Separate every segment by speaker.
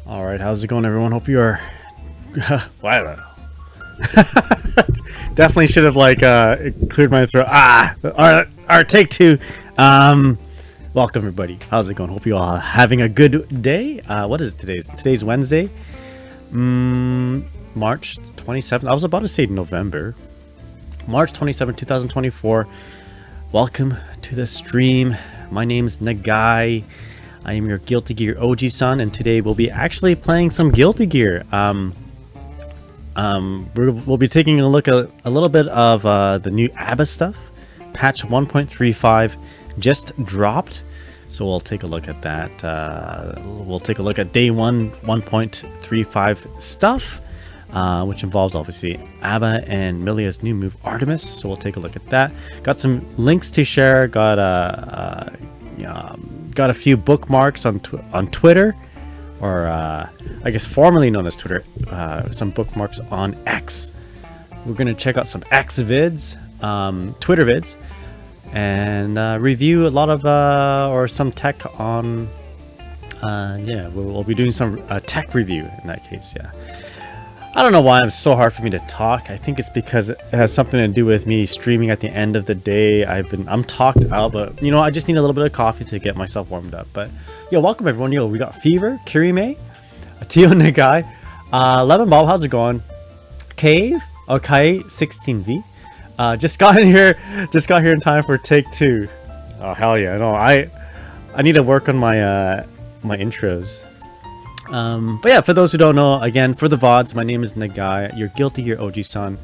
Speaker 1: All right, how's it going, everyone? Hope you are. Wow. Definitely should have cleared my throat. All right, take two. Welcome everybody. How's it going? Hope you all are having a good day. What is it today? Today's Wednesday, March 27th. I was about to say November. March 27th, 2024. Welcome to the stream. My name is Nagai. I am your Guilty Gear Ojisan, and today we'll be actually playing some Guilty Gear. We'll be taking a look at a little bit of the new ABA stuff. Patch 1.35 just dropped, so we'll take a look at that. We'll take a look at day 1.35 stuff, which involves obviously ABA and MILLIA's new move Artemis. So we'll take a look at that. Got some links to share. Got a few bookmarks on Twitter, or I guess formerly known as Twitter. Some bookmarks on X. We're gonna check out some X vids, Twitter vids, and review a lot of or some tech on. Yeah, we'll be doing some tech review in that case. Yeah. I don't know why it's so hard for me to talk. I think it's because it has something to do with me streaming at the end of the day. I'm talked out, but you know, I just need a little bit of coffee to get myself warmed up. But yo, welcome everyone. Yo, we got Fever, Kirime, Tio Nagai, Lemon Bob, how's it going? Cave, okay, 16V. Just got here in time for take two. Oh hell yeah, no, I need to work on my my intros. But yeah, for those who don't know, again, for the VODs, my name is Nagai, your Guilty Gear OG-san.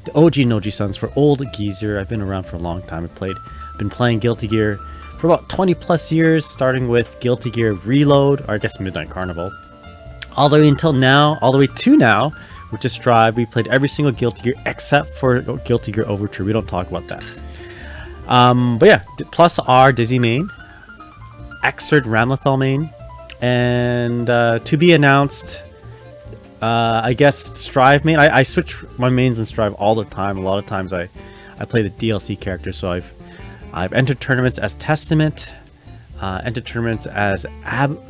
Speaker 1: The OG Noji-sans for old geezer. I've been around for a long time. I've been playing Guilty Gear for about 20 plus years, starting with Guilty Gear Reload, or I guess Midnight Carnival, all the way until now, all the way to now, which is Strive. We played every single Guilty Gear except for Guilty Gear Overture. We don't talk about that. But yeah, plus R Dizzy main, Xrd Ramlethal main, and to be announced, I guess Strive main. I switch my mains in Strive all the time. A lot of times I play the DLC character, so I've entered tournaments as Testament, entered tournaments as entered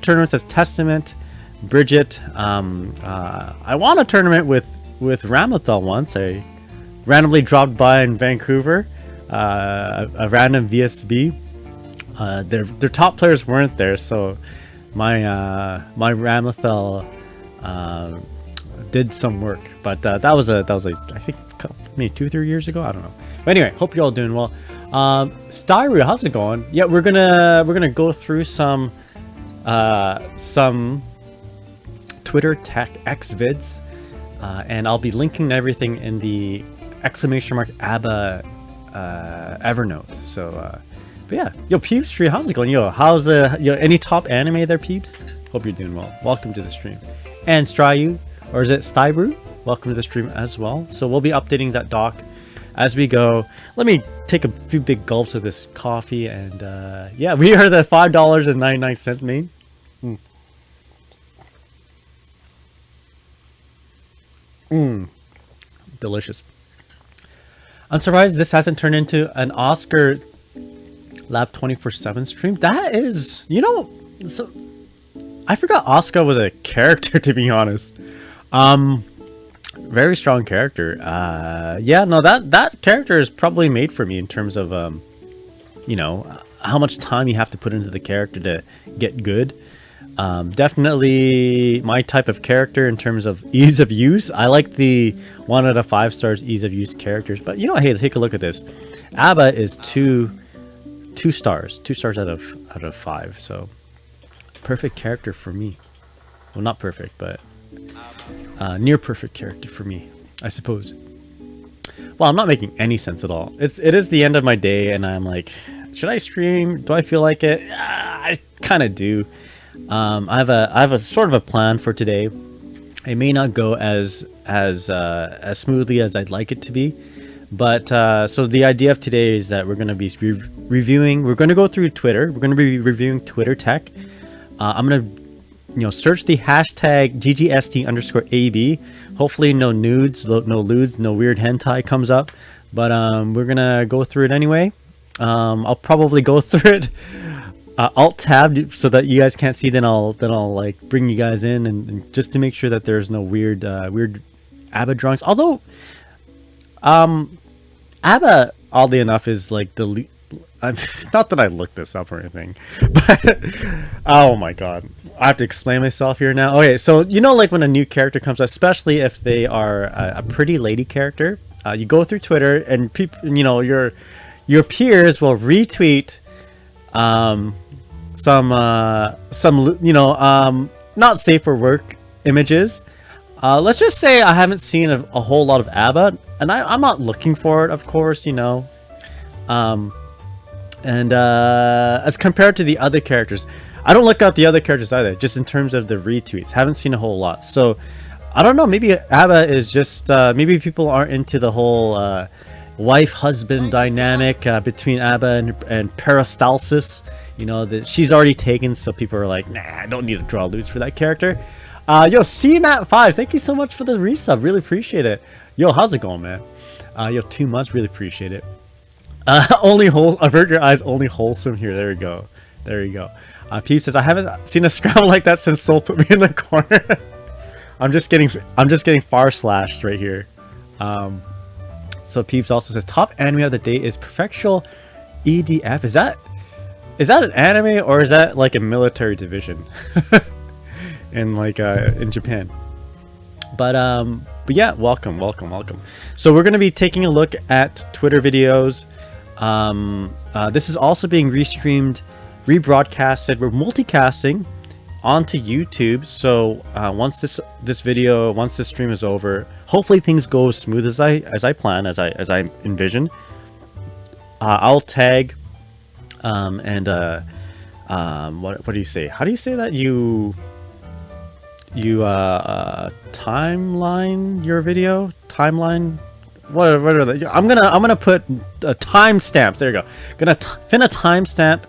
Speaker 1: tournaments as Testament, Bridget. I won a tournament with Ramlethal once. I randomly dropped by in Vancouver, a random VSB. Their top players weren't there, so my Ramlethal did some work, but that was I think maybe 2-3 years ago. I don't know. But anyway, hope you're all doing well. Styru, how's it going? Yeah, we're gonna go through some Twitter tech X vids, and I'll be linking everything in the !ABA Evernote. So. But yeah, yo, Peeps Tree, how's it going? Yo, how's any top anime there, Peeps? Hope you're doing well. Welcome to the stream. And Stryu, or is it Stybrew? Welcome to the stream as well. So we'll be updating that doc as we go. Let me take a few big gulps of this coffee, and yeah, we are the $5.99 main. Delicious. I'm surprised this hasn't turned into an Oscar Lab 24/7 stream. That is, you know, so I forgot Oscar was a character, to be honest. Very strong character. Yeah, no, that character is probably made for me in terms of you know, how much time you have to put into the character to get good. Definitely my type of character in terms of ease of use. I like the 1 out of 5 stars ease of use characters, but you know, hey, take a look at this. ABA is 2 stars out of 5, so perfect character for me. Well, not perfect, but near perfect character for me, I suppose. Well, I'm not making any sense at all. It is the end of my day, and I'm like, should I stream? Do I feel like it? I kind of do. I have a sort of a plan for today. It may not go as smoothly as I'd like it to be. But so the idea of today is that we're going to be reviewing. We're going to go through Twitter. We're going to be reviewing Twitter tech. I'm going to, you know, search the hashtag #GGST_AB. Hopefully, no nudes, no lewds, no weird hentai comes up. But we're gonna go through it anyway. I'll probably go through it Alt tab so that you guys can't see. Then I'll like bring you guys in and just to make sure that there's no weird ABBA drawings. Although, ABBA, oddly enough, is like the not that I looked this up or anything, but oh my god, I have to explain myself here now. Okay, so you know, like when a new character comes, especially if they are a pretty lady character, you go through Twitter and people, you know, your peers will retweet some you know, not safe for work images. Let's just say I haven't seen a whole lot of ABBA, and I'm not looking for it, of course, you know. And as compared to the other characters, I don't look at the other characters either, just in terms of the retweets. Haven't seen a whole lot. So I don't know, maybe ABBA is just maybe people aren't into the whole wife-husband dynamic between ABBA and peristalsis. You know, that she's already taken, so people are like, nah, I don't need to draw loose for that character. Yo, CMAT5, thank you so much for the resub, really appreciate it. Yo, how's it going, man? Yo, 2 months, really appreciate it. Avert your eyes, only wholesome here. There you go. There you go. Peep says, I haven't seen a scramble like that since Soul put me in the corner. I'm just getting far slashed right here. So Peeps also says, top anime of the day is Perfectual EDF. Is that an anime or is that like a military division in like in Japan? But yeah, welcome. So we're gonna be taking a look at Twitter videos. This is also being restreamed, rebroadcasted. We're multicasting onto YouTube. So once this stream is over, hopefully things go as smooth as I plan, as I envision. I'll tag and what do you say? How do you say that? You timeline your video? Timeline? What are they? I'm gonna put timestamps. There you go. Gonna finna timestamp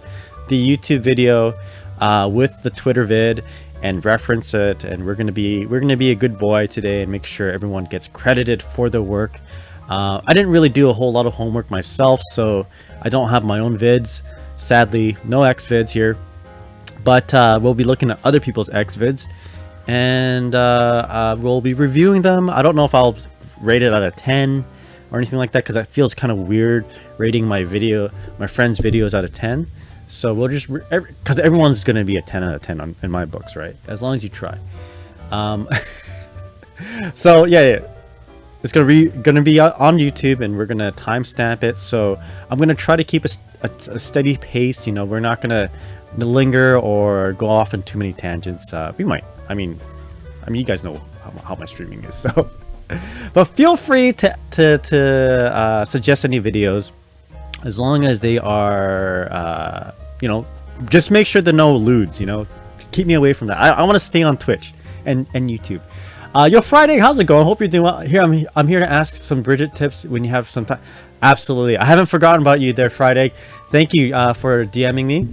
Speaker 1: the YouTube video with the Twitter vid and reference it. And we're gonna be a good boy today and make sure everyone gets credited for the work. I didn't really do a whole lot of homework myself, so I don't have my own vids. Sadly, no X vids here. But we'll be looking at other people's X vids, and we'll be reviewing them. I don't know if I'll rate it out of 10 or anything like that, because that feels kind of weird rating my friend's videos out of 10. So we'll just because everyone's going to be a 10 out of 10 in my books, right? As long as you try. So yeah, it's gonna be on YouTube, and we're gonna timestamp it. So I'm gonna try to keep a steady pace. You know, we're not gonna linger or go off in too many tangents. We might. I mean, you guys know how my streaming is, so. But feel free to suggest any videos, as long as they are, you know, just make sure there are no lewds. You know, keep me away from that. I want to stay on Twitch and YouTube. Yo, Friday, how's it going? Hope you're doing well. Here, I'm here to ask some Bridget tips when you have some time. Absolutely, I haven't forgotten about you there, Friday. Thank you for DMing me.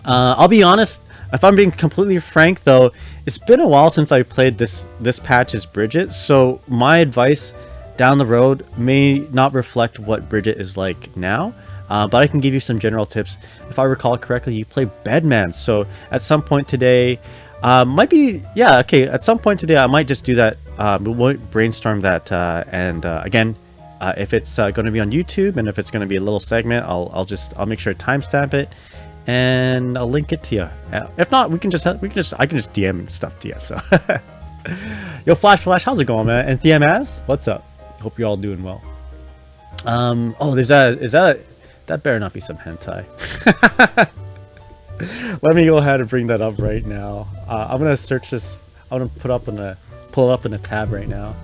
Speaker 1: I'll be honest. If I'm being completely frank, though, it's been a while since I played this patch as Bridget, so my advice down the road may not reflect what Bridget is like now, but I can give you some general tips. If I recall correctly, you play Bedman, so at some point today, might be, yeah, okay, at some point today I might just do that. We'll brainstorm that, and again, if it's going to be on YouTube and if it's going to be a little segment, I'll make sure to timestamp it. And I'll link it to you. If not, I can just DM stuff to you. So, yo, Flash, how's it going, man? And TMAS, what's up? Hope you're all doing well. Oh, that better not be some hentai. Let me go ahead and bring that up right now. I'm gonna search this. I'm gonna pull it up in a tab right now.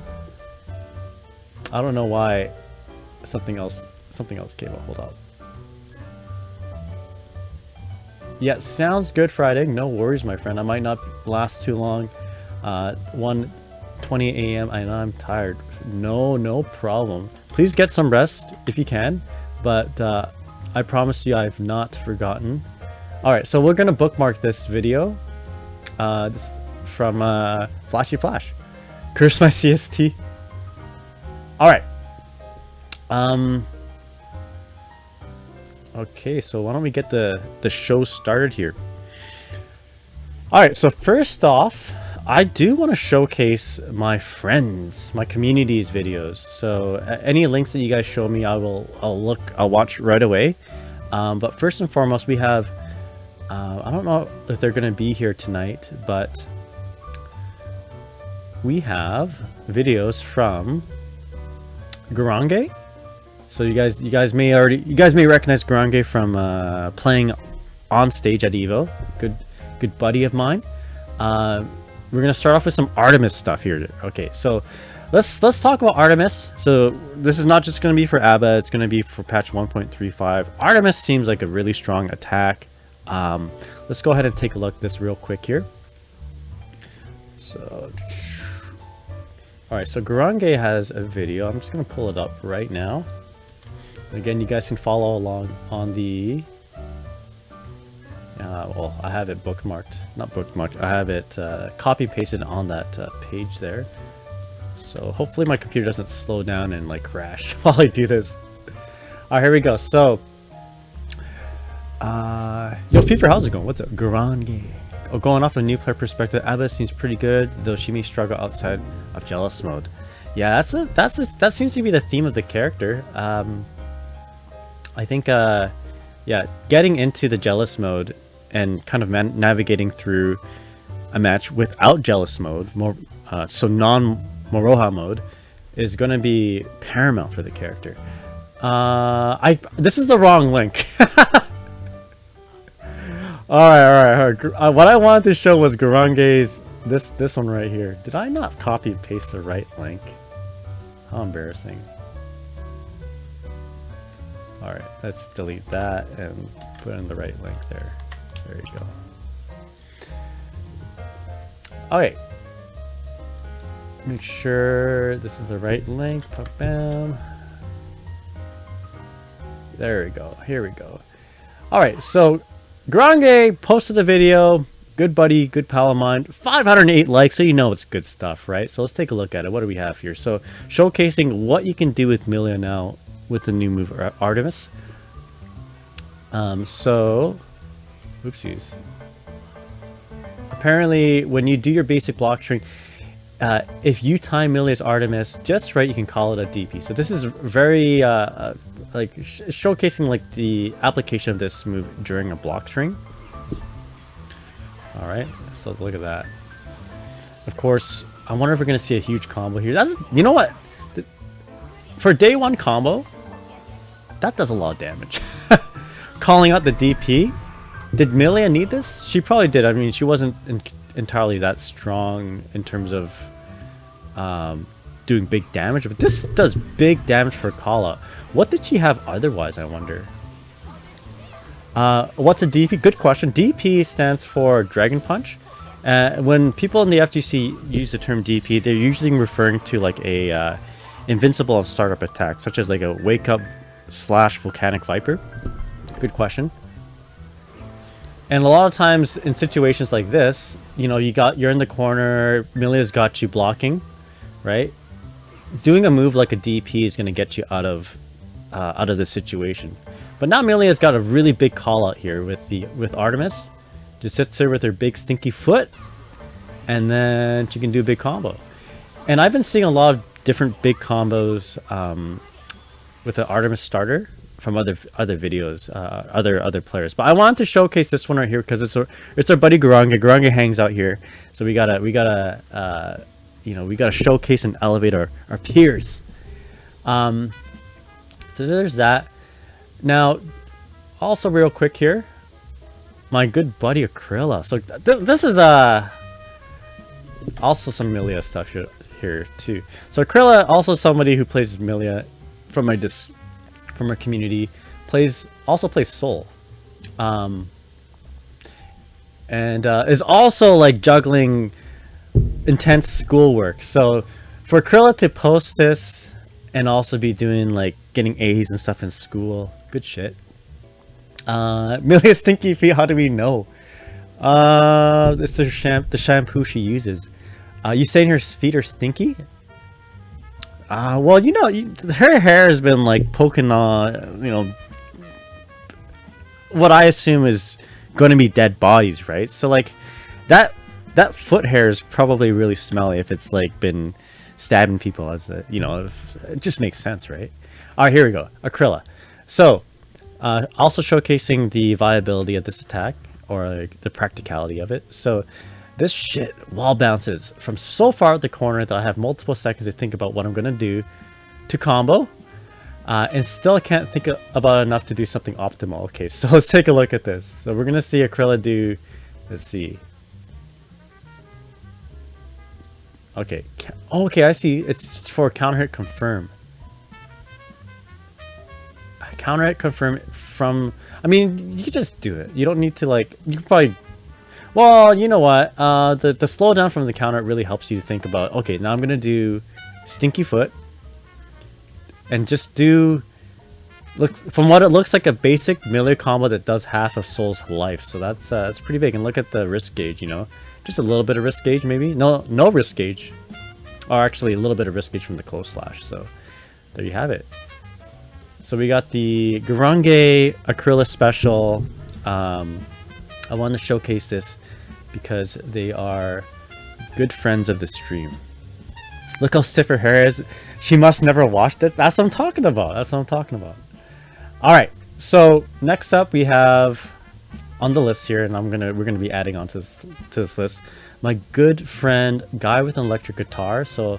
Speaker 1: I don't know why something else came up. Hold up. Yeah, sounds good, Friday. No worries, my friend. I might not last too long. 1:20 a.m. and I'm tired. No problem. Please get some rest if you can. But I promise you, I've not forgotten. All right, so we're gonna bookmark this video. This from Flashy Flash. Curse my CST. All right. Okay, so why don't we get the show started here? All right, so first off, I do want to showcase my friends, my community's videos. So any links that you guys show me, I'll watch right away. But first and foremost, we have I don't know if they're gonna be here tonight, but we have videos from Gurenge. So you guys may recognize Gurenge from playing on stage at Evo. Good buddy of mine. We're gonna start off with some Artemis stuff here. Okay, so let's talk about Artemis. So this is not just gonna be for ABA, it's gonna be for patch 1.35. Artemis seems like a really strong attack. Let's go ahead and take a look at this real quick here. So alright, so Gurenge has a video. I'm just gonna pull it up right now. Again, you guys can follow along on the well, I have it bookmarked, not bookmarked, I have it copy pasted on that page there. So hopefully my computer doesn't slow down and like crash while I do this. Alright, here we go. So yo, Fever, how's it going? What's up? Gurenge. Oh, going off a new player perspective, ABA seems pretty good, though she may struggle outside of jealous mode. Yeah, that seems to be the theme of the character. I think yeah, getting into the jealous mode and kind of navigating through a match without jealous mode, so non-Moroha mode, is going to be paramount for the character. This is the wrong link. All right. What I wanted to show was Gurenge's this one right here. Did I not copy and paste the right link? How embarrassing. All right, let's delete that and put in the right link there. There you go. Okay. Make sure this is the right link. Bam. There we go. Here we go. All right, so Gurenge posted a video. Good buddy, good pal of mine. 508 likes, so you know it's good stuff, right? So let's take a look at it. What do we have here? So showcasing what you can do with MILLIA now with the new move Artemis. So oopsies. Apparently when you do your basic block string, if you time MILLIA's Artemis just right, you can call it a DP. So this is very like showcasing like the application of this move during a block string. All right, so look at that. Of course, I wonder if we're gonna see a huge combo here. That's, you know what, for day one combo, that does a lot of damage. Calling out the DP. Did MILLIA need this? She probably did. I mean, she wasn't entirely that strong in terms of doing big damage, but this does big damage for call out. What did she have otherwise, I wonder? What's a DP? Good question. DP stands for Dragon Punch. When people in the FGC use the term DP, they're usually referring to like a invincible and startup attack, such as like a Wake Up / Volcanic Viper. Good question. And a lot of times in situations like this, you know, you're in the corner, MILLIA's got you blocking, right? Doing a move like a DP is going to get you out of the situation. But now MILLIA's got a really big call out here with Artemis. Just sits there with her big stinky foot, and then she can do a big combo. And I've been seeing a lot of different big combos with the Artemis starter from other videos, other players. But I wanted to showcase this one right here because it's our buddy Gurenge. Gurenge hangs out here, so we gotta showcase and elevate our peers. So there's that. Now, also real quick here, my good buddy Akrilla. So this is also some MILLIA stuff here too. So Akrilla, also somebody who plays MILLIA from our community, also plays Soul, and is also like juggling intense schoolwork. So for Akrilla to post this and also be doing like getting A's and stuff in school, good shit. MILLIA's stinky feet, how do we know? It's the shampoo she uses. You saying her feet are stinky? Well, you know, her hair has been like poking on, you know, what I assume is going to be dead bodies, right? So like that foot hair is probably really smelly if it's like been stabbing people, as a, you know, it just makes sense, right? All right, here we go. Acryla. So also showcasing the viability of this attack, or like the practicality of it. So this shit wall bounces from so far out the corner that I have multiple seconds to think about what I'm gonna do to combo, and still can't think about enough to do something optimal. Okay, so let's take a look at this. So we're gonna see Acryla do, let's see. Okay, okay, I see. It's for counter hit confirm. Counter hit confirm from, I mean, you can just do it. You don't need to, like, you can probably, well, you know what, the slowdown from the counter really helps you think about, okay, now I'm gonna do Stinky Foot and just do, look, from what it looks like, a basic MILLIA combo that does half of Soul's life. So that's pretty big. And look at the risk gauge, you know, just a little bit of risk gauge, maybe no risk gauge, or actually a little bit of risk gauge from the close slash. So there you have it. So we got the Gurenge Acryla special. I want to showcase this because they are good friends of the stream. Look how stiff her hair is. She must never wash this. That's what I'm talking about. That's what I'm talking about. All right. So next up we have on the list here, and we're gonna be adding on to this list, my good friend Guy with an Electric Guitar. So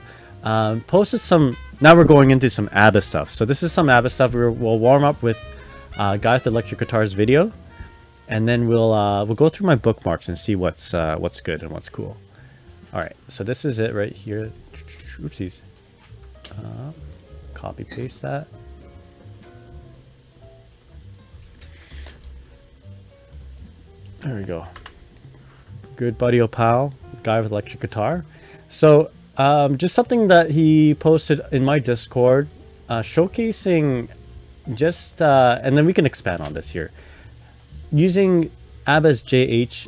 Speaker 1: posted some. Now we're going into some ABBA stuff. So this is some ABBA stuff. We'll warm up with Guy with Electric Guitar's video, and then we'll go through my bookmarks and see what's good and what's cool. All right, so this is it right here. Oopsies. Copy paste that. There we go. Good buddy Opal, Guy with Electric Guitar. So just something that he posted in my Discord, showcasing just and then we can expand on this here, using ABBA's JH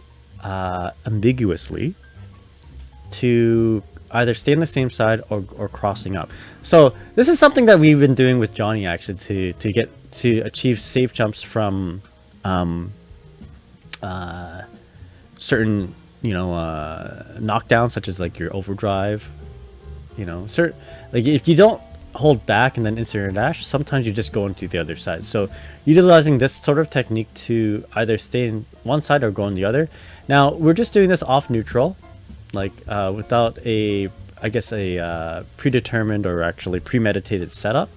Speaker 1: ambiguously to either stay on the same side or crossing up. So this is something that we've been doing with Johnny actually to achieve safe jumps from certain, you know, knockdowns, such as like your overdrive, you know, like if you don't hold back and then insert dash, sometimes you just go into the other side. So utilizing this sort of technique to either stay in one side or go on the other. Now we're just doing this off neutral, like without a, I guess, a predetermined or actually premeditated setup.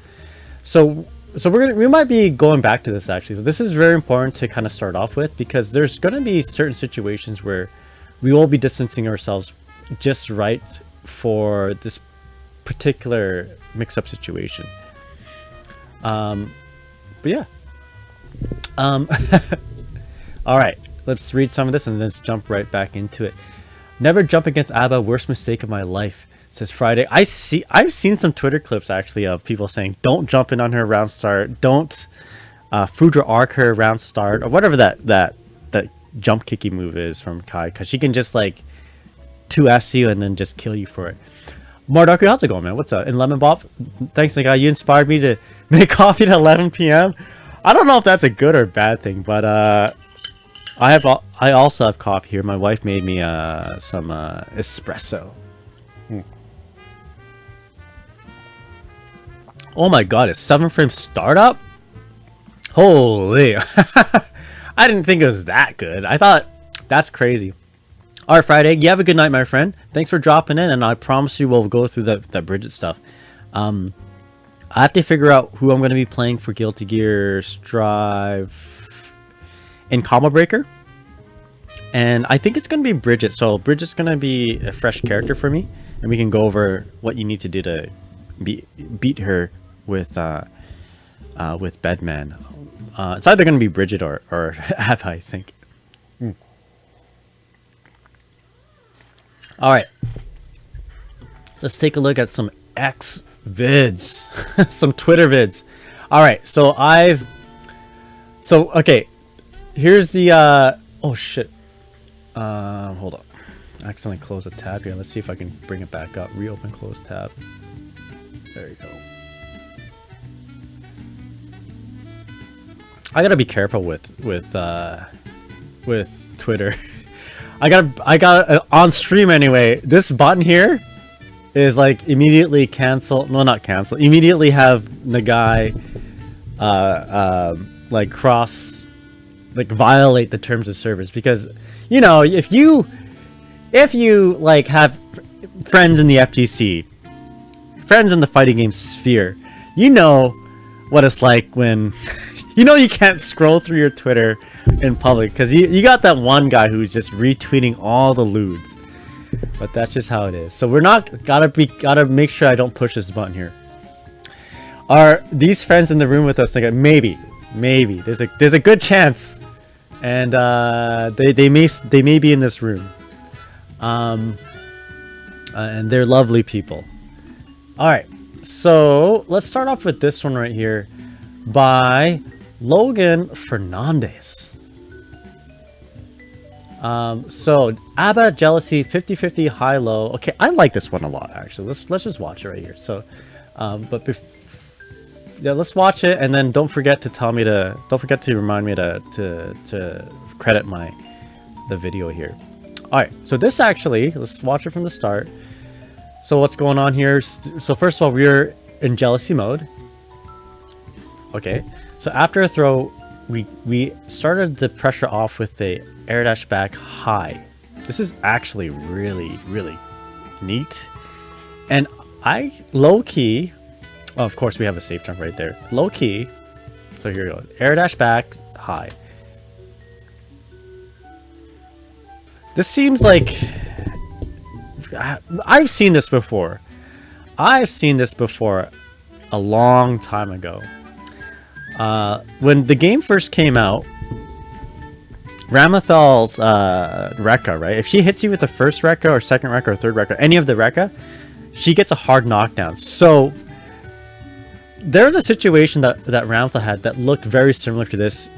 Speaker 1: So we might be going back to this actually. So this is very important to kind of start off with, because there's going to be certain situations where we will be distancing ourselves just right for this particular mix-up situation. But yeah. All right, let's read some of this and let's jump right back into it. Never jump against ABBA, worst mistake of my life, says Friday. I've seen some Twitter clips actually of people saying don't jump in on her round start, don't Fudra arc her round start, or whatever that jump kicky move is from Kai, because she can just like 2S you and then just kill you for it. Mardarku, how's it going, man? What's up? And Lemon Bob, thanks, guy. You inspired me to make coffee at 11 p.m. I don't know if that's a good or bad thing, but I also have coffee here. My wife made me some espresso. Oh my god, it's 7-frame startup? Holy. I didn't think it was that good. I thought, that's crazy. Alright, Friday, you have a good night, my friend. Thanks for dropping in, and I promise you we'll go through that Bridget stuff. I have to figure out who I'm going to be playing for Guilty Gear Strive in Combo Breaker. And I think it's going to be Bridget. So Bridget's going to be a fresh character for me, and we can go over what you need to do to beat her with Bedman. It's either going to be Bridget or ABBA, I think. All right, let's take a look at some X vids, some Twitter vids. All right, so okay, here's the oh shit, hold up, I accidentally closed a tab here. Let's see if I can bring it back up. Reopen close tab. There you go. I gotta be careful with Twitter. I got on stream anyway. This button here is like immediately cancel. No, not cancel. Immediately have Nagai like violate the terms of service, because you know, if you like have friends in the FGC, friends in the fighting game sphere, you know what it's like when you know you can't scroll through your Twitter in public because you got that one guy who's just retweeting all the lewds. But that's just how it is. So we're not gotta make sure I don't push this button here. Are these friends in the room with us? Like maybe there's a good chance, and they may be in this room, and they're lovely people. All right, so let's start off with this one right here by Logan Fernandez. So ABA Jealousy 50-50 high low. Okay, I like this one a lot actually. Let's just watch it right here. So yeah, let's watch it, and then don't forget to remind me to credit the video here. All right, so this actually, let's watch it from the start. So what's going on here? So first of all, we're in jealousy mode. Okay, so after a throw, we started the pressure off with the air dash back high. This is actually really neat, and I low key. Oh, of course, we have a safe jump right there. Low key. So here we go. Air dash back high. This seems like I've seen this before. I've seen this before a long time ago. When the game first came out, Ramathal's Rekka, right? If she hits you with the first Rekka or second Rekka or third Rekka, any of the Rekka, she gets a hard knockdown. So there's a situation that Ramthal had that looked very similar to this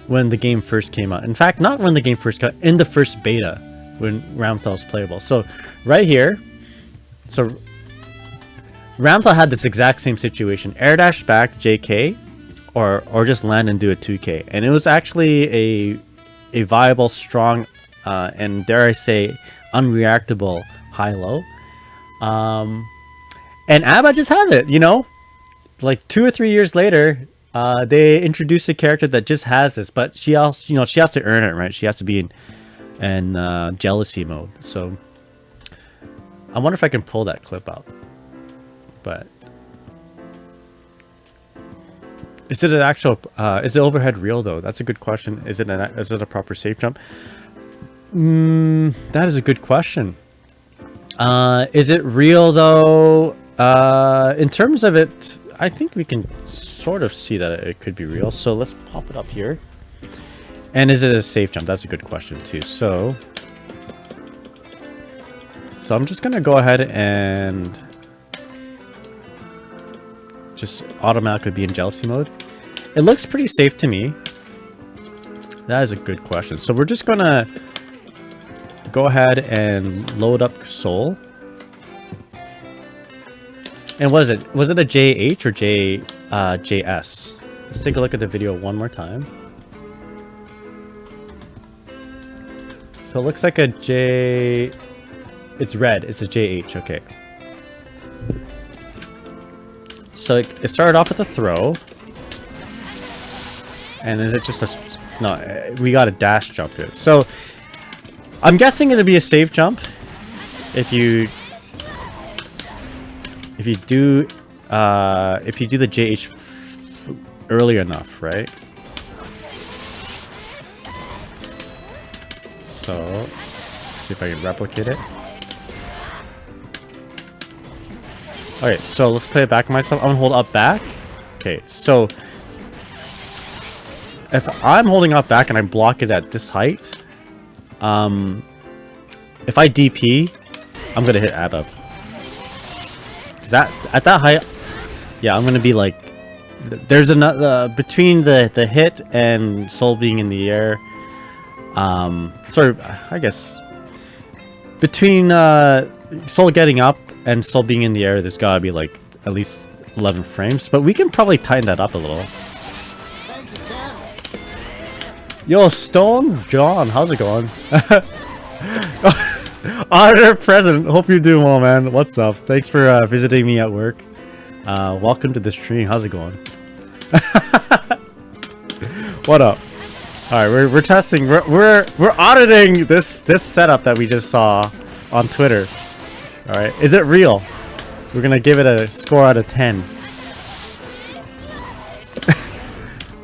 Speaker 1: when the game first came out. In fact, not when the game first got in the first beta, when Ramthal was playable. So right here, so Ramthal had this exact same situation: air dash back JK, or just land and do a 2K, and it was actually a viable, strong, and dare I say, unreactable high low. And ABA just has it, you know. Like 2 or 3 years later, they introduced a character that just has this, but she also, you know, she has to earn it, right? She has to be in jealousy mode. So I wonder if I can pull that clip out. But is it an actual? Is the overhead real though? That's a good question. Is it a proper safe jump? That is a good question. Is it real though? In terms of it, I think we can sort of see that it could be real. So let's pop it up here. And is it a safe jump? That's a good question too. So I'm just gonna go ahead and just automatically be in jealousy mode. It looks pretty safe to me. That is a good question. So we're just gonna go ahead and load up Soul. And what is it? Was it a JH or JS? Let's take a look at the video one more time. So it looks like a J. It's red. It's a JH. Okay. So it started off with a throw. And is it just a... No, we got a dash jump here. So I'm guessing it'll be a safe jump if you do the JH early enough, right? So see if I can replicate it. Okay, so let's play it back on myself. I'm gonna hold up back. Okay, so if I'm holding up back and I block it at this height, if I DP, I'm gonna hit ABA. Is that at that height? Yeah, I'm gonna be like, there's another between the hit and Soul being in the air. Sorry, I guess between Soul getting up and Soul being in the air, there's gotta be like at least 11 frames, but we can probably tighten that up a little. Yo, Stone John, how's it going? Auditor President, hope you're doing well, man. What's up? Thanks for visiting me at work. Welcome to the stream. How's it going? What up? All right, we're testing. We're auditing this setup that we just saw on Twitter. All right, is it real? We're gonna give it a score out of 10.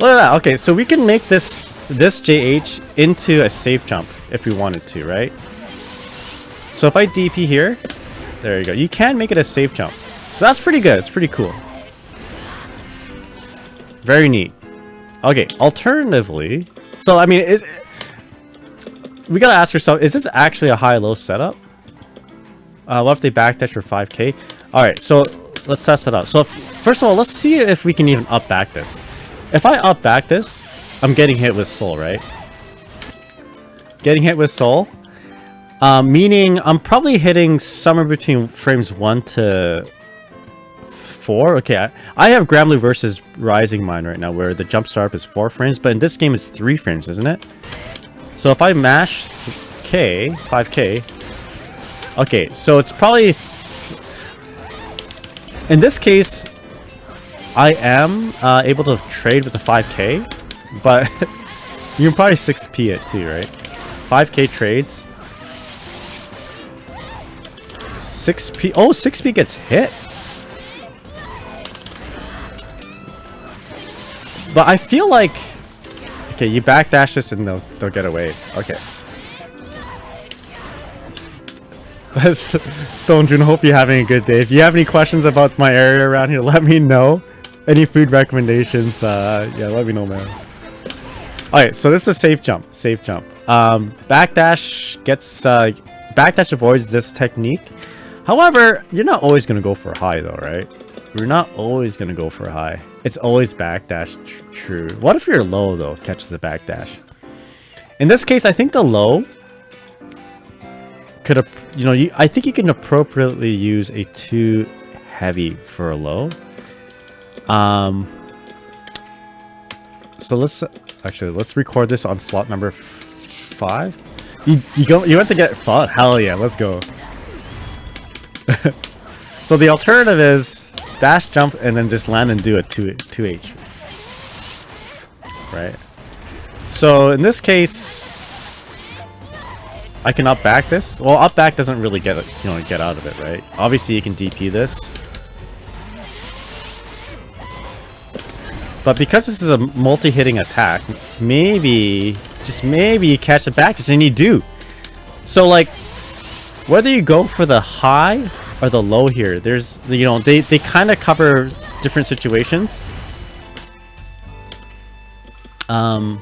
Speaker 1: Look at that. Okay, so we can make this JH into a safe jump if we wanted to, right? So if I DP here, there you go. You can make it a safe jump. So that's pretty good. It's pretty cool. Very neat. Okay, alternatively, so I mean, we gotta ask ourselves, is this actually a high-low setup? What if they backdash for 5k? All right, so let's test it out. So first of all, let's see if we can even up back this. If I up back this, I'm getting hit with soul, right? Getting hit with soul, meaning I'm probably hitting somewhere between frames 1 to 4. Okay, I have Granblue Versus Rising mine right now, where the jump startup is 4 frames, but in this game it's 3 frames, isn't it? So if I mash 5k, okay, so it's probably in this case I am able to trade with the 5k, but you can probably 6p it too, right? 5k trades. 6p. Oh, 6p gets hit. But I feel like, okay, you backdash this and they'll get away. Okay. Stone June, hope you're having a good day. If you have any questions about my area around here, let me know. Any food recommendations, yeah, let me know, man. Alright, so this is a safe jump. Safe jump. Backdash gets backdash avoids this technique. However, you're not always gonna go for a high though, right? We're not always gonna go for a high. It's always backdash true. What if your low though catches the backdash? In this case, I think the low could, you know, I think you can appropriately use a 2 heavy for a low. So let's record this on slot number 5. You want to get fun? Hell yeah, let's go. So the alternative is dash jump and then just land and do a 2H. Right? So in this case, I can up back this. Well, up back doesn't really get out of it, right? Obviously you can DP this. But because this is a multi-hitting attack, maybe, just maybe you catch the backdash and you do. So like, whether you go for the high or the low here, there's, you know, they kind of cover different situations. So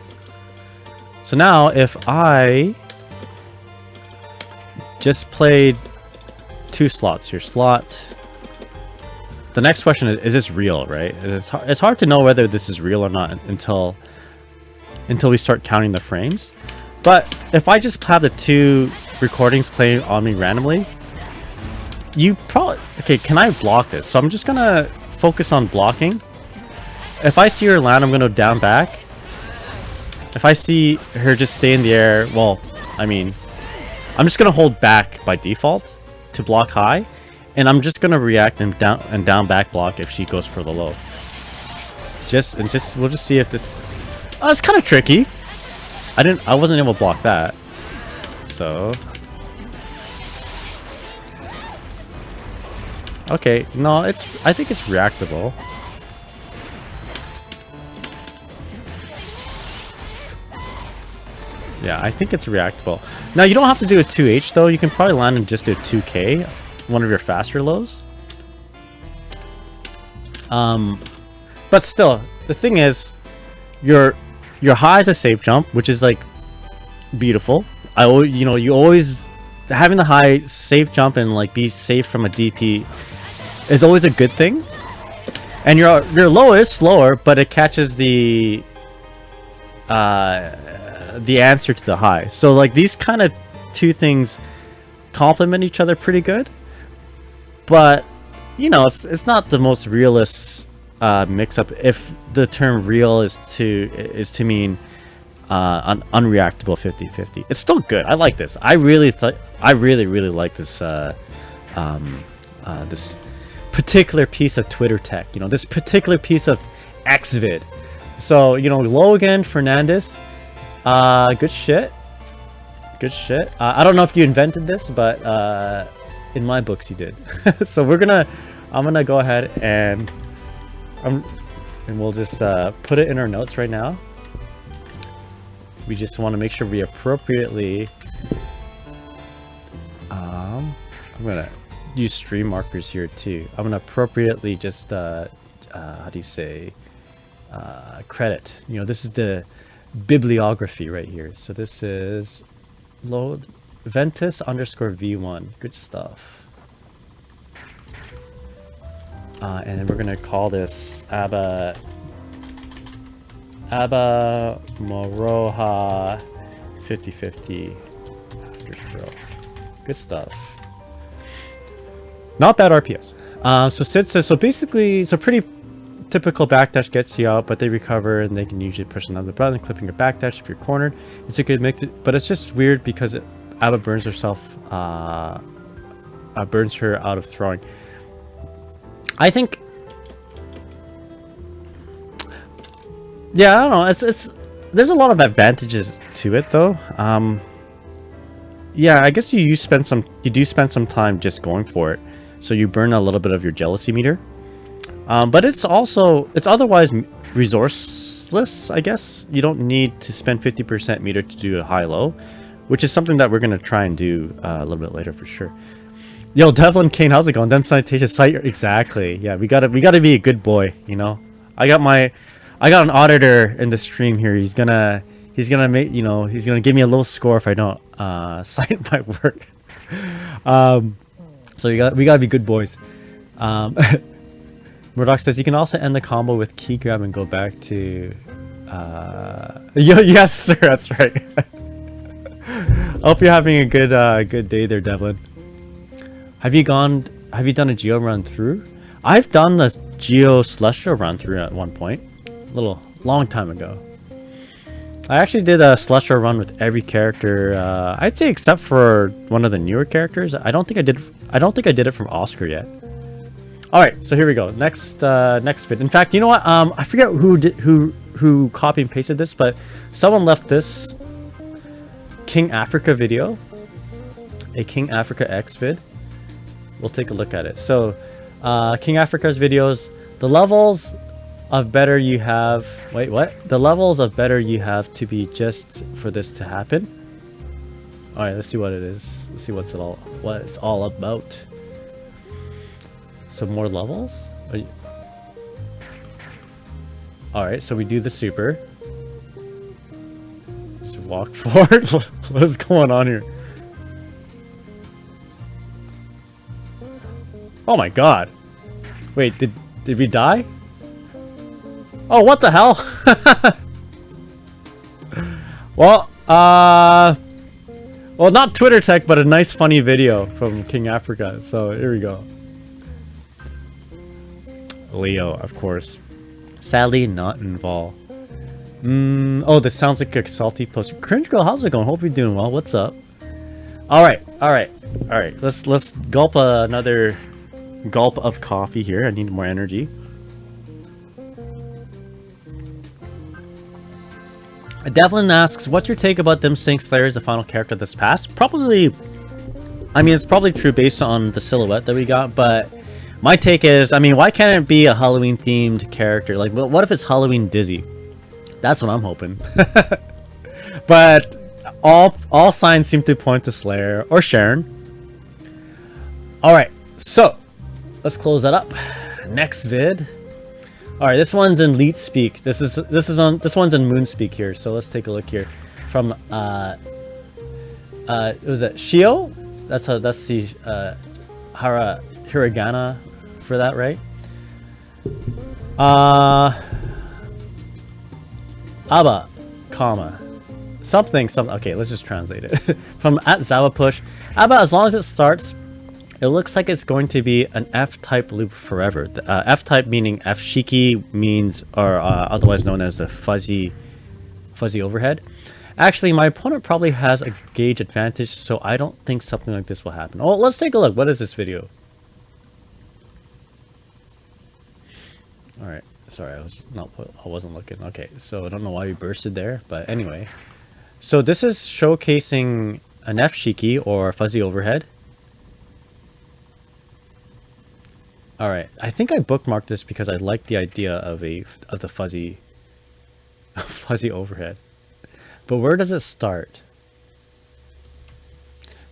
Speaker 1: now if I just played 2 slots here, the next question is this real, right? It's hard to know whether this is real or not until we start counting the frames. But if I just have the 2 recordings playing on me randomly, you probably... Okay, can I block this? So I'm just gonna focus on blocking. If I see her land, I'm gonna down back. If I see her just stay in the air, well, I mean, I'm just gonna hold back by default to block high. And I'm just gonna react and down back block if she goes for the low. We'll just see if this. Oh, it's kind of tricky. I wasn't able to block that. So. Okay, no, I think it's reactable. Yeah, I think it's reactable. Now you don't have to do a 2H though. You can probably land and just do a 2K. One of your faster lows. But still, the thing is, your high is a safe jump, which is like beautiful. You always having the high safe jump and like be safe from a DP is always a good thing. And your low is slower, but it catches the answer to the high. So like these kind of 2 things complement each other pretty good. But you know, it's not the most realist mix-up. If the term real is to mean unreactable 50/50. It's still good. I like this. I really like this this particular piece of Twitter tech. You know, this particular piece of xvid. So, you know, Logan Fernandez, good shit. Good shit. I don't know if you invented this, but in my books you did. So I'm gonna go ahead and we'll just put it in our notes right now. We just want to make sure we appropriately I'm gonna use stream markers here too. I'm gonna appropriately just how do you say credit. You know, this is the bibliography right here. So this is load Ventus _V1. Good stuff. And then we're gonna call this ABA Moroha 50/50 after throw. Good stuff. Not bad RPS. So Sid says, so basically it's a pretty typical backdash gets you out, but they recover and they can usually push another button, clipping your backdash if you're cornered. It's a good mix, but it's just weird because ABA burns herself, burns her out of throwing. I think, yeah, I don't know. It's there's a lot of advantages to it though. Yeah, I guess you do spend some time just going for it, so you burn a little bit of your jealousy meter. But it's otherwise resourceless, I guess. You don't need to spend 50% meter to do a high-low, which is something that we're gonna try and do a little bit later for sure. Yo, Devlin Kane, how's it going? Dem citation site, exactly. Yeah, we gotta be a good boy, you know. I got an auditor in the stream here. He's gonna make, you know, he's gonna give me a little score if I don't cite my work. So we gotta be good boys. Murdoch says you can also end the combo with key grab and go back to yes sir, that's right. I hope you're having a good day there, Devlin. Have you done a geo run through? I've done the geo celestial run through at one point, long time ago. I actually did a celestial run with every character, I'd say except for one of the newer characters. I don't think I did it from Oscar yet. All right, so here we go. Next vid. In fact, you know what? I forget who copy and pasted this, but someone left this King Africa video, a King Africa X vid. We'll take a look at it. So, King Africa's videos. The levels of better you have. Wait, what? The levels of better you have to be just for this to happen. All right, let's see what it is. Let's see what it's all about. Some more levels? Alright, so we do the super. Just walk forward. What is going on here? Oh my god. Wait, did we die? Oh, what the hell? Well, not Twitter tech, but a nice funny video from King Africa. So here we go. Leo, of course. Sadly, not involved. Oh, this sounds like a salty post. Cringe girl, how's it going? Hope you're doing well. What's up? All right. Let's gulp another gulp of coffee here. I need more energy. Devlin asks, "What's your take about them saying Slayer is the final character that's passed?" Probably. I mean, it's probably true based on the silhouette that we got, but. My take is, I mean, why can't it be a Halloween-themed character? Like, what if it's Halloween Dizzy? That's what I'm hoping. But all signs seem to point to Slayer or Sharon. All right, so let's close that up. Next vid. All right, this one's in Leet Speak. This one's in Moon Speak here. So let's take a look here. From was it Shio? That's the Hiragana for that, right? ABA, comma, something. Okay, let's just translate it. From @zawapush. ABA, as long as it starts, it looks like it's going to be an F-type loop forever. The, F-type meaning F-Shiki means, or otherwise known as the fuzzy overhead. Actually, my opponent probably has a gauge advantage, so I don't think something like this will happen. Oh, let's take a look. What is this video? Alright, sorry, I wasn't looking. Okay, so I don't know why you bursted there, but anyway. So this is showcasing an F-Shiki or fuzzy overhead. Alright, I think I bookmarked this because I like the idea of the fuzzy overhead. But where does it start?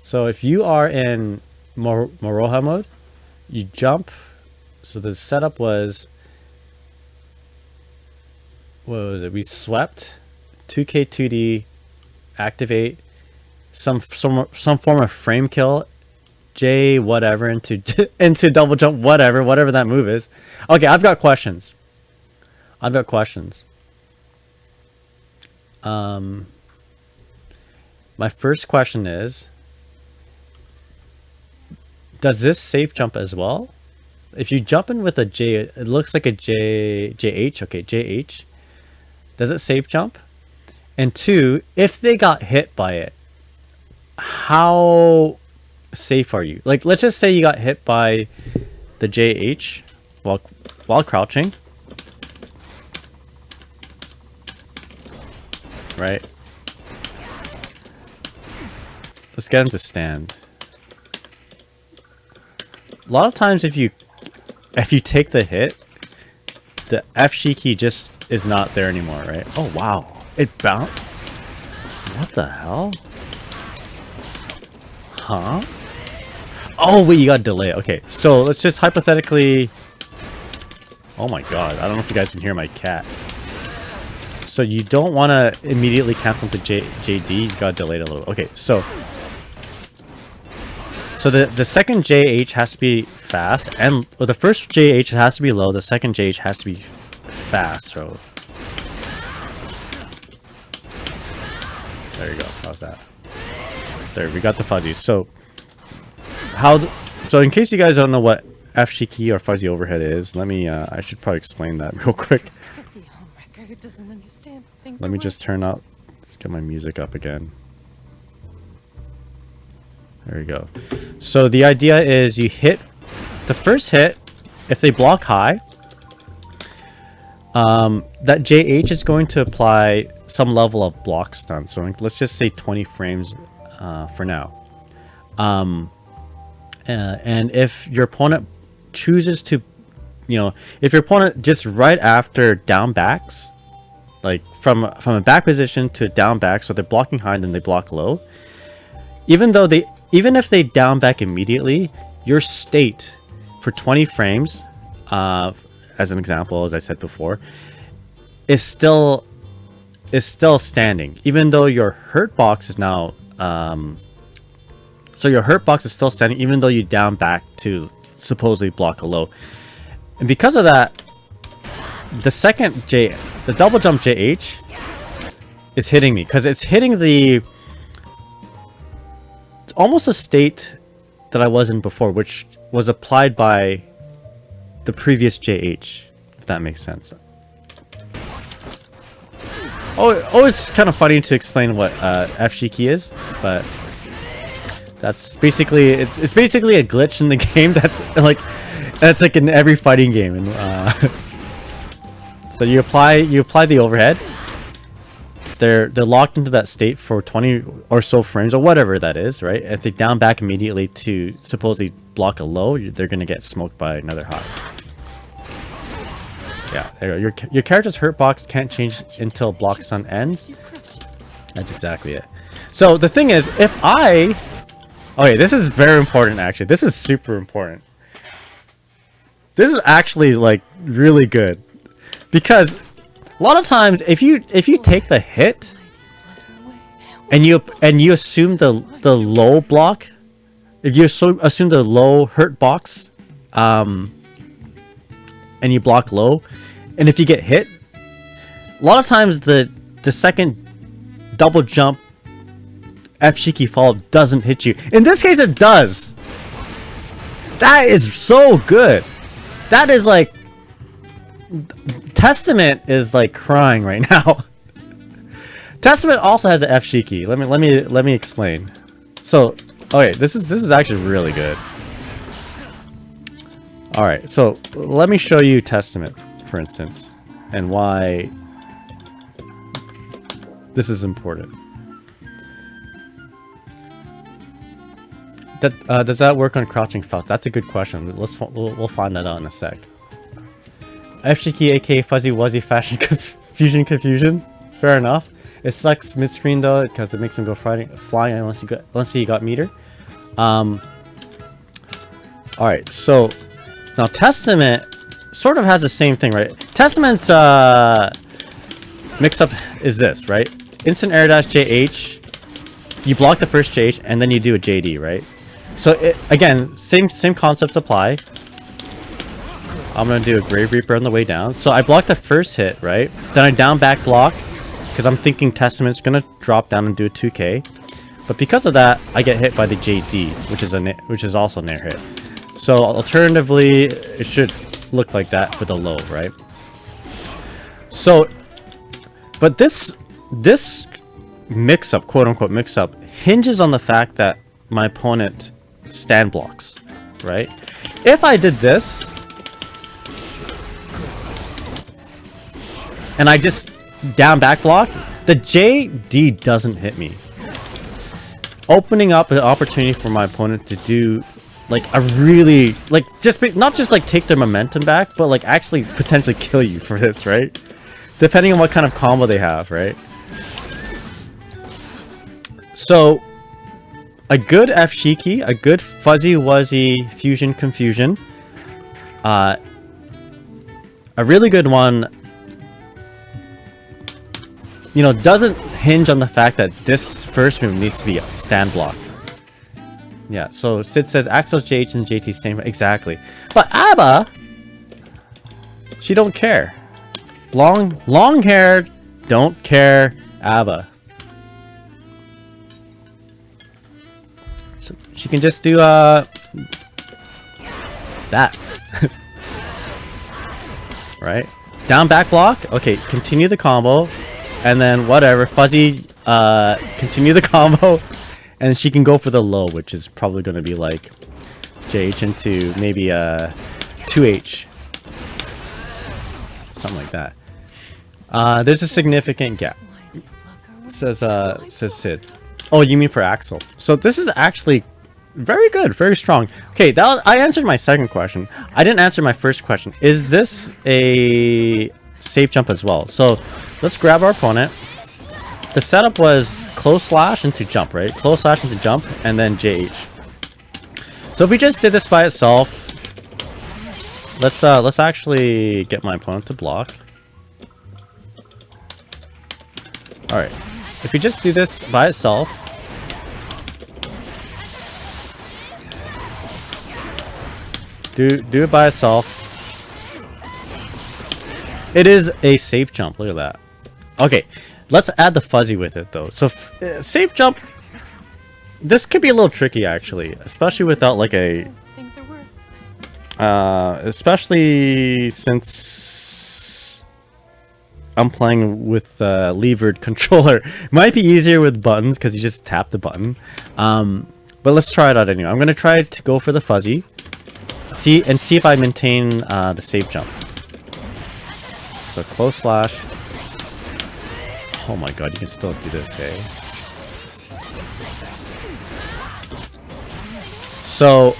Speaker 1: So if you are in Moroha mode, you jump. So the setup was, what was it? We swept 2K2D, activate some form of frame kill, J whatever into double jump, whatever that move is. Okay, I've got questions. My first question is, does this safe jump as well? If you jump in with a J, it looks like a JH. Okay, JH. Does it safe jump? And two, if they got hit by it, how safe are you? Like, let's just say you got hit by the JH while crouching. Right? Let's get him to stand. A lot of times if you take the hit, the F-Shiki just is not there anymore, right? Oh wow. It bounced. What the hell? Huh? Oh wait, you got delay. Okay, so let's just hypothetically... Oh my god, I don't know if you guys can hear my cat. So you don't want to immediately cancel to JD, you got delayed a little. Okay, so the second JH has to be fast, and the first JH has to be low, the second JH has to be fast, so... There you go, how's that? There, we got the fuzzies. So, so in case you guys don't know what F-Shiki or fuzzy overhead is, let me, I should probably explain that real quick. Let me just let's get my music up again. There we go. So the idea is you hit the first hit, if they block high, that JH is going to apply some level of block stun. So let's just say 20 frames for now. And if your opponent chooses to, if your opponent just right after down backs, like from a back position to down back, so they're blocking high and then they block low, even if they down back immediately, your state for 20 frames, as an example, as I said before, is still standing, even though your hurt box is now so your hurt box is still standing even though you down back to supposedly block a low. And because of that, the double jump JH is hitting me because it's hitting almost a state that I was in before, which was applied by the previous JH, if that makes sense. Always kind of funny to explain what F-Shiki is, but that's basically it's basically a glitch in the game that's like in every fighting game. And so you apply the overhead. They're locked into that state for 20 or so frames or whatever that is, right? If they down back immediately to supposedly block a low, they're gonna get smoked by another high. Yeah, there you go. Your character's hurt box can't change until block stun ends. That's exactly it. So the thing is, okay, this is very important actually. This is super important. This is actually like really good because a lot of times if you take the hit and you assume the low block, if you assume the low hurt box, and you block low, and if you get hit, a lot of times the second double jump F-Shiki follow doesn't hit you. In this case it does. That is so good. That is like, Testament is like crying right now. Testament also has an F-Shiki. Let me explain. So, okay, this is actually really good. All right, so let me show you Testament, for instance, and why this is important. Does that work on crouching Faust? That's a good question. We'll find that out in a sec. F-Shiki, aka Fuzzy Wuzzy Fashion Confusion. Fair enough. It sucks midscreen though because it makes him go flying unless you got meter. All right, so now Testament sort of has the same thing, right? Testament's mix-up is this, right? Instant air dash JH. You block the first JH and then you do a JD, right? So again, same concepts apply. I'm gonna do a Grave Reaper on the way down. So I block the first hit, right? Then I down back block because I'm thinking Testament's gonna drop down and do a 2K. But because of that, I get hit by the JD, which is also an air hit. So alternatively, it should look like that for the low, right? So, but this mix-up, quote-unquote mix-up, hinges on the fact that my opponent stand blocks, right? If I did this, and I just down back block, the JD doesn't hit me, opening up an opportunity for my opponent to do like a really not just like take their momentum back, but like actually potentially kill you for this, right? Depending on what kind of combo they have, right? So a good F-Shiki, a good Fuzzy Wuzzy Fusion Confusion, a really good one, you know, doesn't hinge on the fact that this first move needs to be stand blocked. Yeah, so Sid says Axel's JH and JT same exactly. But ABA, she don't care. Long haired, don't care ABA. So she can just do that. Right? Down back block. Okay, continue the combo. And then whatever, Fuzzy, continue the combo, and she can go for the low, which is probably going to be like JH into maybe 2H, something like that. There's a significant gap. Says Sid. Oh, you mean for Axel? So this is actually very good, very strong. Okay, I answered my second question. I didn't answer my first question. Is this a safe jump as well? So let's grab our opponent. The setup was close slash into jump, right? Close slash into jump and then JH. So if we just did this by itself, let's actually get my opponent to block. All right, if we just do this by itself, do it by itself. It is a safe jump. Look at that. Okay, let's add the fuzzy with it though. So safe jump. This could be a little tricky actually, especially without like a. Especially since I'm playing with levered controller. Might be easier with buttons because you just tap the button. But let's try it out anyway. I'm gonna try to go for the fuzzy. See if I maintain the safe jump. So close slash. Oh my god, you can still do this, eh? So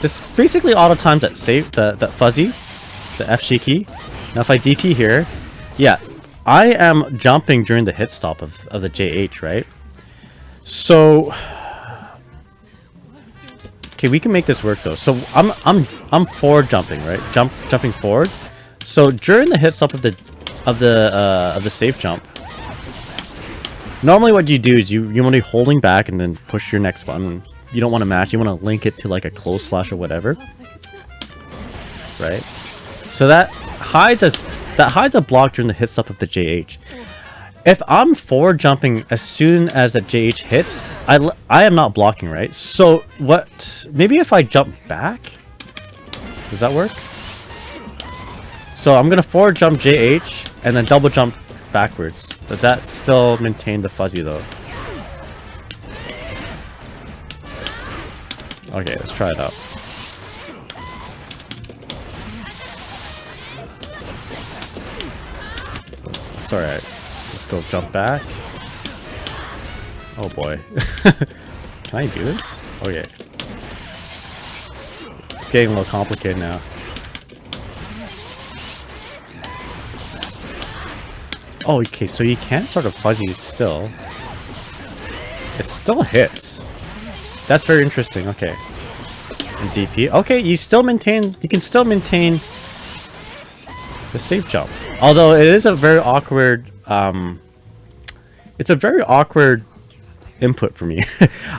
Speaker 1: this basically auto times that safe that fuzzy, the F-Shiki. Now if I DP here, yeah, I am jumping during the hit stop of the JH, right? So okay, we can make this work though. So I'm forward jumping, right? Jumping forward. So during the hit stop of the safe jump, normally what you do is you want to be holding back and then push your next button. You don't want to match. You want to link it to like a close slash or whatever, right? So that hides a block during the hit stop of the JH. If I'm forward jumping as soon as the JH hits, I am not blocking, right? So what? Maybe if I jump back, does that work? So I'm gonna forward jump JH and then double jump backwards. Does that still maintain the fuzzy though? Okay, let's try it out. Sorry, let's go jump back. Oh boy. Can I do this? Okay. It's getting a little complicated now. Oh, okay, so you can sort of fuzzy still. It still hits. That's very interesting, okay. And DP. Okay, you can still maintain the safe jump. Although it is a very awkward, it's a very awkward input for me.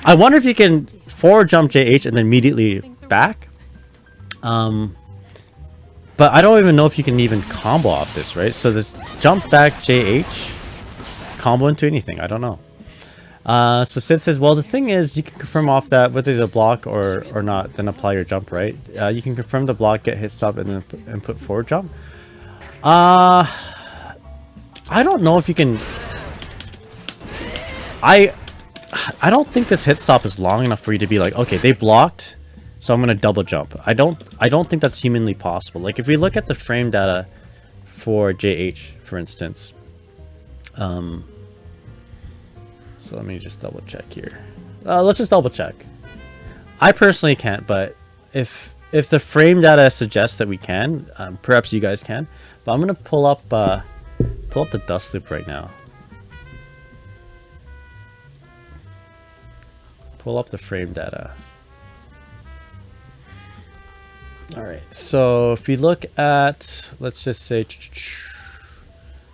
Speaker 1: I wonder if you can forward jump JH and then immediately back. But I don't even know if you can even combo off this, right? So this jump back JH combo into anything. I don't know. So Sid says, well, the thing is, you can confirm off that whether the block or not, then apply your jump, right? You can confirm the block, get hit stop, and then input forward jump. I don't know if you can. I don't think this hit stop is long enough for you to be like, okay, they blocked, so I'm gonna double jump. I don't think that's humanly possible. Like if we look at the frame data for JH, for instance. So let me just double check here. Let's just double check. I personally can't, but if the frame data suggests that we can, perhaps you guys can. But I'm gonna pull up the dust loop right now. Pull up the frame data. All right. So if we look at, let's just say,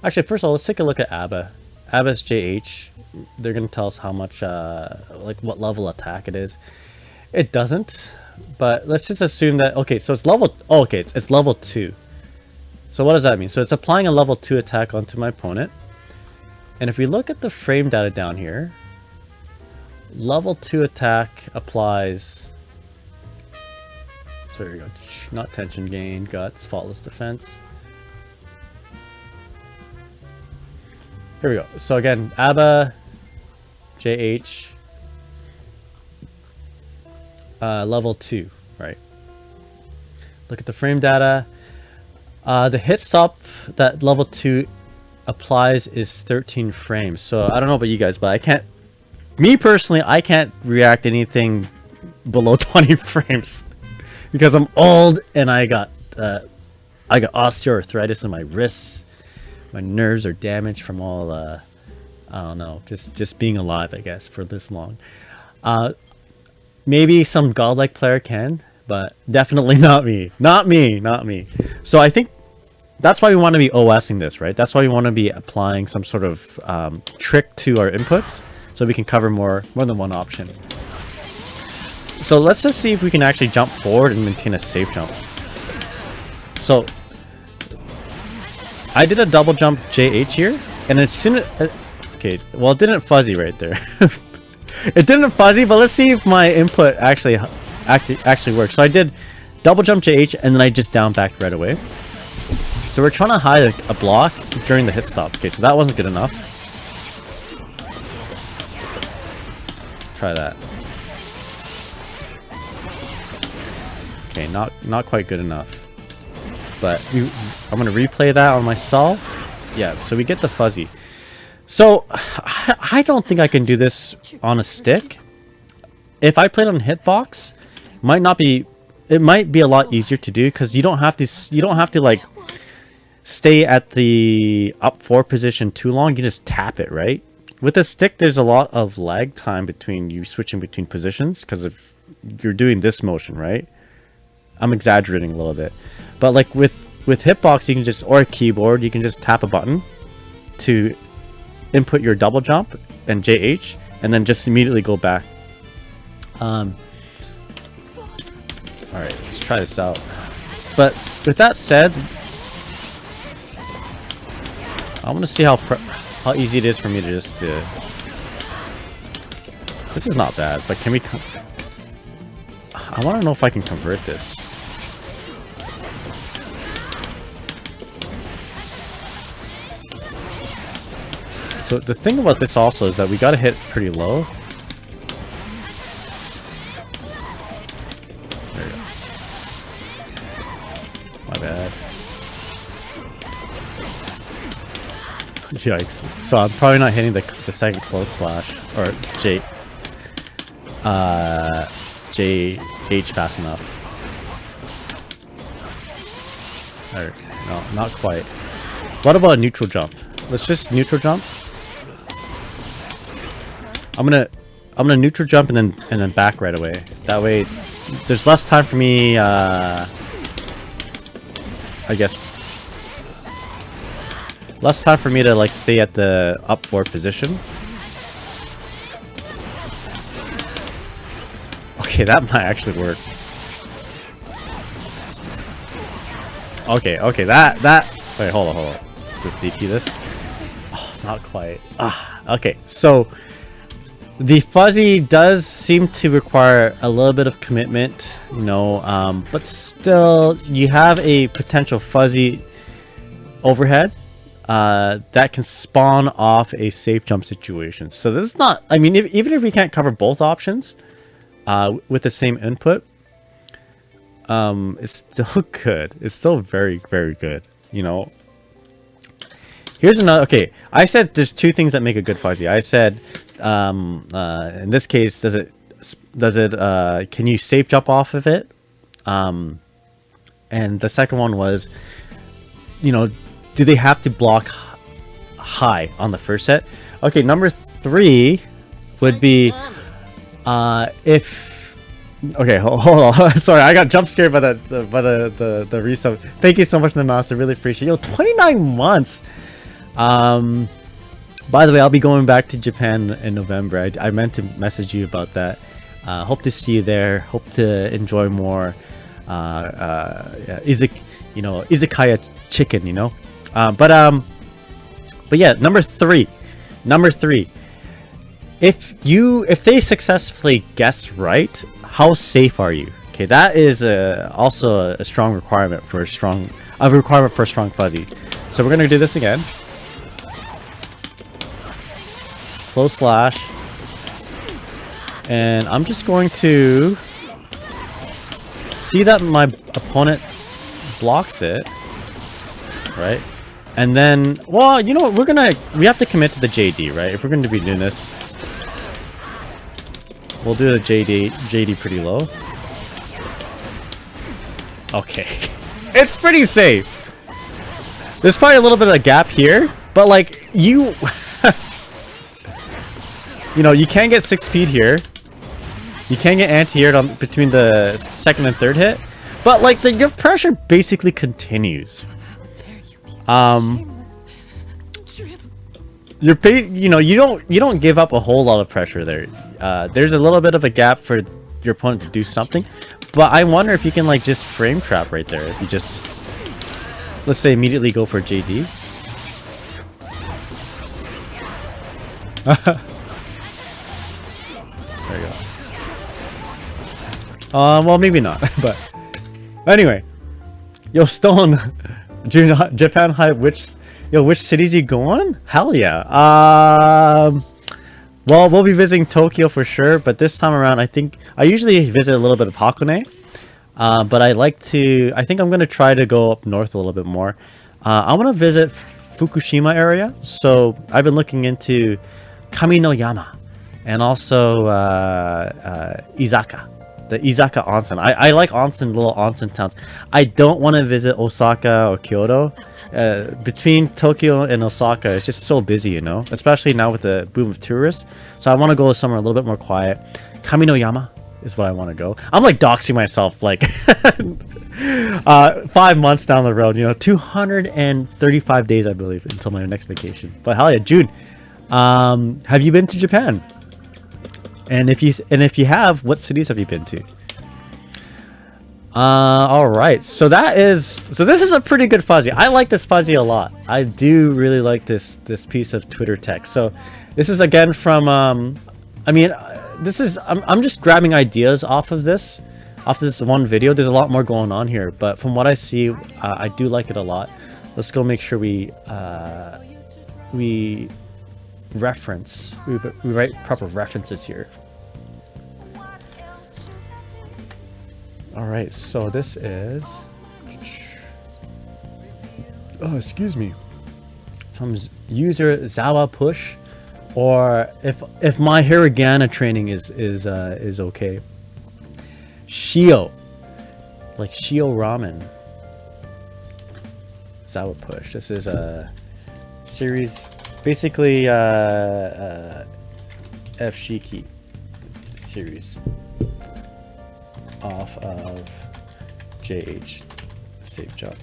Speaker 1: actually, first of all, let's take a look at ABA. ABA's JH. They're gonna tell us how much, like what level attack it is. It doesn't, but let's just assume that, okay, so it's level, oh, okay, it's level 2. So what does that mean? So it's applying a level 2 attack onto my opponent. And if we look at the frame data down here, level 2 attack applies, so here we go, not tension gain, guts, faultless defense. Here we go. So again, ABA, JH, level 2, right? Look at the frame data. The hit stop that level 2 applies is 13 frames. So I don't know about you guys, but I can't, me personally, I can't react anything below 20 frames because I'm old and I got osteoarthritis in my wrists. My nerves are damaged from all, I don't know, just being alive, I guess, for this long. Maybe some godlike player can, but definitely not me. Not me. So I think that's why we want to be OSing this, right? That's why we want to be applying some sort of trick to our inputs so we can cover more than one option. So let's just see if we can actually jump forward and maintain a safe jump. So I did a double jump JH here, and as soon as, okay, well, it didn't fuzzy right there. It didn't fuzzy, but let's see if my input actually works. So I did double jump JH, and then I just down backed right away. So we're trying to hide a block during the hit stop. Okay, so that wasn't good enough. Try that. Okay, not quite good enough. But I'm gonna replay that on myself. Yeah, so we get the fuzzy. So I don't think I can do this on a stick. If I played on hitbox, it might be a lot easier to do because you don't have to like stay at the up 4 position too long. You just tap it, right? With a stick, there's a lot of lag time between you switching between positions because if you're doing this motion, right? I'm exaggerating a little bit, but like with hitbox, you can just, or a keyboard, you can just tap a button to input your double jump and JH, and then just immediately go back. All right, let's try this out. But with that said, I want to see how easy it is for me to just This is not bad, but can we? I want to know if I can convert this. So the thing about this also is that we gotta hit pretty low. There we go. My bad. Yikes. So I'm probably not hitting the second close slash or JH fast enough. There, no, not quite. What about a neutral jump? Let's just neutral jump. I'm gonna neutral jump and then back right away. That way there's less time for me I guess less time for me to like stay at the up forward position. Okay, that might actually work. Okay, that wait, hold on. Just DP this. Oh, not quite. Okay, so the fuzzy does seem to require a little bit of commitment, you know, but still you have a potential fuzzy overhead that can spawn off a safe jump situation. So this is not, I mean, even if we can't cover both options with the same input, it's still good. It's still very, very good, you know. Here's another, okay, I said there's two things that make a good fuzzy. I said in this case, can you safe jump off of it? And the second one was, you know, do they have to block high on the first set? Okay, number 3 would be if, okay, hold on. Sorry, I got jump scared by the resub. Thank you so much, Namaste. I really appreciate it. Yo, 29 months. By the way, I'll be going back to Japan in November. I meant to message you about that. Hope to see you there. Hope to enjoy more izakaya chicken, you know. But yeah, number three. If they successfully guess right, how safe are you? Okay, that is also a strong requirement for a strong fuzzy. So we're gonna do this again. Slow slash, and I'm just going to see that my opponent blocks it, right? And then, well, you know what, we have to commit to the JD, right? If we're going to be doing this, we'll do the JD pretty low. Okay. It's pretty safe. There's probably a little bit of a gap here, but like you know, you can get 6 speed here. You can get anti-aired on between the second and third hit, but like your pressure basically continues. You know, you don't give up a whole lot of pressure there. There's a little bit of a gap for your opponent to do something, but I wonder if you can like just frame trap right there. If you just, let's say, immediately go for JD. There you go. Well, maybe not, but anyway. Yo, Stone, Japan High, which cities you going? Hell yeah. Well, we'll be visiting Tokyo for sure, but this time around, I think I usually visit a little bit of Hakone, but I think I'm gonna try to go up north a little bit more. I want to visit Fukushima area, so I've been looking into Kaminoyama. And also Izaka, the Izaka onsen. I like little onsen towns. I don't want to visit Osaka or Kyoto. Between Tokyo and Osaka, it's just so busy, you know, especially now with the boom of tourists. So I want to go somewhere a little bit more quiet. Kaminoyama is what I want to go. I'm like doxing myself like 5 months down the road, you know, 235 days, I believe, until my next vacation. But hell yeah, June, have you been to Japan? And if you have, what cities have you been to? All right. So this is a pretty good fuzzy. I like this fuzzy a lot. I do really like this piece of Twitter text. So this is again from I mean, I'm just grabbing ideas off of this one video. There's a lot more going on here, but from what I see, I do like it a lot. Let's go make sure we reference. We write proper references here. All right, so this is, oh, excuse me, from user zawapush, or if my hiragana training is okay, shio, like shio ramen. Zawapush. This is a series, basically F-Shiki series off of j.H Safejump.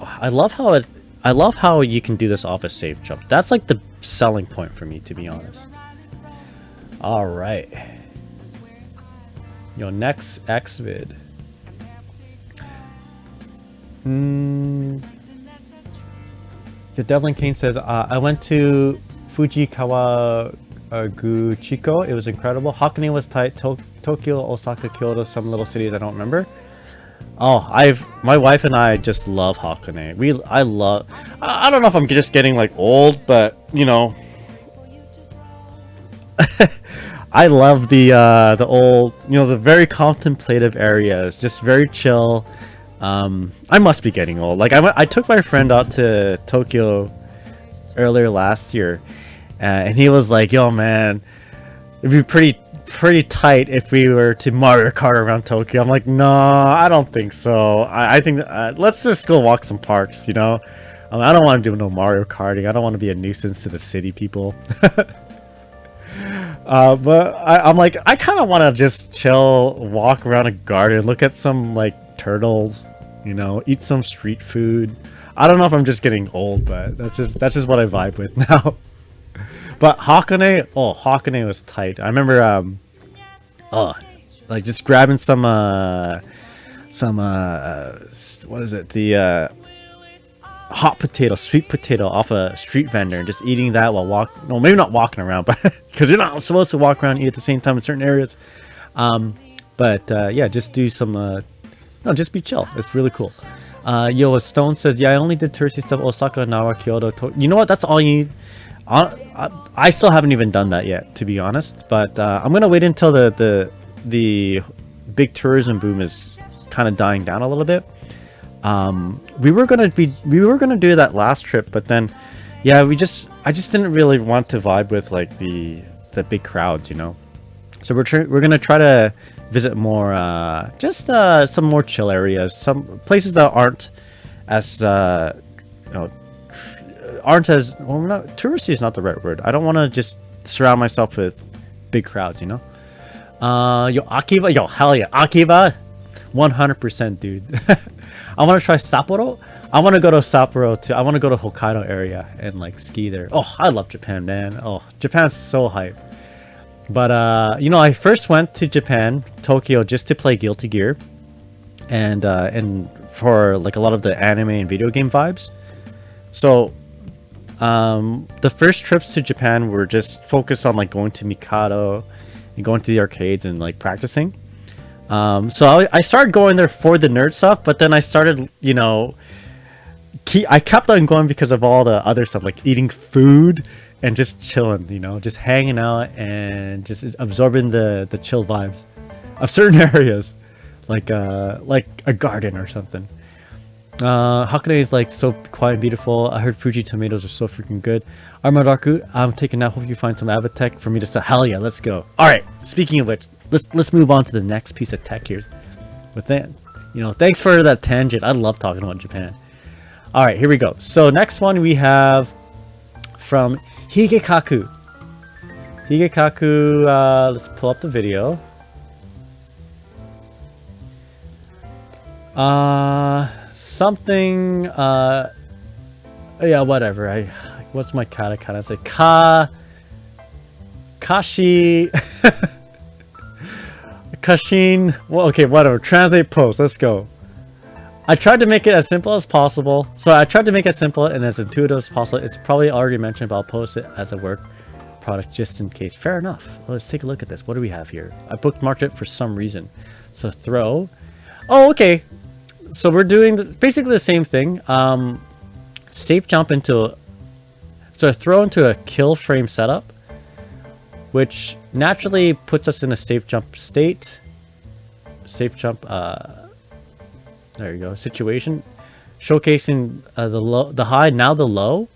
Speaker 1: I love how you can do this off of Safejump. That's like the selling point for me, to be honest. All right. Yo, next X vid. The Devlin Kane says, I went to Fujikawa Guchiko. It was incredible. Hakone was tight. Tokyo, Osaka, Kyoto, some little cities I don't remember. Oh, my wife and I just love Hakone. I don't know if I'm just getting like old, but you know, I love the old, you know, the very contemplative areas, just very chill. I must be getting old. Like I took my friend out to Tokyo earlier last year, and he was like, "Yo, man, it'd be pretty tight if we were to Mario Kart around Tokyo." I'm like, "No, I don't think so. I think let's just go walk some parks, you know. I don't want to do no Mario Karting. I don't want to be a nuisance to the city people." But I'm like, I kind of want to just chill, walk around a garden, look at some like turtles, you know, eat some street food. I don't know if I'm just getting old, but that's just what I vibe with now. But Hakone, oh, Hakone was tight. I remember like just grabbing some what is it, the hot potato, sweet potato off a street vendor, and just eating that while no, maybe not walking around, but because you're not supposed to walk around and eat at the same time in certain areas. Yeah, just do some no, just be chill. It's really cool. Yo, Stone says, yeah, I only did touristy stuff, Osaka, Nara, Kyoto, you know what, that's all you need. I still haven't even done that yet, to be honest, but I'm gonna wait until the big tourism boom is kind of dying down a little bit. We were gonna do that last trip, but then yeah, I just didn't really want to vibe with like the big crowds, you know. So we're gonna try to visit more just some more chill areas, some places that aren't as aren't as, well, not touristy is not the right word. I don't want to just surround myself with big crowds, you know. Yo, Akiba, yo, hell yeah, Akiba, 100%, dude. I want to try Sapporo. I want to go to Sapporo too. I want to go to Hokkaido area and like ski there. Oh, I love Japan, man. Oh, Japan's so hype. But you know, I first went to Japan, Tokyo, just to play Guilty Gear, and for like a lot of the anime and video game vibes. So the first trips to Japan were just focused on like going to Mikado and going to the arcades and like practicing. So I started going there for the nerd stuff, but then I started, you know, I kept on going because of all the other stuff, like eating food and just chilling, you know, just hanging out and just absorbing the chill vibes of certain areas, like a garden or something. Hakone is like so quiet and beautiful. I heard Fuji tomatoes are so freaking good. Armadaku, I'm taking out. Hope you find some ABA tech for me to sell. Hell yeah, let's go. All right. Speaking of which, let's move on to the next piece of tech here. With that, you know, thanks for that tangent. I love talking about Japan. All right, here we go. So next one we have from higekaku. Higekaku. Let's pull up the video. Something. Yeah, whatever. What's my katakana? It's like Kashi. Kashin. Well, okay, whatever. Translate post. Let's go. I tried to make it as simple as possible. So I tried to make it simple and as intuitive as possible. It's probably already mentioned, but I'll post it as a work product just in case. Fair enough. Let's take a look at this. What do we have here? I bookmarked it for some reason. So throw. Oh, okay. So we're doing basically the same thing. Safe jump into. So So a throw into a kill frame setup, which naturally puts us in a safe jump state. Safe jump, there you go, situation. Showcasing the high, now the low.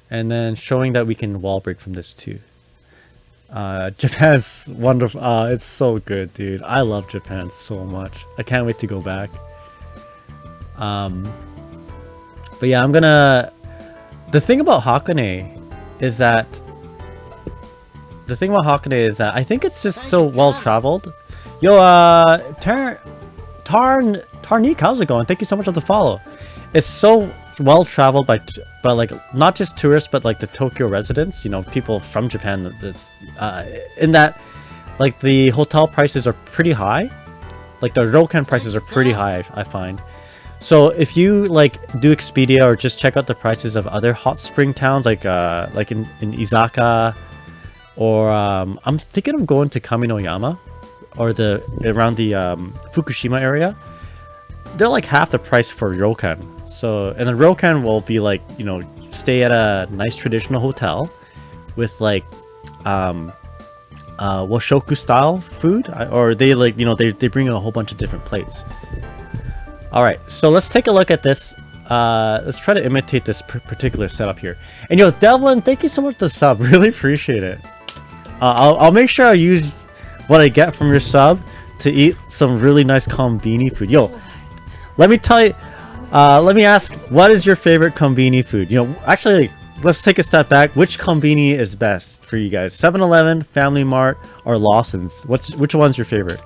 Speaker 1: And then showing that we can wall break from this too. Japan's wonderful. It's so good, dude. I love Japan so much. I can't wait to go back. But yeah, I'm gonna... The thing about Hakone is that... I think it's just so well traveled. Yo, Tarnik, how's it going? Thank you so much for the follow. It's so well traveled by like not just tourists, but like the Tokyo residents. You know, people from Japan. That's in that, like the hotel prices are pretty high. Like the Ryokan prices are pretty high, I find. So if you like do Expedia or just check out the prices of other hot spring towns, like in Izaka, or I'm thinking of going to Kaminoyama, or around the Fukushima area. They're like half the price for Ryokan. So, and the Ryokan will be like, you know, stay at a nice traditional hotel with like washoku style food, or they like, you know, they bring in a whole bunch of different plates. All right, so let's take a look at this. Let's try to imitate this particular setup here. And yo, Devlin, thank you so much for the sub. Really appreciate it. I'll make sure I use what I get from your sub to eat some really nice konbini food. Yo, let me tell you, let me ask, what is your favorite konbini food? You know, actually, let's take a step back. Which konbini is best for you guys? 7-Eleven, Family Mart, or Lawson's? Which one's your favorite?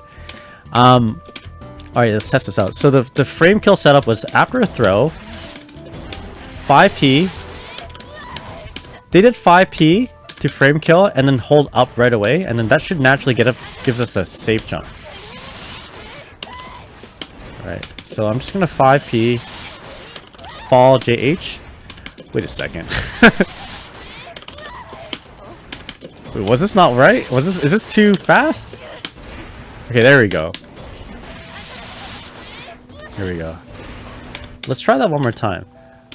Speaker 1: All right, let's test this out. So the frame kill setup was after a throw, 5p. They did 5p to frame kill and then hold up right away, and then that should naturally gives us a safe jump. Alright, so I'm just gonna 5p fall JH. Wait a second. Wait, was this not right? Is this too fast? Okay, there we go. Here we go. Let's try that one more time.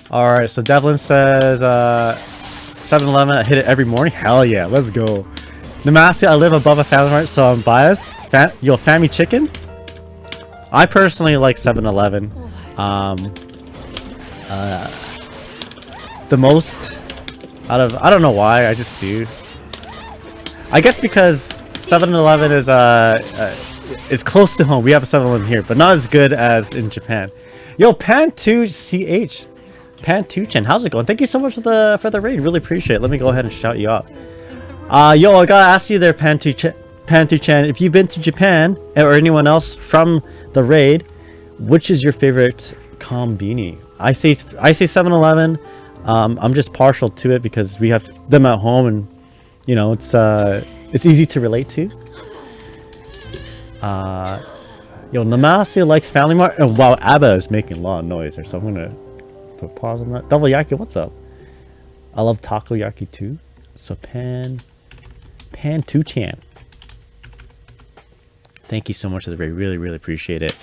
Speaker 1: Alright, so Devlin says 7-Eleven, I hit it every morning. Hell yeah, let's go. Namaste, I live above a Family Mart, so I'm biased. Yo, Family Chicken? I personally like 7-Eleven. The most out of, I don't know why, I just do. I guess because 7-Eleven is close to home. We have a 7-Eleven here, but not as good as in Japan. Yo, Pan2CH, Pan2Chen, how's it going? Thank you so much for the raid. Really appreciate it. Let me go ahead and shout you out. Yo, I gotta ask you there, Pan2Chen, if you've been to Japan or anyone else from the raid, which is your favorite konbini? I say 7-Eleven. I'm just partial to it because we have them at home, and you know it's easy to relate to. Yo, Namaste likes Family Mart. Oh, wow, ABBA is making a lot of noise there, so I'm gonna put pause on that. Double Yaki, what's up? I love takoyaki too. So Pan2Chan. Thank you so much for the raid. Really, really appreciate it.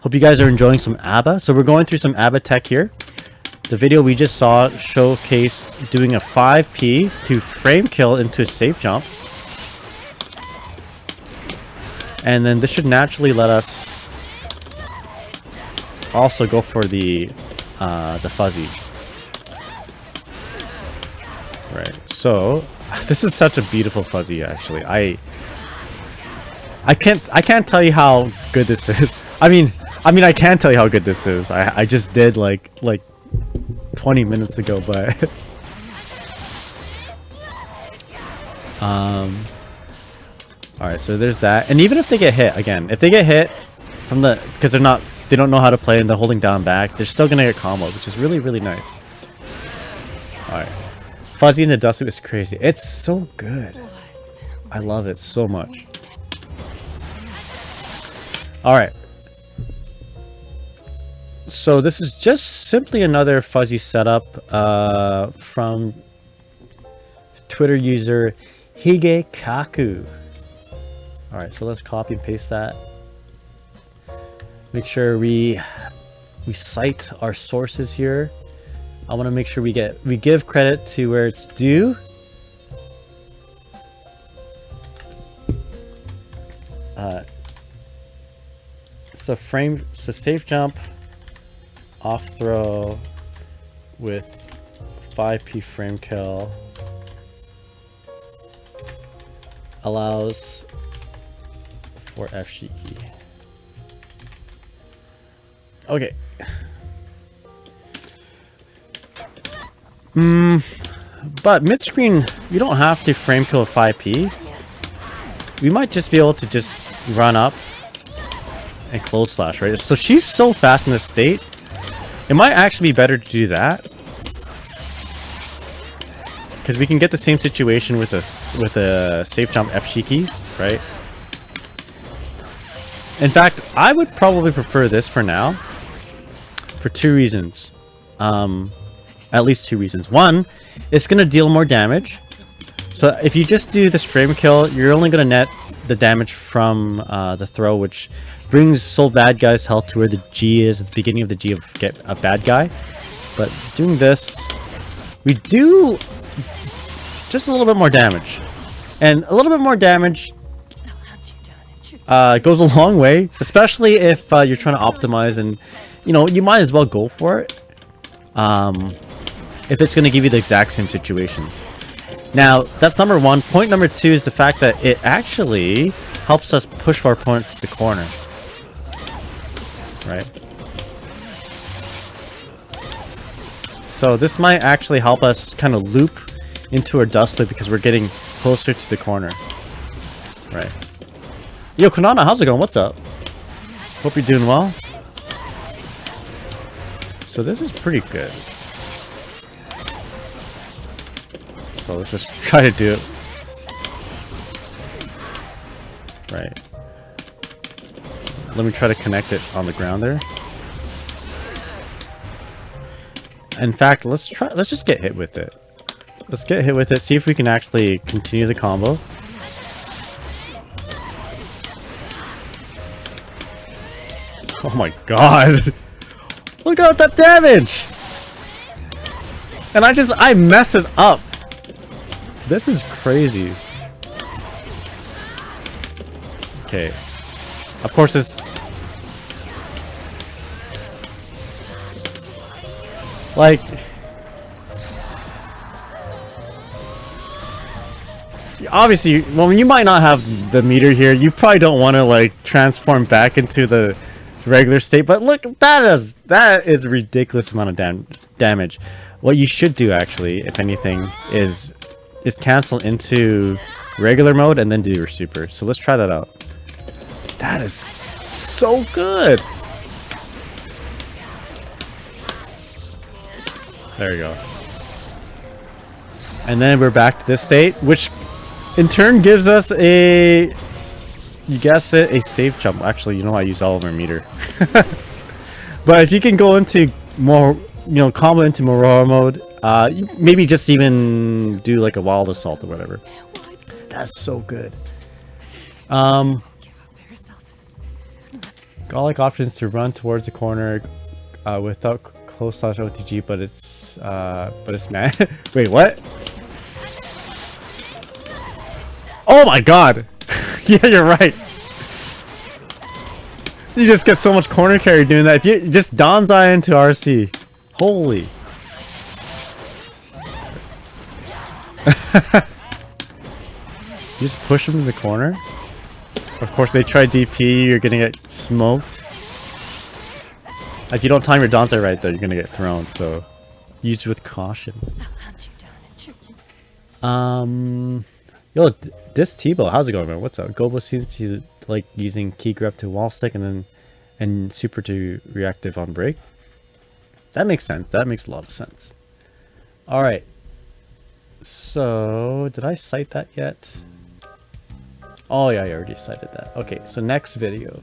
Speaker 1: Hope you guys are enjoying some ABBA. So we're going through some ABBA tech here. The video we just saw showcased doing a 5p to frame kill into a safe jump. And then this should naturally let us also go for the fuzzy. Right. So this is such a beautiful fuzzy actually. I can't tell you how good this is. I mean I can tell you how good this is. I just did like 20 minutes ago, but alright, so there's that. And even if they get hit again, if they get hit from because they don't know how to play and they're holding down back, they're still gonna get comboed, which is really, really nice. Alright. Fuzzy in the dust is crazy. It's so good. I love it so much. Alright. So this is just simply another fuzzy setup from Twitter user higekaku. Alright, so let's copy and paste that. Make sure we cite our sources here. I want to make sure we give credit to where it's due. So Safejump off throw with 5p frame kill allows for F-Shiki. Okay. But mid-screen, you don't have to frame kill with 5p. We might just be able to just run up and close slash, right? So she's so fast in this state, it might actually be better to do that, because we can get the same situation with a Safejump F-Shiki, right? In fact, I would probably prefer this for now, for 2 reasons. At least 2 reasons. One, it's gonna deal more damage. So if you just do this frame kill, you're only gonna net the damage from the throw, which brings soul bad guy's health to where the G is at the beginning of the G of get a bad guy. But doing this, we do just a little bit more damage, and a little bit more damage goes a long way, especially if you're trying to optimize, and you know, you might as well go for it if it's going to give you the exact same situation. Now, that's number 1. Point number 2 is the fact that it actually helps us push our opponent to the corner, right? So this might actually help us kind of loop into our dust loop because we're getting closer to the corner, right? Yo, Konana, how's it going? What's up? Hope you're doing well. So this is pretty good. So let's just try to do it. Right. Let me try to connect it on the ground there. In fact, let's just get hit with it. Let's get hit with it, see if we can actually continue the combo. Oh my god! Look at that damage! And I mess it up! This is crazy. Okay. Of course it's... like... obviously, well, you might not have the meter here. You probably don't want to, like, transform back into the regular state. But look, that is a ridiculous amount of damage. What you should do, actually, if anything, is cancel into regular mode and then do your super. So let's try that out. That is so good. There you go. And then we're back to this state, which in turn gives us a, you guessed it, a safe jump. Actually, you know, I use all of our meter. But if you can go into more, you know, combo into Moroha mode, maybe just even do like a wild assault or whatever. That's so good. Godlike options to run towards the corner without close slash OTG, but it's man. Wait, what? Oh my god! Yeah, you're right. You just get so much corner carry doing that. If you just Danzai into RC, holy. You just push them in the corner. Of course, they try DP. You're gonna get smoked. If you don't time your Danzai right, though, you're gonna get thrown. So, use with caution. Yo, this Tebow, how's it going, man? What's up? Gobo seems to like using key grab to wall stick and super to reactive on break. That makes sense. That makes a lot of sense. All right. So, did I cite that yet? Oh yeah, I already cited that. Okay, so next video.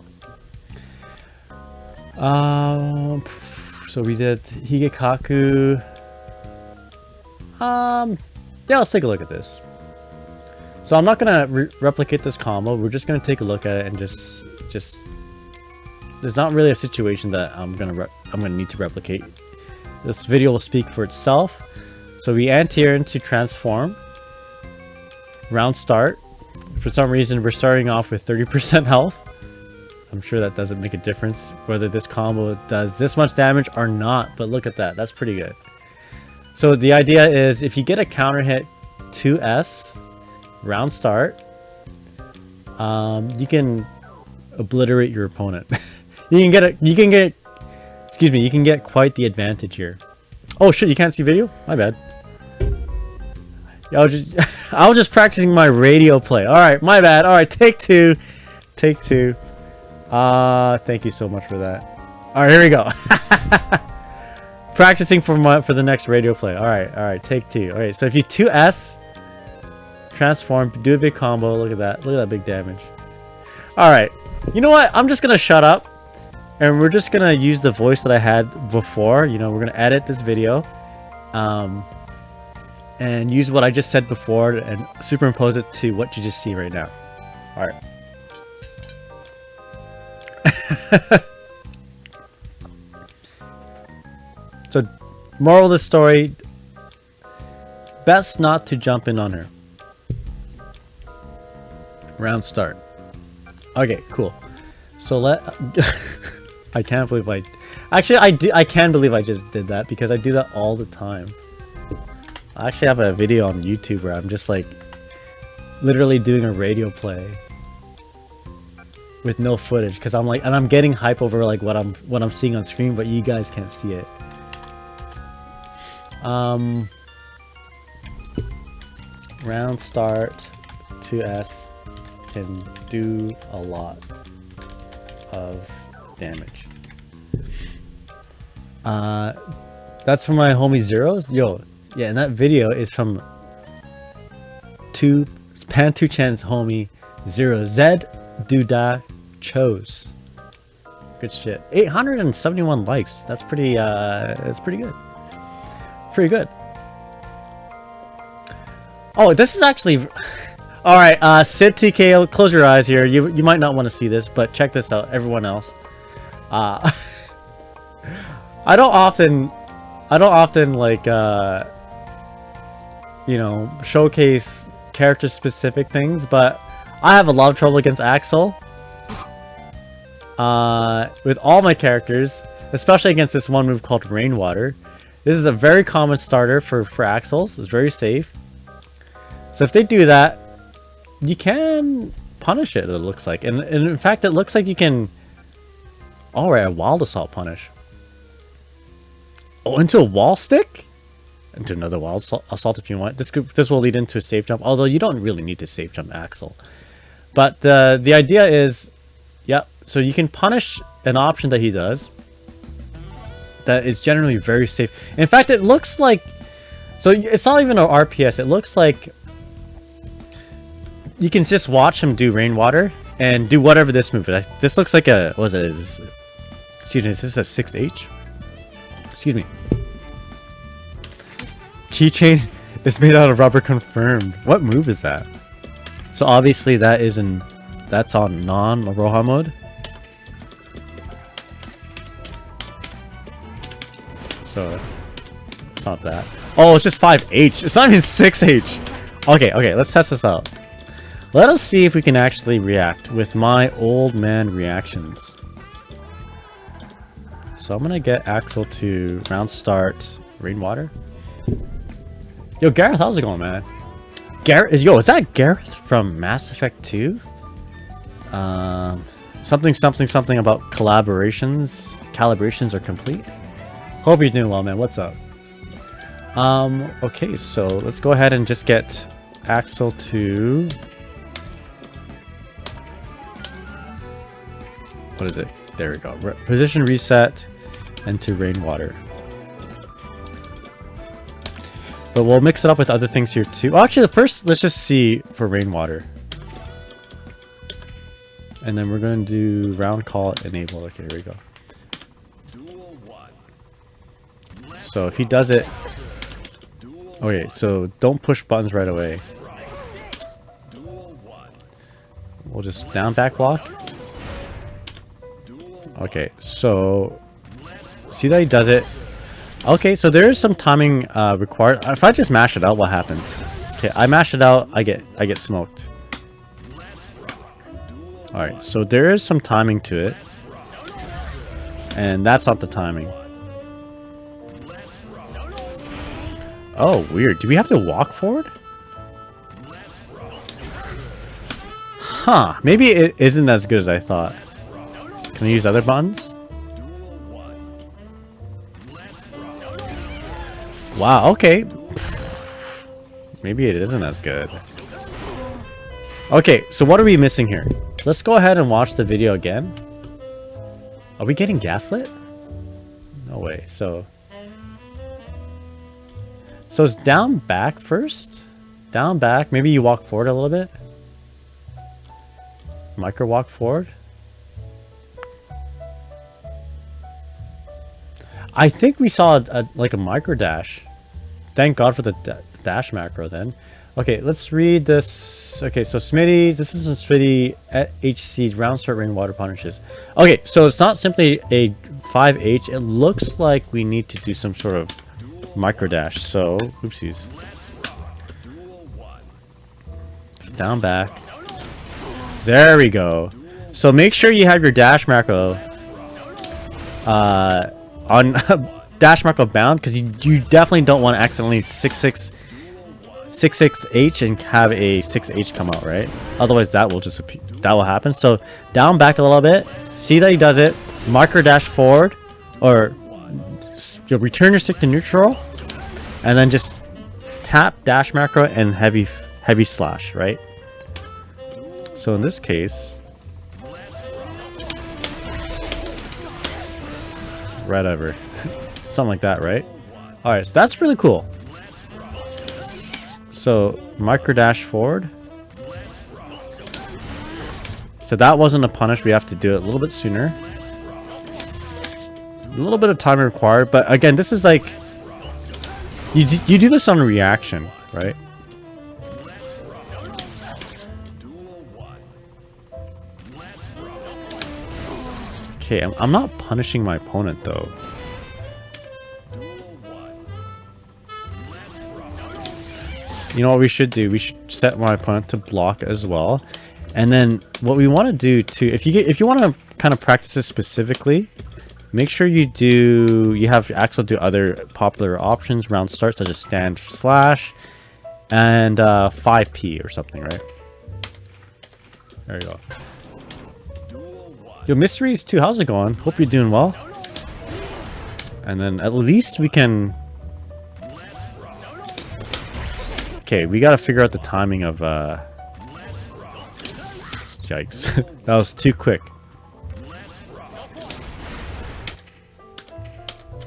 Speaker 1: So we did higekaku. Yeah, let's take a look at this. So I'm not gonna replicate this combo. We're just gonna take a look at it and just. There's not really a situation that I'm gonna need to replicate. This video will speak for itself. So we enter into transform. Roundstart. For some reason, we're starting off with 30% health. I'm sure that doesn't make a difference whether this combo does this much damage or not. But look at that. That's pretty good. So the idea is if you get a counter hit 2S, Roundstart, you can obliterate your opponent. you can get quite the advantage here. Oh shit, you can't see video? My bad. I was just practicing my radio play. Alright, my bad. Alright, take two. Take two. Thank you so much for that. Alright, here we go. Practicing for the next radio play. Alright, take two. Alright, so if you 2S, transform, do a big combo. Look at that. Look at that big damage. Alright. You know what? I'm just gonna shut up. And we're just gonna use the voice that I had before. You know, we're gonna edit this video. And use what I just said before and superimpose it to what you just see right now. Alright. So, moral of the story, best not to jump in on her. Roundstart. Okay, cool. So I can't believe I can believe I just did that because I do that all the time. I actually have a video on YouTube where I'm just like literally doing a radio play with no footage because I'm like, and I'm getting hype over like what I'm seeing on screen, but you guys can't see it. Roundstart 2S can do a lot of damage. That's from my homie Zeros. Yo, yeah, and that video is from Pan2chan's homie Zero ZDaduchos. Good shit. 871 likes. That's pretty good. Pretty good. Oh, this is actually all right. Sid TKO, close your eyes here. You might not want to see this, but check this out. Everyone else. I don't often like you know, showcase character specific things, but I have a lot of trouble against Axel. With all my characters, especially against this one move called Rainwater. This is a very common starter for Axels. It's very safe. So if they do that, you can punish it, it looks like. And in fact, it looks like you can... Alright, a Wild Assault punish. Oh, into a wall stick? Into another Wild Assault if you want. This will lead into a safe jump, although you don't really need to safe jump Axel. But the idea is... Yep, so you can punish an option that he does. That is generally very safe. In fact, it looks like... So it's not even an RPS. It looks like... You can just watch him do Rainwater and do whatever this move is. This looks like a... What was it? Excuse me, is this a 6H? Excuse me. Keychain is made out of rubber, confirmed. What move is that? So obviously that is in... That's on non-Moroha mode. So it's not that. Oh, it's just 5H. It's not even 6H. Okay, let's test this out. Let us see if we can actually react with my old man reactions. So I'm gonna get Axel to Roundstart Rainwater. Yo, Gareth, how's it going, man? Is that Gareth from Mass Effect 2? Something about calibrations are complete. Hope you're doing well, man. What's up? Okay, so let's go ahead and just get Axel to... What is it? There we go. Position reset and to Rainwater. But we'll mix it up with other things here too. Well, actually, first, let's just see for Rainwater. And then we're going to do round call enable. Okay, here we go. So if he does it... Okay, so don't push buttons right away. We'll just down back block. Okay, so... See that he does it. Okay, so there is some timing required. If I just mash it out, what happens? Okay, I mash it out, I get smoked. Alright, so there is some timing to it. And that's not the timing. Oh, weird. Do we have to walk forward? Huh, maybe it isn't as good as I thought. Can I use other buttons? Wow, okay. Maybe it isn't as good. Okay, so what are we missing here? Let's go ahead and watch the video again. Are we getting gaslit? No way. So it's down back first? Down back. Maybe you walk forward a little bit. Micro walk forward. I think we saw like a micro dash. Thank God for the dash macro then. Okay, let's read this. Okay, so Smitty, this is a SmittyHC Roundstart Rainwater punishes. Okay, so it's not simply a 5H. It looks like we need to do some sort of micro dash. So, oopsies. Down back. There we go. So make sure you have your dash macro on dash macro bound, because you definitely don't want to accidentally 6-6H and have a 6H come out, right? Otherwise that will happen. So down back a little bit, see that he does it, micro dash forward, or return your stick to neutral, and then just tap dash macro and heavy slash, right? So in this case, whatever. Something like that, right? Alright, so that's really cool. So, micro dash forward. So that wasn't a punish, we have to do it a little bit sooner. A little bit of time required, but again, this is like... You do this on a reaction, right? Okay, I'm not punishing my opponent though. You know what we should do? We should set my opponent to block as well. And then what we want to do too, if you want to kind of practice this specifically, make sure you have access to other popular options, Roundstart, such as stand slash and 5P or something, right? There you go. Yo, Mysteries too, how's it going? Hope you're doing well. And then at least we can... Okay, we gotta figure out the timing of, Yikes. That was too quick.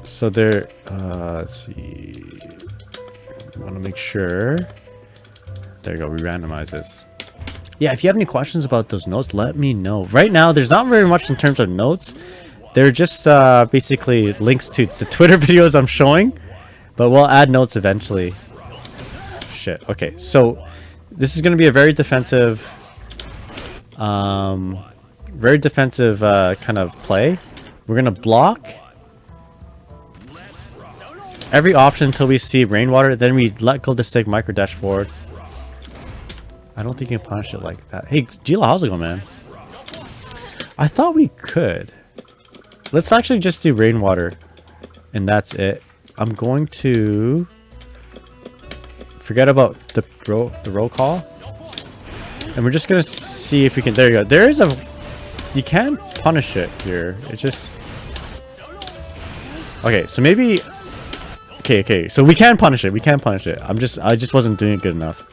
Speaker 1: So there, let's see. I want to make sure. There you go, we randomize this. Yeah, if you have any questions about those notes, let me know. Right now, there's not very much in terms of notes. They're just basically links to the Twitter videos I'm showing. But we'll add notes eventually. Shit. Okay, so this is going to be a very defensive... kind of play. We're going to block every option until we see Rainwater. Then we let go the stick, micro dash forward. I don't think you can punish it like that. Hey, Gila, how's it going, man? I thought we could. Let's actually just do Rainwater. And that's it. I'm going to... forget about the roll call. And we're just going to see if we can... There you go. There is a... You can punish it here. It's just... Okay, so maybe... Okay. So we can punish it. We can punish it. I just wasn't doing it good enough.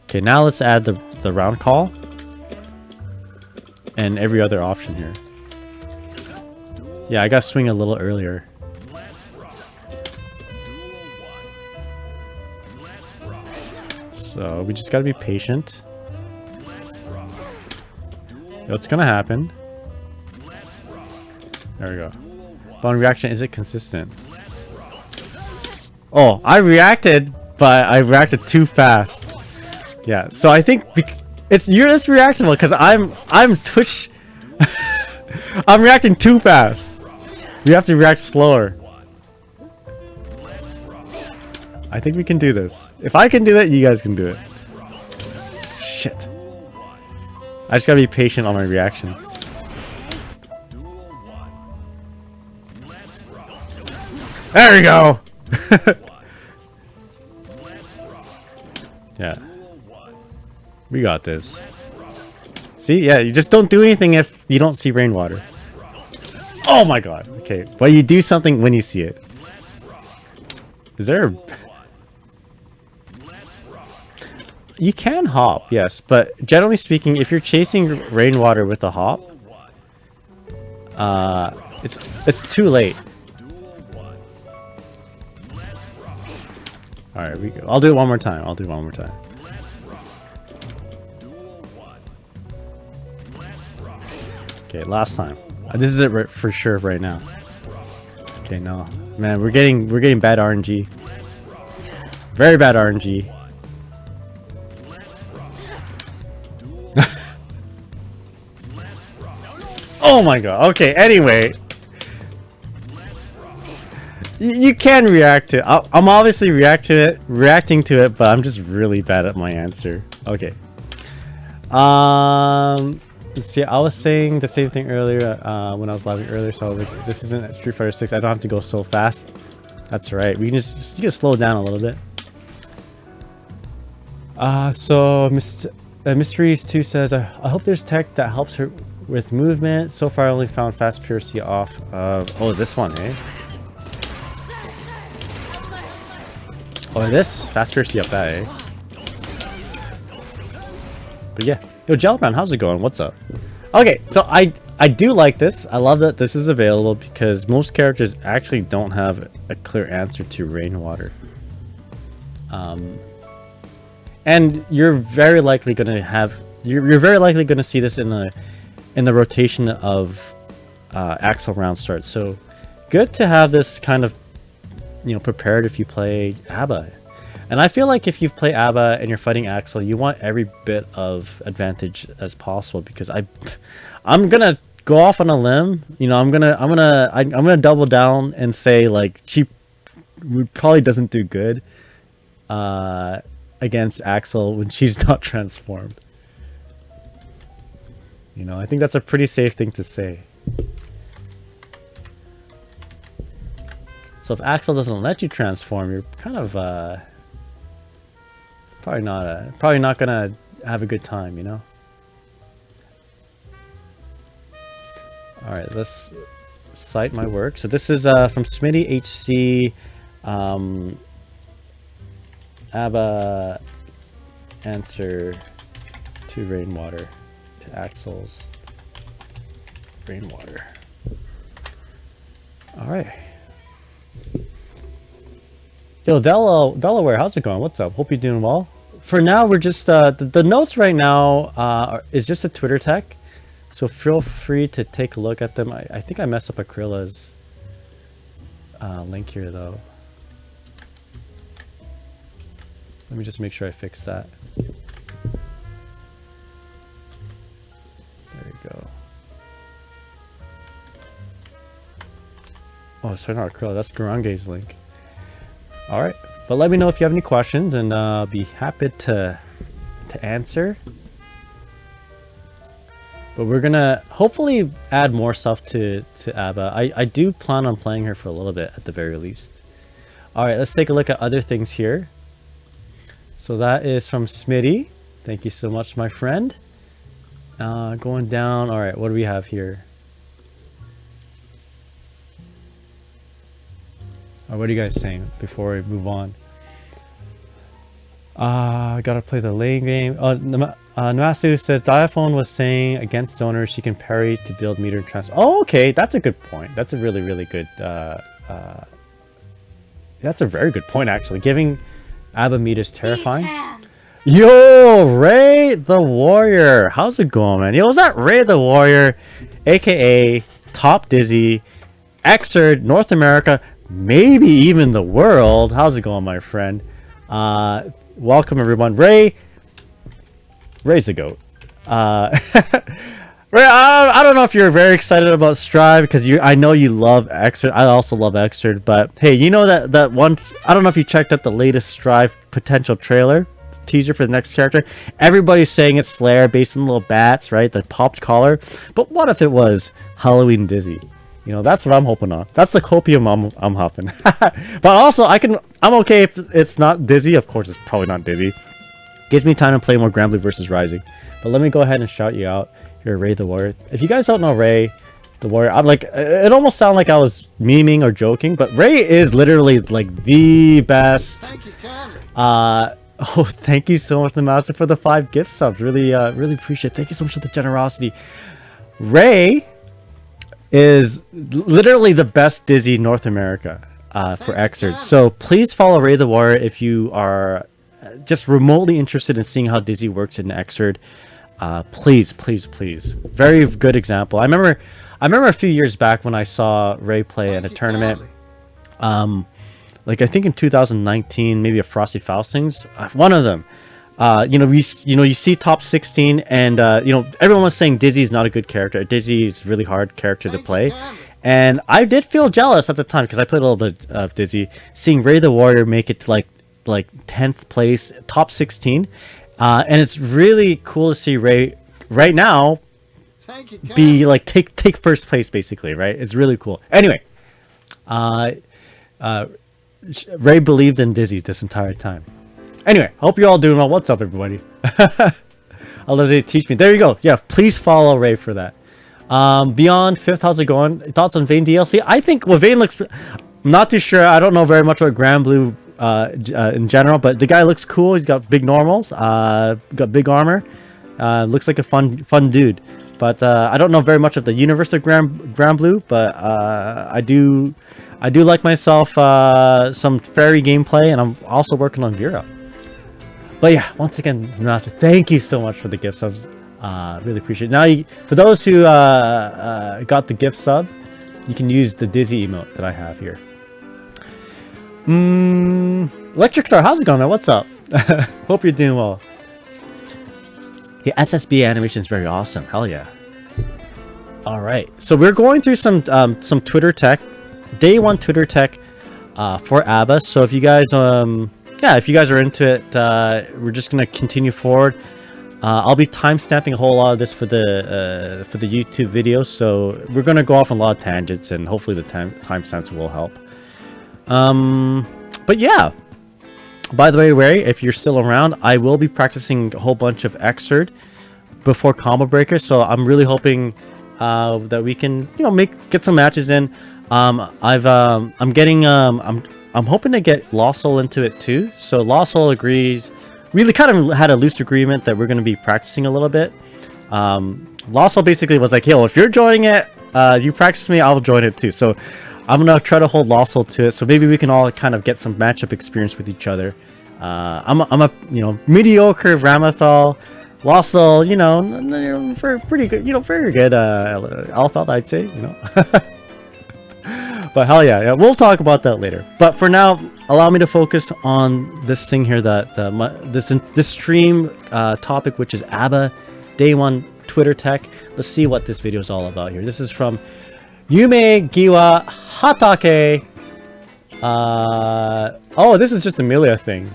Speaker 1: Okay, now let's add the round call. And every other option here. Yeah, I got to swing a little earlier. So we just got to be patient. What's going to happen? There we go. Bone reaction, is it consistent? Oh, I reacted, but I reacted too fast. Yeah, so I think you're just reactable because I'm Twitch. I'm reacting too fast. We have to react slower. I think we can do this. If I can do that, you guys can do it. Shit. I just gotta be patient on my reactions. There we go! Yeah. We got this. See? Yeah, you just don't do anything if you don't see rainwater. Oh my god. Okay, but you do something when you see it. Is there a... You can hop, yes, but generally speaking, if you're chasing rainwater with a hop, it's too late. Alright, I'll do it one more time. I'll do it one more time. Okay, last time. This is it for sure right now. Okay, no. Man, we're getting bad RNG. Very bad RNG. Oh my god. Okay, anyway. You can react to it. I'm obviously reacting to it, but I'm just really bad at my answer. Okay. Let's see. I was saying the same thing earlier when I was live earlier, so I was like, this isn't Street Fighter 6. I don't have to go so fast. That's right. We can just you can slow down a little bit. So Mysteries 2 says, I hope there's tech that helps her with movement. So far I only found fast PRC off of this one, eh? Oh, this fast PRC up that, eh? But yeah. Yo, Gelbrown, how's it going? What's up? Okay, so I do like this. I love that this is available because most characters actually don't have a clear answer to rainwater. And you're very likely going to have you're very likely going to see this in the rotation of Axel Roundstart. So good to have this kind of prepared if you play ABA. And I feel like if you play ABA and you're fighting Axel, you want every bit of advantage as possible, because I'm gonna go off on a limb. I'm gonna double down and say, like, she probably doesn't do good against Axel when she's not transformed. I think that's a pretty safe thing to say. So if Axel doesn't let you transform, you're kind of probably not gonna have a good time, All right, let's cite my work. So this is from SmittyHC, ABA answer to rainwater, to Axel's rainwater. All right. Yo, Delaware, how's it going? What's up? Hope you're doing well. For now, we're just the notes right now is just a Twitter tech, so feel free to take a look at them. I think I messed up Akrila's link here though. Let me just make sure I fix that. There we go. Oh, sorry, not Akrila. That's Garange's link. All right, but let me know if you have any questions, and I'll be happy to answer. But we're gonna hopefully add more stuff to ABA. I do plan on playing her for a little bit at the very least. All right, let's take a look at other things here. So that is from Smitty. Thank you so much, my friend. Going down. All right, what do we have here? What are you guys saying before we move on? I gotta play the lane game. Namasu says Diaphone was saying against zoners she can parry to build meter and transfer. Oh, okay, that's a good point. That's a really good. That's a very good point, actually. Giving ABA meters terrifying. Yo, Ray the Warrior, how's it going, man? Yo, was that Ray the Warrior, aka Top Dizzy, Xrd, North America, maybe even the world? How's it going, my friend? Welcome everyone. Ray's a goat. I don't know if you're very excited about Strive because I know you love Xrd. I also love Xrd, but hey, you know that one. I don't know if you checked out the latest Strive potential trailer teaser for the next character. Everybody's saying it's Slayer based on little bats, right? The popped collar. But what if it was Halloween Dizzy? You know, that's what I'm hoping on. That's the copium I'm huffing. But also, I'm okay if it's not Dizzy. Of course, it's probably not Dizzy. Gives me time to play more Granblue Versus Rising. But let me go ahead and shout you out. You're Ray the Warrior. If you guys don't know Ray the Warrior, I'm like, it almost sounded like I was memeing or joking, but Ray is literally like the best.
Speaker 2: Thank you, Candy.
Speaker 1: Oh, thank you so much, the master, for the 5 gift subs. Really appreciate it. Thank you so much for the generosity. Ray is literally the best Dizzy in North America for Xrd. So please follow Ray the Warrior if you are just remotely interested in seeing how Dizzy works in Xrd. Please. Very good example. I remember a few years back when I saw Ray play at a tournament. Like I think in 2019, maybe a Frosty Faustings, one of them. You see top 16, and everyone was saying Dizzy is not a good character. Dizzy is really hard character to play, and I did feel jealous at the time because I played a little bit of Dizzy, seeing Ray the Warrior make it to like 10th place, top 16. And it's really cool to see Ray right now be like take first place basically, right? It's really cool. Anyway, Ray believed in Dizzy this entire time. Anyway, hope you're all doing well. What's up, everybody? I'll let it teach me. There you go. Yeah, please follow Ray for that. Beyond Fifth, how's it going? Thoughts on Vayne DLC? I think Vayne looks. I'm not too sure. I don't know very much about Granblue in general, but the guy looks cool. He's got big normals, got big armor, looks like a fun dude. But I don't know very much of the universe of Granblue, but I do like myself some fairy gameplay, and I'm also working on Vira. But yeah, once again, Master, thank you so much for the gift subs. Really appreciate it. Now, for those who got the gift sub, you can use the Dizzy emote that I have here. Electric Star, how's it going, man? What's up? Hope you're doing well. The SSB animation is very awesome. Hell yeah. All right, so we're going through some Twitter tech, day 1 Twitter tech for ABA. So if you guys if you guys are into it, we're just gonna continue forward. I'll be timestamping a whole lot of this for the YouTube videos, so we're gonna go off on a lot of tangents, and hopefully the timestamps will help. But yeah, by the way, Ray, if you're still around, I will be practicing a whole bunch of Xrd before Combo Breaker, so I'm really hoping that we can get some matches in. I'm hoping to get Lawsol into it too, so Lawsol agrees. We kind of had a loose agreement that we're going to be practicing a little bit. Lawsol basically was like, yo, if you're joining it, you practice with me, I'll join it too. So I'm going to try to hold Lawsol to it, so maybe we can all kind of get some matchup experience with each other. I'm a mediocre Ramathal. Lawsol, pretty good, very good Alphal, I'd say, But hell yeah, we'll talk about that later. But for now, allow me to focus on this thing here, that this stream topic, which is ABA Day 1 Twitter Tech. Let's see what this video is all about here. This is from Yume Giwa Hatake. Oh, this is just a MILLIA thing.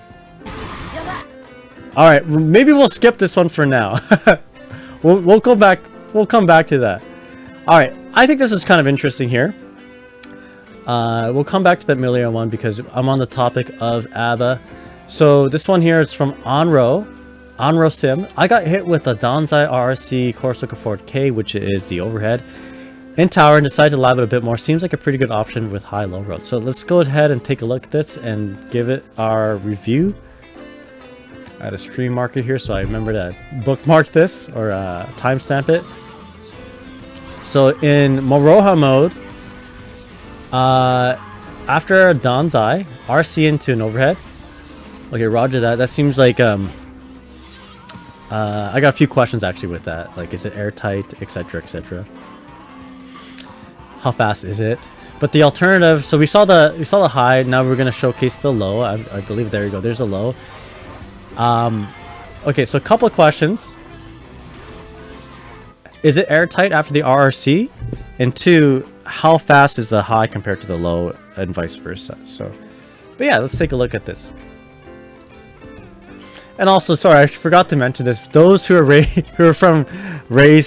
Speaker 1: All right, maybe we'll skip this one for now. we'll come back. We'll come back to that. All right, I think this is kind of interesting here. We'll come back to that MILLIA one because I'm on the topic of ABA. So this one here is from anrorcim. I got hit with a Danzai RRC Corsica Ford K, which is the overhead, in tower, and decided to lab it a bit more. Seems like a pretty good option with high low road. So let's go ahead and take a look at this and give it our review. I had a stream marker here, so I remember to bookmark this or timestamp it. So in Moroha mode, after a Danzai RC into an overhead. Okay, roger that. That seems like I got a few questions actually with that. Like, is it airtight, etc., etc. How fast is it? But the alternative. So we saw the high. Now we're gonna showcase the low. I believe there you go. There's a low. Okay, so a couple of questions. is it airtight after the RRC? And 2, how fast is the high compared to the low, and vice versa? So, but yeah, let's take a look at this. And also, sorry, I forgot to mention this. Those who are from Raid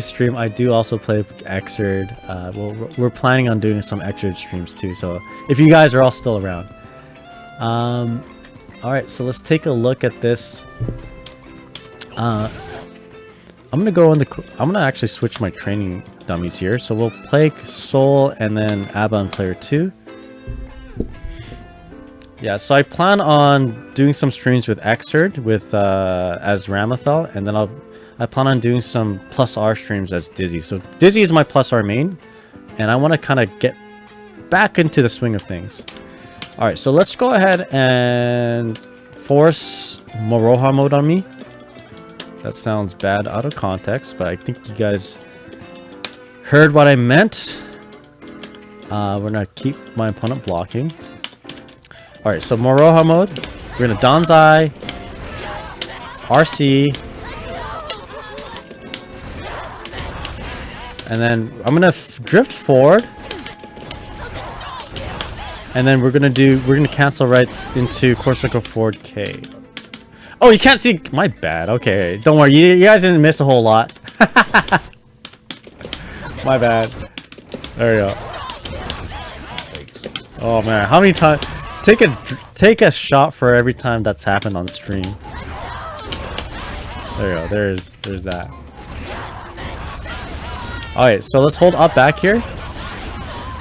Speaker 1: stream, I do also play Xrd. Well, we're planning on doing some Xrd streams too. So if you guys are all still around, all right. So let's take a look at this. I'm gonna go on the. I'm gonna actually switch my training dummies here. So we'll play Soul and then ABA on player 2. Yeah, so I plan on doing some streams with Xrd with as Ramathal, and then I plan on doing some plus R streams as Dizzy. So Dizzy is my plus R main, and I want to kind of get back into the swing of things. All right, so let's go ahead and force Moroha mode on me. That sounds bad out of context, but I think you guys heard what I meant. We're gonna keep my opponent blocking. Alright, so Moroha mode. We're gonna Danzai RC. And then I'm gonna drift forward. And then we're gonna cancel right into Corsica forward K. Oh, you can't see my bad. Okay, don't worry, you guys didn't miss a whole lot. My bad. There we go. Oh man, how many times? Take a shot for every time that's happened on stream. There you go. There's that. Alright, so let's hold up back here.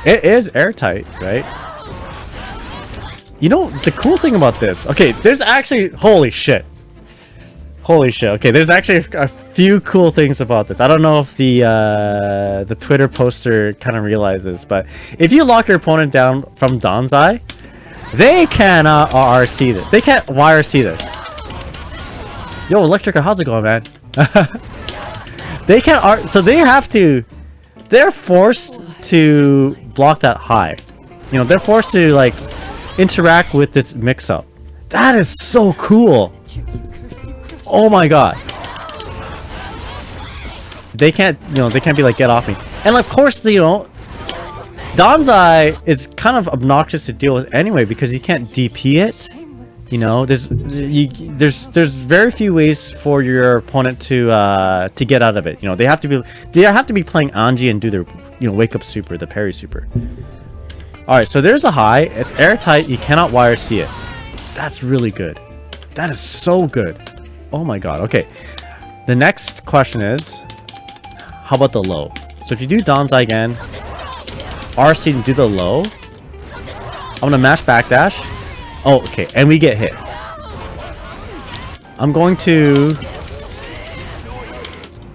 Speaker 1: It is airtight, right? You know, the cool thing about this... Okay, there's actually... Holy shit. Holy shit. Okay, there's actually a few cool things about this. I don't know if the Twitter poster kind of realizes, but if you lock your opponent down from Danzai, they cannot RRC this. They can't YRC this. Yo, Electrica, how's it going, man? They can't so they have to... They're forced to block that high. You know, they're forced to, like, interact with this mix-up. That is so cool. Oh my god. They can't, you know, they can't be like, get off me. And of course, you know, Danzai is kind of obnoxious to deal with anyway because you can't DP it. You know, there's very few ways for your opponent to get out of it. You know, they have to be playing Anji and do their, you know, wake up super, the parry super. All right, so there's a high. It's airtight. You cannot YRC it. That's really good. That is so good. Oh my god. Okay. The next question is, how about the low? So if you do Danzai again, RC and do the low, I'm gonna mash backdash. Oh, okay, and we get hit. I'm going to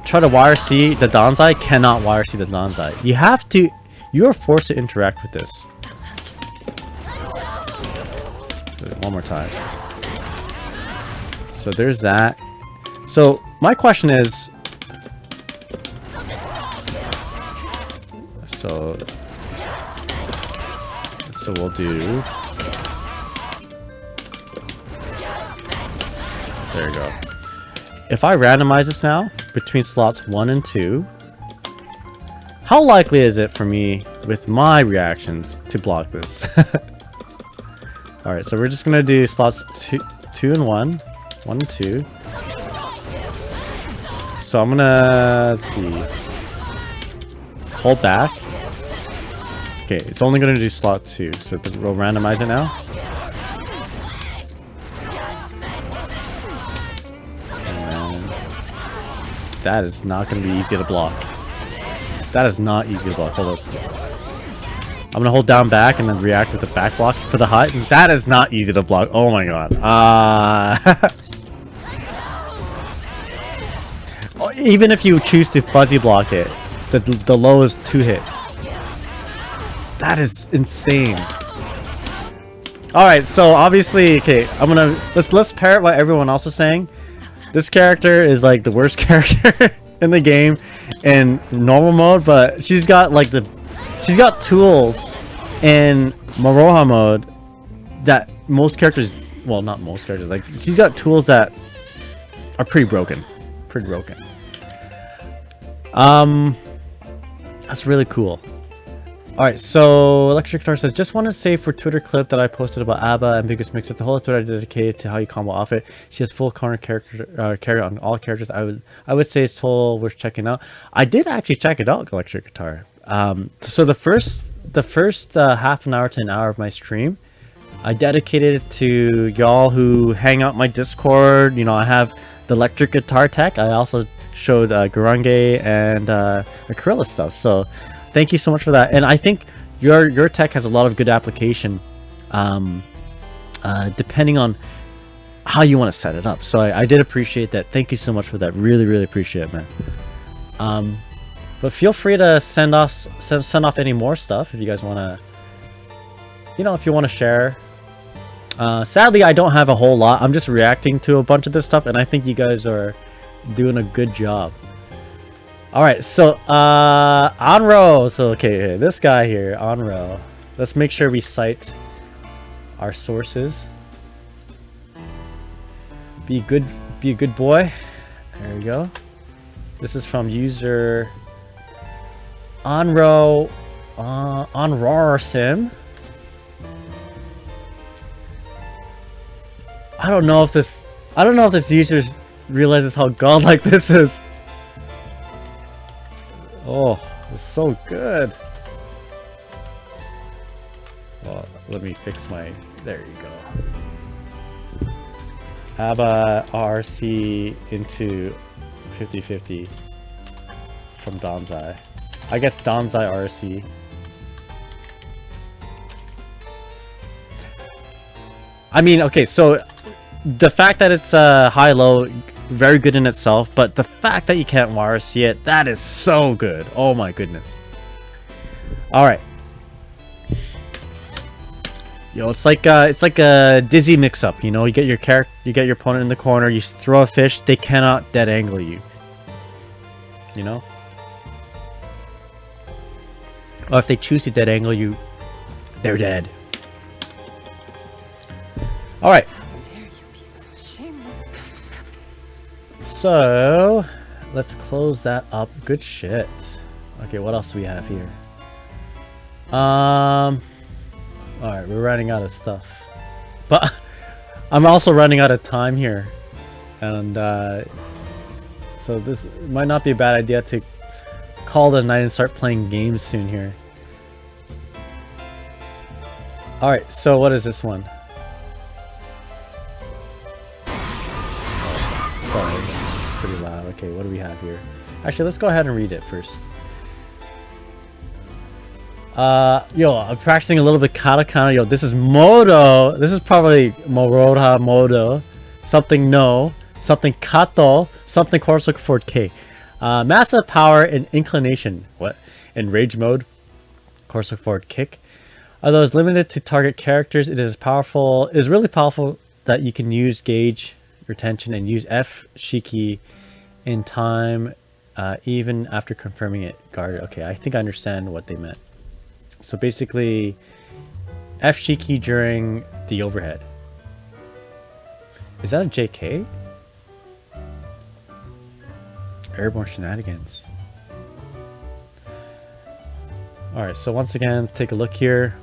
Speaker 1: try to YRC the Danzai. Cannot YRC the Danzai. You are forced to interact with this. One more time. So there's that. So my question is, so we'll do, there you go. If I randomize this now between slots 1 and 2, how likely is it for me with my reactions to block this? All right, so we're just gonna do slots 2 and 1, 1 and 2. So I'm gonna, let's see, hold back. Okay, it's only gonna do slot 2, so we'll randomize it now. And that is not gonna be easy to block. That is not easy to block. Hold up. I'm gonna hold down back and then react with the back block for the high. That is not easy to block. Oh my god. Even if you choose to fuzzy block it, the low is 2 hits. That is insane. Alright, so obviously, okay, let's parrot what everyone else is saying. This character is like the worst character in the game in normal mode, but she's got like she's got tools in Moroha mode that most characters, well, not most characters, like she's got tools that are pretty broken. That's really cool. Alright, so Electric Guitar says, just want to say for Twitter clip that I posted about ABA Ambiguous Mix, that the whole Twitter I dedicated to how you combo off it. She has full corner character carry on all characters. I would say it's total worth checking out. I did actually check it out, Electric Guitar. So the first half an hour to an hour of my stream, I dedicated it to y'all who hang out my Discord. You know, I have the Electric Guitar tech. I also showed Gurenge and Acrylic stuff. So thank you so much for that. And I think your tech has a lot of good application, depending on how you want to set it up. So I did appreciate that. Thank you so much for that. Really appreciate it, man. But feel free to send off any more stuff if you guys want to. You know, if you want to share. Sadly, I don't have a whole lot. I'm just reacting to a bunch of this stuff, and I think you guys are doing a good job. Alright, so Onro. So okay, this guy here, Onro. Let's make sure we cite our sources. Be a good boy. There we go. This is from user Onro anrorcim. I don't know if this user realizes how godlike this is. Oh, it's so good. Well, let me fix my... There you go. ABA RRC into 50/50 from Danzai. I guess Danzai RRC. I mean, okay, so the fact that it's high-low, very good in itself, but the fact that you can't wire see it, that is so good. Oh my goodness. Alright. Yo, it's like a dizzy mix-up, you know. You get your opponent in the corner, you throw a fish, they cannot dead angle you. You know? Or if they choose to dead angle you, they're dead. Alright. So, let's close that up. Good shit. Okay, what else do we have here? Alright, we're running out of stuff. But I'm also running out of time here. And so this might not be a bad idea to call it a night and start playing games soon here. Alright, so what is this one? Sorry, that's pretty loud. Okay, what do we have here? Actually, let's go ahead and read it first. Yo, I'm practicing a little bit katakana. Yo, this is Modo. This is probably Moroha Modo. Something no. Something kato. Something course looking for K. Massive power and inclination. What? In rage mode. Course look forward kick. Although it's limited to target characters, it is powerful. It is really powerful that you can use gauge retention and use F-Shiki in time, even after confirming it guarded. Okay, I think I understand what they meant. So basically, F-Shiki during the overhead. Is that a JK? Airborne shenanigans. Alright, so once again, take a look here.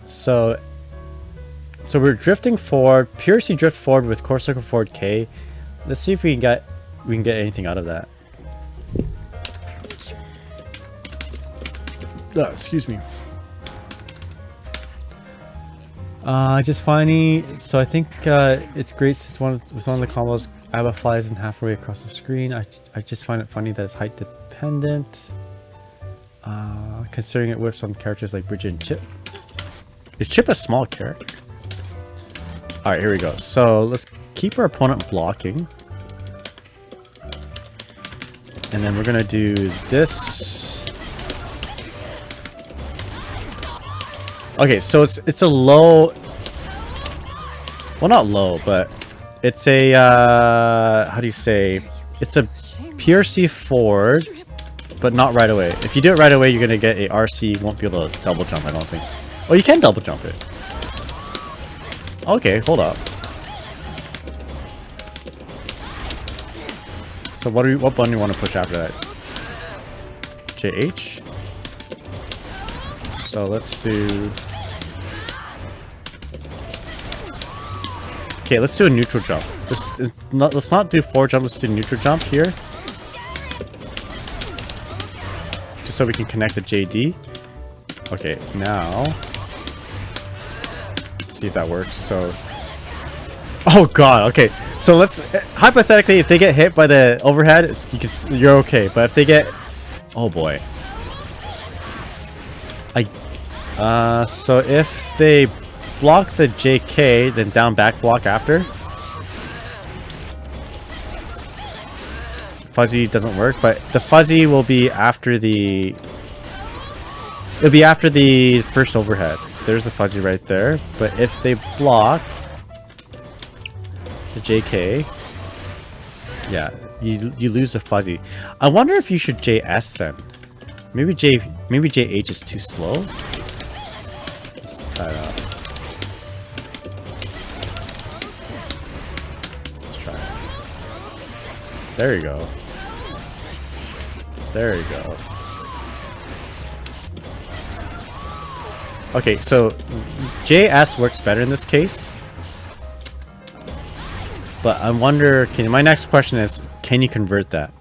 Speaker 1: So we're drifting forward, PRC drift forward with course circle forward K. Let's see if we can get anything out of that. Excuse me. Just finding, so I think it's great since with one of the combos ABA flies in halfway across the screen. I just find it funny that it's height dependent. Considering it whiffs on characters like Bridget and Chip. Is Chip a small character? Alright, here we go. So let's keep our opponent blocking. And then we're gonna do this. Okay, so it's a low, well, not low, but it's a how do you say, it's a PRC forward, but not right away. If you do it right away, you're gonna get a RC. You won't be able to double jump, I don't think. Oh, you can double jump it. Okay, hold up. So what button do you want to push after that? JH. So let's do... Okay, let's do a neutral jump. Let's not do forward jump, let's do neutral jump here. Just so we can connect the JD. Okay, now... Let's see if that works, so... Oh god, okay. So let's... Hypothetically, if they get hit by the overhead, you're okay. But if they get... Oh boy. So if they block the JK, then down back block after. Fuzzy doesn't work, but the fuzzy will be after the... It'll be after the first overhead. So there's the fuzzy right there. But if they block the JK, yeah, you lose the fuzzy. I wonder if you should JS then. Maybe JH is too slow. Let's try it out. Let's try it. There you go. There you go. Okay, so JS works better in this case. But I wonder, my next question is, can you convert that?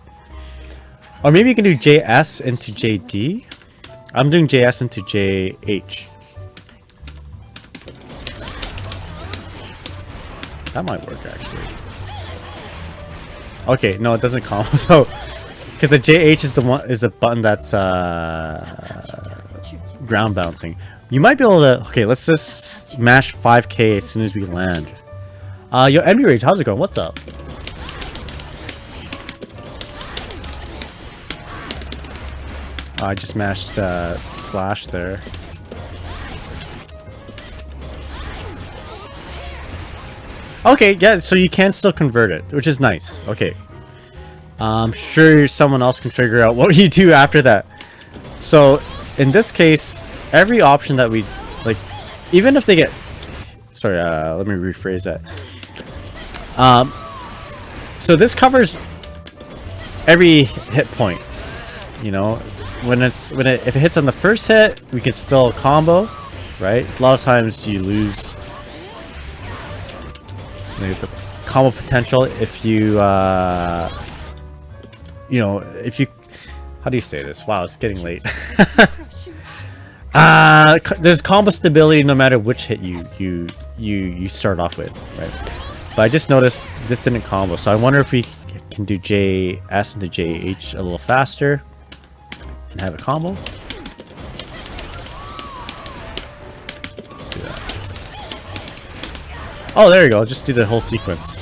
Speaker 1: Or maybe you can do JS into JD. I'm doing JS into JH. That might work actually. Okay, no, it doesn't combo. So, because the JH is the button that's ground bouncing. You might be able to. Okay, let's just smash 5K as soon as we land. Yo, Envy Rage, how's it going? What's up? I just mashed slash there. Okay, yeah, so you can still convert it, which is nice. Okay. I'm sure someone else can figure out what you do after that. So, in this case, every option that we... Like, even if they get... Sorry, let me rephrase that. So this covers every hit point. You know, if it hits on the first hit, we can still combo, right? A lot of times you lose the combo potential if you, you know, if you, how do you say this? Wow, it's getting late. There's combo stability no matter which hit you start off with, right? But I just noticed this didn't combo, so I wonder if we can do JS into JH a little faster and have a combo. Let's do that. Oh, there you go. Just do the whole sequence.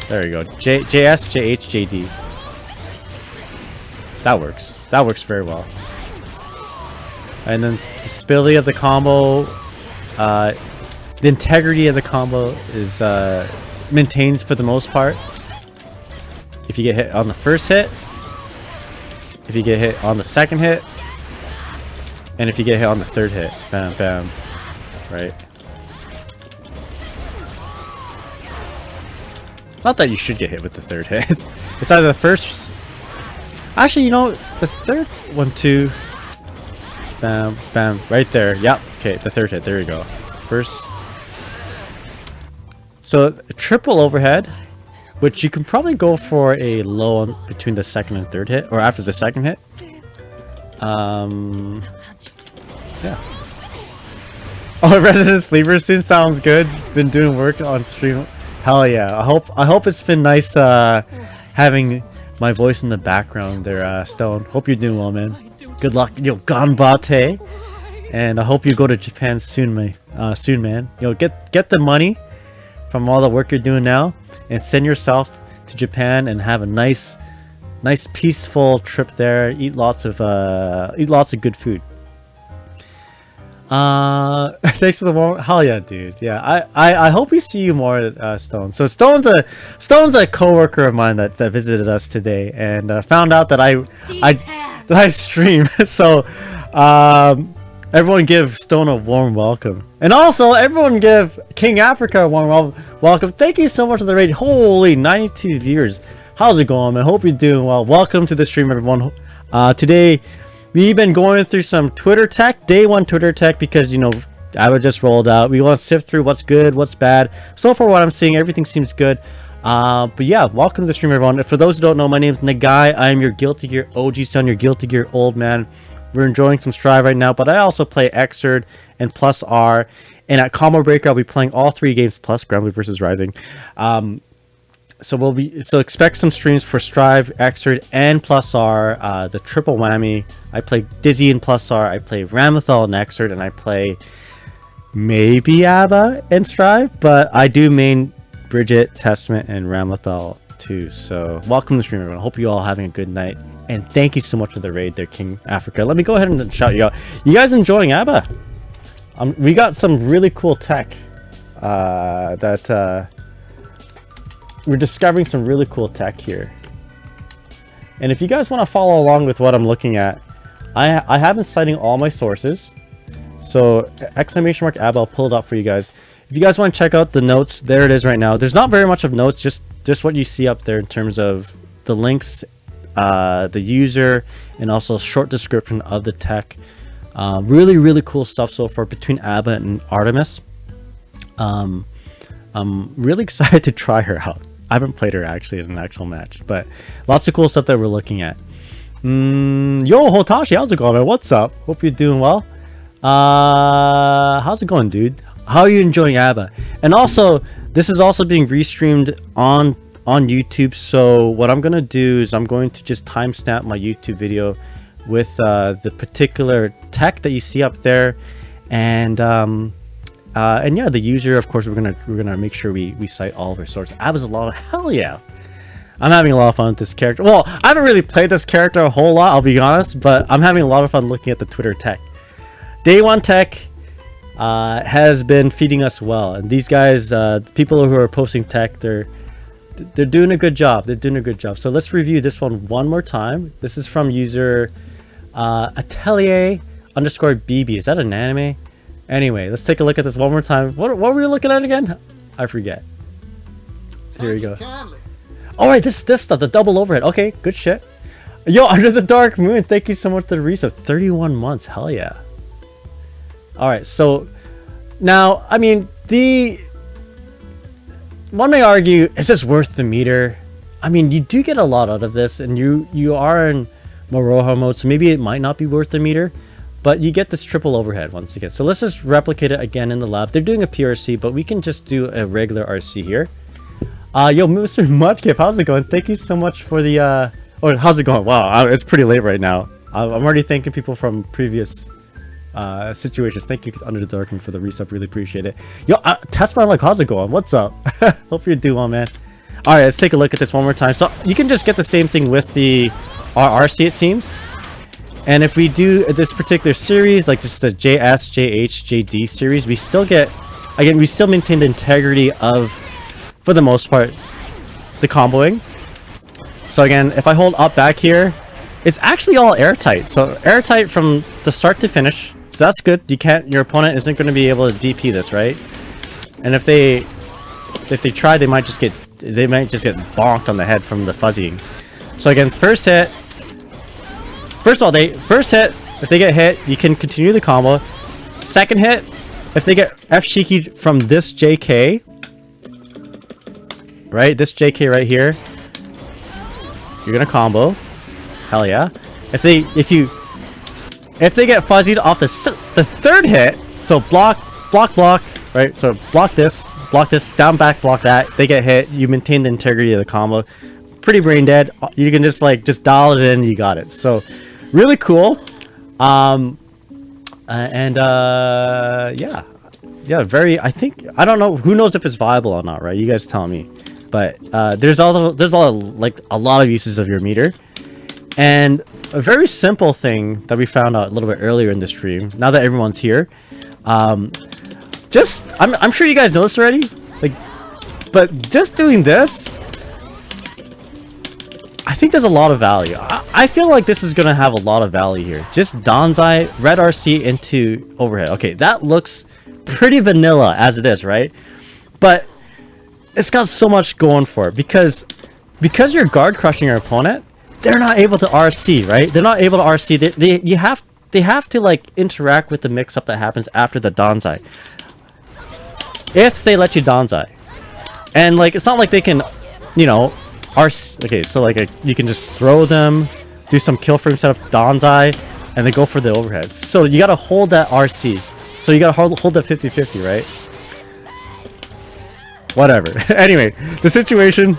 Speaker 1: There you go. JS, JH, JD. That works. That works very well. And then the stability of the combo, the integrity of the combo is maintains for the most part. If you get hit on the first hit, if you get hit on the second hit, and if you get hit on the third hit, bam, bam, right? Not that you should get hit with the third hit. It's either the first. Actually, you know, the third one too. Bam, bam, right there. Yep. Okay, the third hit. There you go. First. So a triple overhead, which you can probably go for a low on between the second and third hit, or after the second hit. Yeah. Oh, Resident Sleeper soon sounds good. Been doing work on stream. Hell yeah! I hope it's been nice having my voice in the background there, Stone. Hope you're doing well, man. Good luck, yo, ganbate. And I hope you go to Japan soon, man. Yo, get the money from all the work you're doing now, and send yourself to Japan and have a nice peaceful trip there. Eat lots of good food. Thanks for the warm. Hell yeah, dude. Yeah, I hope we see you more, Stone. So Stone's a coworker of mine that visited us today and found out that I stream. So everyone give Stone a warm welcome, and also everyone give King Africa a warm welcome. Thank you so much for the raid. Holy 92 viewers. How's it going, man? Hope you're doing well. Welcome to the stream, everyone. Today, we've been going through some Twitter tech, day 1 Twitter tech, because, you know, ABA just rolled out. We want to sift through what's good, what's bad. So far, what I'm seeing, everything seems good. But yeah, welcome to the stream, everyone. For those who don't know, my name is Nagai. I am your Guilty Gear Ojisan, your Guilty Gear old man. We're enjoying some Strive right now, but I also play Xrd and Plus R. And at Combo Breaker, I'll be playing all 3 games plus Granblue Versus Rising. So expect some streams for Strive, Xrd, and Plus R. The triple whammy. I play Dizzy and Plus R. I play Ramlethal and Xrd, and I play maybe ABA and Strive, but I do main Bridget, Testament, and Ramlethal too. So welcome to the stream, everyone. Hope you all having a good night, and thank you so much for the raid there, King Africa. Let me go ahead and shout you out. You guys enjoying ABA? We got some really cool tech that we're discovering some really cool tech here. And if you guys want to follow along with what I'm looking at, I have been citing all my sources. So !ABA, I'll pull it up for you guys. If you guys want to check out the notes, there it is right now. There's not very much of notes, just what you see up there in terms of the links, the user, and also a short description of the tech. Really cool stuff so far between ABA and Artemis. I'm really excited to try her out. I haven't played her actually in an actual match, but lots of cool stuff that we're looking at. Yo, Hotashi, how's it going, man? What's up? Hope you're doing well. How's it going, dude? How are you enjoying ABA? And also, this is also being restreamed on YouTube. So what I'm gonna do is I'm going to just timestamp my YouTube video with the particular tech that you see up there, and yeah, the user, of course, we're gonna make sure we cite all of our sources. ABA's a lot of hell yeah. I'm having a lot of fun with this character. Well, I haven't really played this character a whole lot, I'll be honest, but I'm having a lot of fun looking at the Twitter tech. Day 1 tech has been feeding us well, and these guys, people who are posting tech, they're doing a good job. They're doing a good job. So let's review this one more time. This is from user Atelier_BB. Is that an anime? Anyway, let's take a look at this one more time. What were we looking at again? I forget. Here we go. All right, this stuff, the double overhead. Okay, good shit. Yo, Under the Dark Moon, thank you so much for the resub. 31 months, hell yeah. All right, so now, I mean, one may argue, is this worth the meter? I mean, you do get a lot out of this, and you are in Moroha mode, so maybe it might not be worth the meter, but you get this triple overhead once again. So let's just replicate it again in the lab. They're doing a PRC, but we can just do a regular RC here. Yo, Mr. Mudkip, how's it going? Thank you so much for the oh, how's it going? Wow, it's pretty late right now. I'm already thanking people from previous situations. Thank you, Under the Dark, for the resub. Really appreciate it. Yo, test my luck. How's it going? What's up? Hope you're doing well, man. All right, let's take a look at this one more time. So you can just get the same thing with the RRC, it seems. And if we do this particular series, like just the JS, JH, JD series, we still get, again, we still maintain the integrity of, for the most part, the comboing. So again, if I hold up back here, it's actually all airtight. So airtight from the start to finish. So that's good. Your opponent isn't going to be able to DP this, right? And if they try, they might just get bonked on the head from the fuzzying. So again, first hit, if they get hit, you can continue the combo. Second hit, if they get F-Shiki from this JK, right? This JK right here, you're gonna combo. Hell yeah. If they get fuzzied off the third hit, so block, right? So block this, down back, block that. They get hit, you maintain the integrity of the combo. Pretty brain dead. You can just dial it in, you got it. So really cool. Yeah, very, I don't know, who knows if it's viable or not, right? You guys tell me. But there's a lot of uses of your meter. And a very simple thing that we found out a little bit earlier in the stream, now that everyone's here, I'm sure you guys know this already, but just doing this, I think there's a lot of value. I feel like this is gonna have a lot of value here. Just Danzai Red RC into overhead. Okay, that looks pretty vanilla as it is, right? But it's got so much going for it because you're guard crushing your opponent. they're not able to RC, right? They're not able to RC. They have to like interact with the mix-up that happens after the Danzai. If they let you Danzai. And like, it's not like they can, you know, RC. Okay, so like you can just throw them, do some kill frame setup Danzai, and then go for the overhead. So you gotta hold that RC. So you gotta hold that 50-50, right? Whatever. Anyway, the situation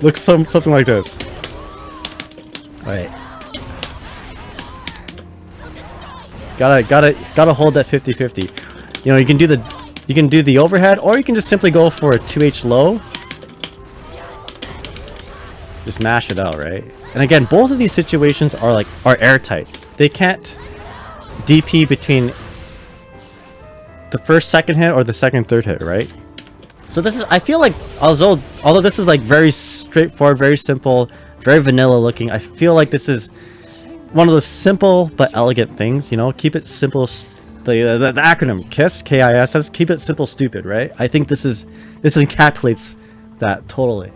Speaker 1: looks something like this. Alright. Gotta hold that 50-50. You know, you can do the overhead, or you can just simply go for a 2H low. Just mash it out, right? And again, both of these situations are airtight. They can't DP between the first second hit or the second third hit, right? So this is, I feel like, although this is like very straightforward, very simple, very vanilla looking, I feel like this is one of those simple but elegant things, you know? Keep it simple. The acronym KISS, K-I-S-S, keep it simple, stupid, right? I think this encapsulates that totally.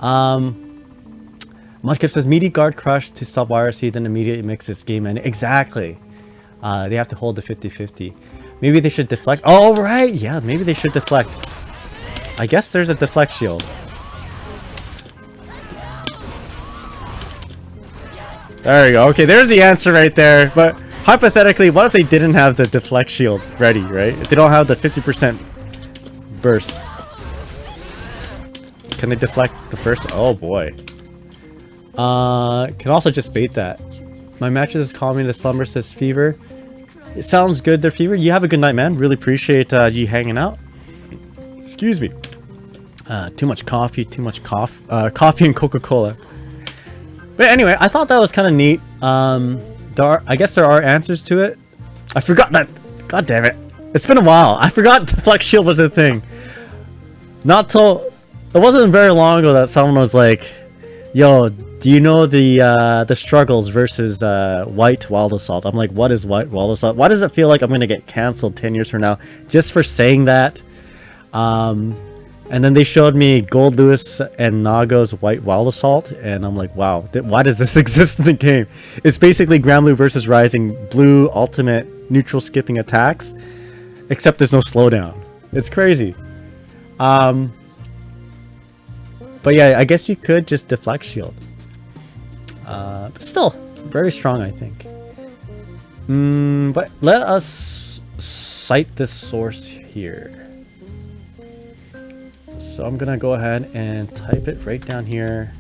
Speaker 1: Munchkip says, meaty guard crush to sub IRC, then immediately makes this game end. Exactly. They have to hold the 50-50. Maybe they should deflect. Oh, right. Yeah, maybe they should deflect. I guess there's a deflect shield. There you go. Okay, there's the answer right there. But hypothetically, what if they didn't have the deflect shield ready, right? If they don't have the 50% burst. Can they deflect the first? Oh, boy. Can also just bait that. My matches call me to slumber, says Fever. It sounds good there, Fever. You have a good night, man. Really appreciate you hanging out. Excuse me. Too much coffee coffee and Coca-Cola. But anyway, I thought that was kind of neat. I guess there are answers to it. I forgot that. God damn it. It's been a while. I forgot deflect shield was a thing. Not till it wasn't very long ago that someone was like, yo, do you know the struggles versus white wild assault? I'm like, what is white wild assault? Why does it feel like I'm gonna get canceled 10 years from now just for saying that? And then they showed me Gold Lewis and Nago's White Wild Assault, and I'm like, wow, why does this exist in the game? It's basically Granblue Versus Rising blue ultimate neutral skipping attacks, except there's no slowdown. It's crazy. But yeah, I guess you could just deflect shield. But still, very strong, I think. But let us cite this source here. So I'm gonna go ahead and type it right down here.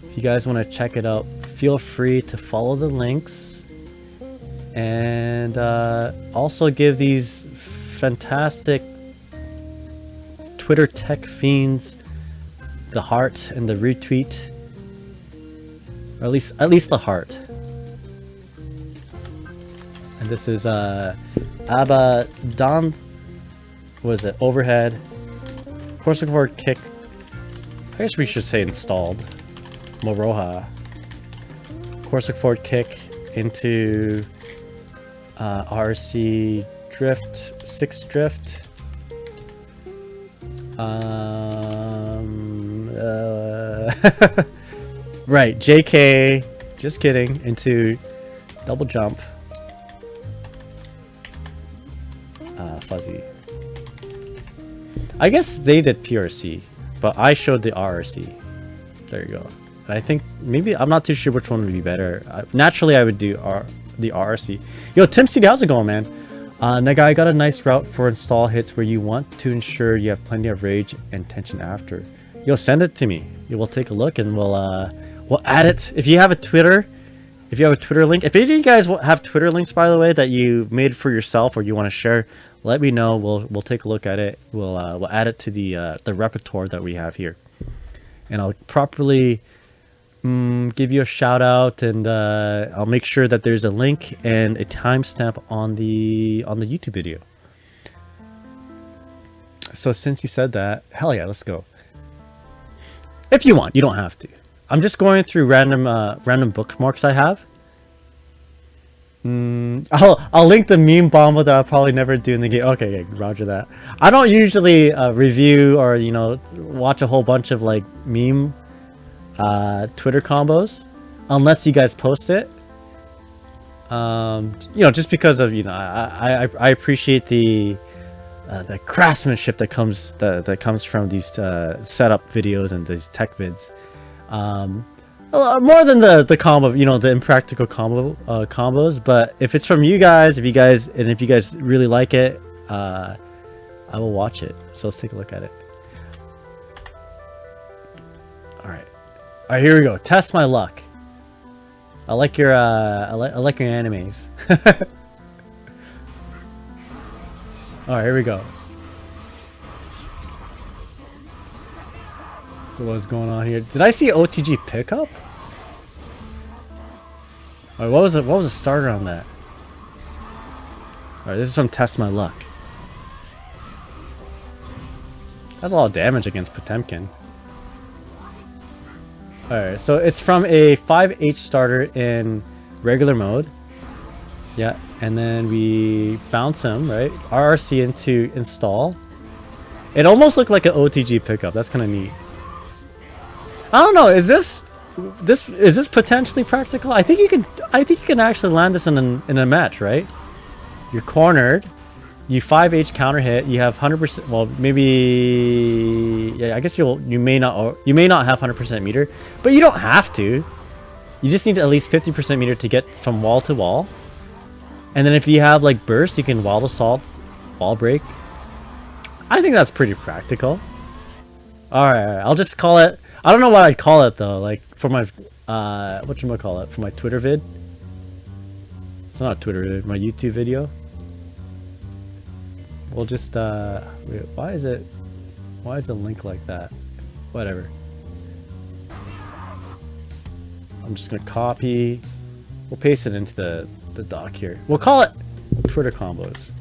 Speaker 1: If you guys want to check it out, feel free to follow the links. And also give these fantastic Twitter tech fiends the heart and the retweet, or at least the heart. And this is ABA overhead corsica forward kick. I guess we should say installed Moroha corsica forward kick into RC drift 6 drift. Right, JK, just kidding, into double jump. Fuzzy. I guess they did PRC, but I showed the RRC. There you go. And I think maybe, I'm not too sure which one would be better. Naturally, I would do the RRC. Yo, Tim CD, how's it going, man? Nega, I got a nice route for install hits where you want to ensure you have plenty of rage and tension after. Yo, send it to me. We'll take a look and we'll add it. If you have a Twitter link, if any of you guys have Twitter links, by the way, that you made for yourself or you want to share, let me know. We'll take a look at it. We'll add it to the repertoire that we have here, and I'll properly give you a shout out, and I'll make sure that there's a link and a timestamp on the YouTube video. So since you said that, hell yeah, let's go. If you want, you don't have to. I'm just going through random bookmarks I have. I'll link the meme bomba that I'll probably never do in the game. Okay, roger that. I don't usually review or watch a whole bunch of like meme Twitter combos. unless you guys post it. You know, just because of, you know, I appreciate the craftsmanship that comes from these setup videos and these tech vids. More than the combo, you know, the impractical combos. But if it's from you guys, if you guys really like it, I will watch it. So let's take a look at it. All right, here we go. Test my luck. I like your I like your animes. All right, here we go. So what's going on here? Did I see OTG pickup? All right, what was the starter on that? All right, this is from Test My Luck. That's a lot of damage against Potemkin. Alright, so it's from a 5H starter in regular mode. Yeah, and then we bounce him, right? RRC into install. It almost looked like an OTG pickup. That's kind of neat. I don't know, is this potentially practical? I think you can actually land this in a match, right? You're cornered. You 5H counter hit. You have 100%. Well, maybe. Yeah, I guess you may not have 100% meter, but you don't have to. You just need at least 50% meter to get from wall to wall. And then if you have like burst, you can wall assault, wall break. I think that's pretty practical. All right, I'll just call it. I don't know what I'd call it though. Like for my whatchamacallit, for my Twitter vid. It's not a Twitter vid, my YouTube video. We'll just wait, why is the link like that? Whatever. I'm just gonna copy. We'll paste it into the doc here. We'll call it Twitter combos.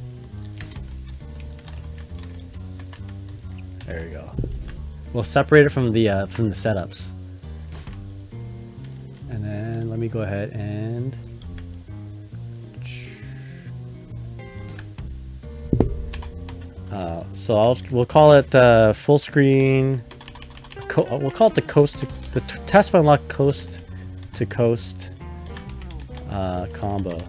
Speaker 1: There we go. We'll separate it from the setups. And then let me go ahead and we'll call it full screen. We'll call it the Test My Luck coast to coast combo.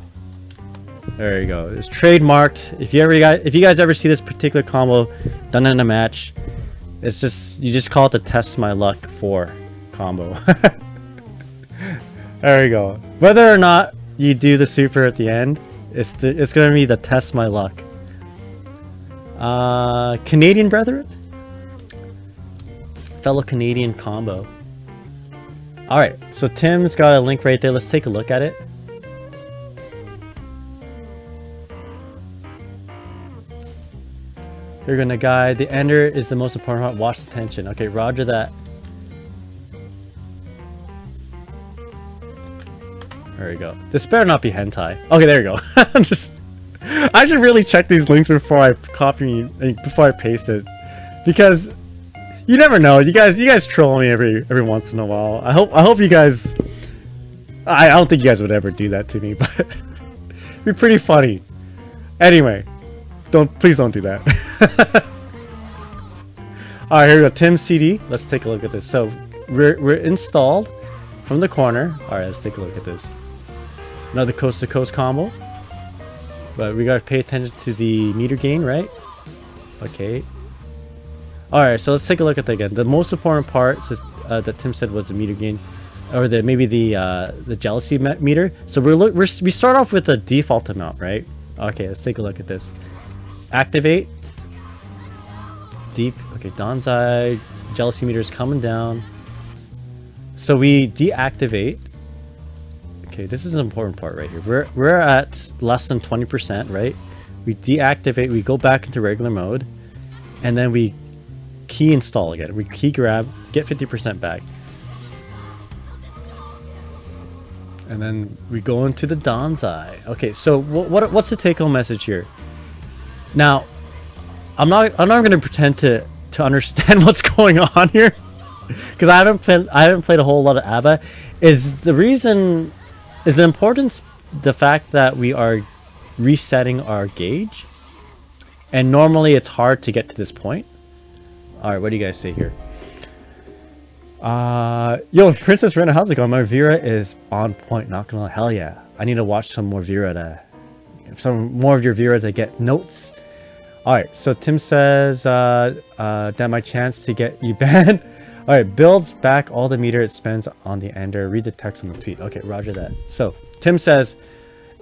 Speaker 1: There you go. It's trademarked. If you guys ever see this particular combo done in a match, it's just you just call it the Test My Luck 4 combo. There you go. Whether or not you do the super at the end, it's going to be the Test My Luck. Canadian brethren, fellow Canadian combo. All right, so Tim's got a link right there. Let's take a look at it. You're gonna guide. The ender is the most important part. Watch the tension. Okay, roger that. There we go. This better not be hentai. Okay, there you go. I should really check these links before I before I paste it, because you never know. You guys troll me every once in a while. I hope you guys. I don't think you guys would ever do that to me, but it'd be pretty funny. Anyway, please don't do that. All right, here we go. Tim CD. Let's take a look at this. So we're installed from the corner. All right, let's take a look at this. Another coast to coast combo. But we gotta pay attention to the meter gain, right? Okay. Alright, so let's take a look at that again. The most important part that Tim said was the meter gain, or maybe the jealousy meter. So we start off with the default amount, right? Okay, let's take a look at this. Activate. Deep. Okay, Danzai jealousy meter is coming down. So we deactivate. Okay, this is an important part right here. We're at less than 20%, right? We deactivate, we go back into regular mode, and then we key install again. We key grab, get 50% back. And then we go into the Danzai. Okay, so what's the take-home message here? Now, I'm not gonna pretend to understand what's going on here, because I haven't played a whole lot of ABA. Is the importance the fact that we are resetting our gauge, and normally it's hard to get to this point? All right, what do you guys say here? Yo, Princess Rena, how's it going? My Vira is on point, not gonna lie. Hell yeah. I need to watch some more Vira some more of your Vira to get notes. Alright, so Tim says that my chance to get you banned. Alright, builds back all the meter it spends on the ender. Read the text on the tweet. Okay, roger that. So Tim says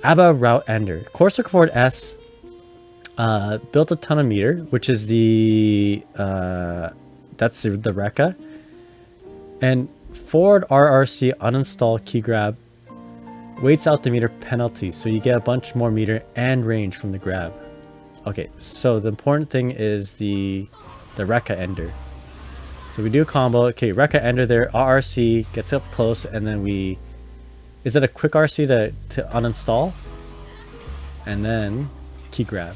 Speaker 1: ABA route ender. Corsica forward S built a ton of meter, which is the that's the Rekka. And forward RRC uninstall key grab waits out the meter penalty, so you get a bunch more meter and range from the grab. Okay, so the important thing is the Rekka ender. So we do a combo. Okay, Rekka ender there, RRC gets up close, and then we... Is it a quick RC to uninstall? And then key grab.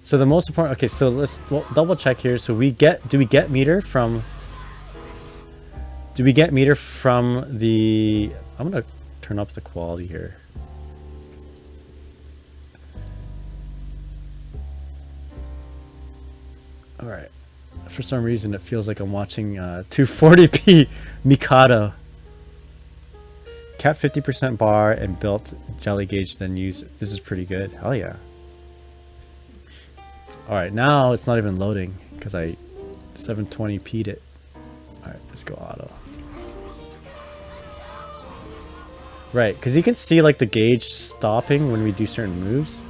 Speaker 1: So the most important... Okay, so let's double check here. So do we get meter from... Do we get meter from the... I'm going to turn up the quality here. Alright. For some reason, it feels like I'm watching 240p Mikado. Cap 50% bar and built jelly gauge, then use... This is pretty good. Hell yeah. Alright, now it's not even loading because I 720p'd it. Alright, let's go auto. Right, because you can see like the gauge stopping when we do certain moves.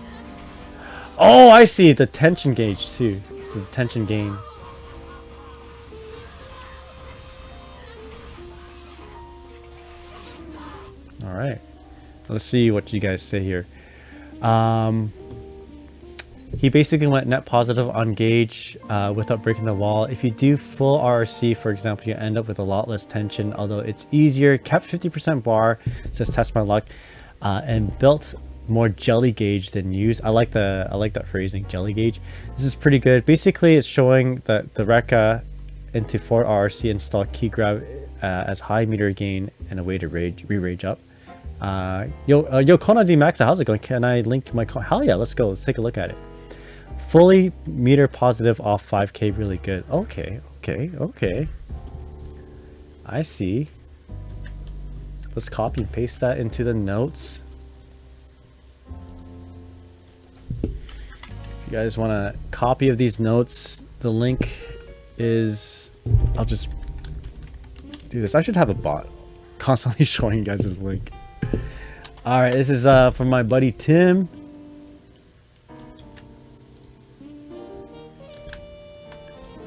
Speaker 1: Oh, I see the tension gauge too. It's the tension gain. Alright, let's see what you guys say here. He basically went net positive on gauge without breaking the wall. If you do full RRC, for example, you end up with a lot less tension, although it's easier. Kept 50% bar, says test my luck, and built more jelly gauge than used. I like that phrasing, jelly gauge. This is pretty good. Basically, it's showing that the Rekka into 4 RRC install key grab as high meter gain and a way to re-rage up. Yo, KonoDmaxda, how's it going? Can I link my... Hell yeah, let's go. Let's take a look at it. Fully meter positive off 5k, really good. Okay. I see. Let's copy and paste that into the notes. If you guys want a copy of these notes, the link is... I'll just do this. I should have a bot constantly showing you guys this link. Alright, this is from my buddy Tim.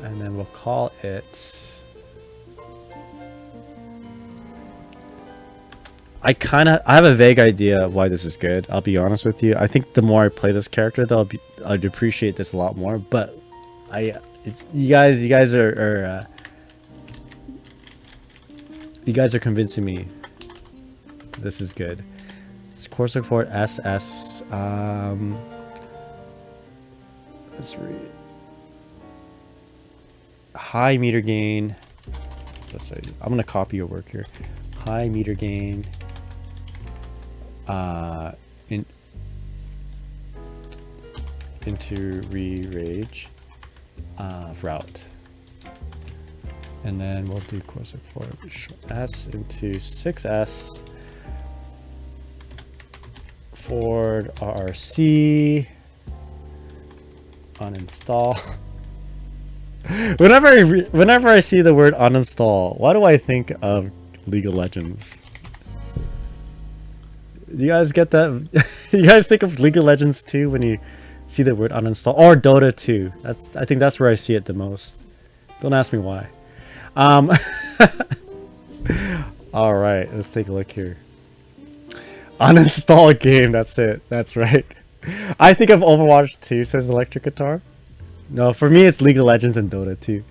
Speaker 1: And then we'll call it... I have a vague idea why this is good. I'll be honest with you. I think the more I play this character, though, I'd appreciate this a lot more. But you guys are convincing me this is good. It's Corsica Fort SS. Let's read. High meter gain. I'm gonna copy your work here. High meter gain. Into re-rage route, and then we'll do Corsica Fort S into 6S forward RRC uninstall. Whenever I see the word uninstall, why do I think of League of Legends? You guys get that? You guys think of League of Legends too when you see the word uninstall, or Dota 2? I think that's where I see it the most. Don't ask me why. All right, let's take a look here. Uninstall game. That's it. That's right. I think of Overwatch 2, says Electric Guitar. No, for me it's League of Legends and Dota 2.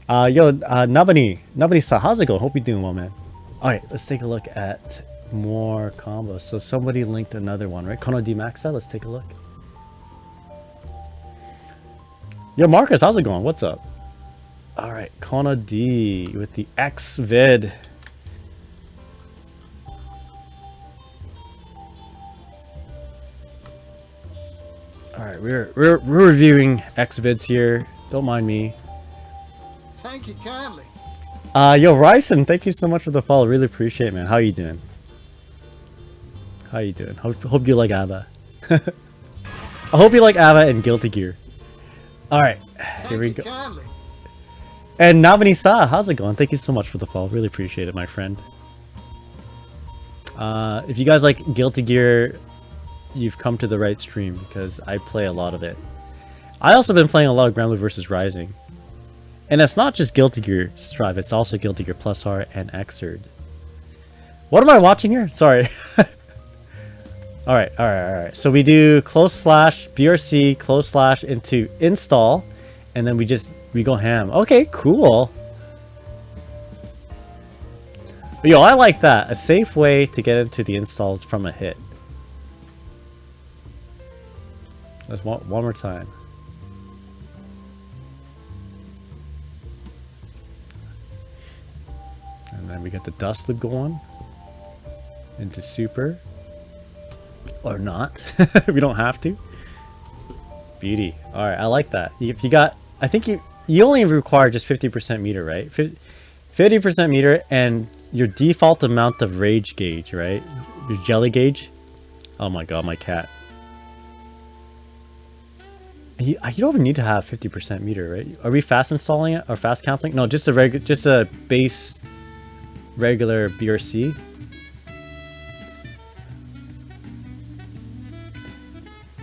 Speaker 1: Yo, Nabani-san, how's it going? Hope you're doing well, man. Alright, let's take a look at more combos. So somebody linked another one, right? KonoDmaxda, let's take a look. Yo, Marcus, how's it going? What's up? Alright, KonoD with the X vid. Alright, we're reviewing X vids here. Don't mind me.
Speaker 2: Thank you kindly.
Speaker 1: Yo, Ryson, thank you so much for the follow. Really appreciate it, man. How you doing? How you doing? Hope you like ABA. I hope you like ABA and Guilty Gear. Alright, here we go.
Speaker 2: Kindly.
Speaker 1: And Navani Sa, how's it going? Thank you so much for the follow. Really appreciate it, my friend. If you guys like Guilty Gear, you've come to the right stream because I play a lot of it. I also been playing a lot of Granblue Versus Rising. And it's not just Guilty Gear Strive, it's also Guilty Gear Plus R and Xrd. What am I watching here? Sorry. Alright. So we do /BRC / into install, and then we go ham. Okay, cool. Yo, I like that. A safe way to get into the install from a hit. Let's one more time. And then we got the dust loop going into super. Or not. We don't have to. Beauty. Alright, I like that. If you got, I think you only require just 50% meter, right? 50% meter and your default amount of rage gauge, right? Your jelly gauge. Oh my god, my cat. You don't even need to have 50% meter, right? Are we fast installing it or fast canceling? No, just a base regular BRC.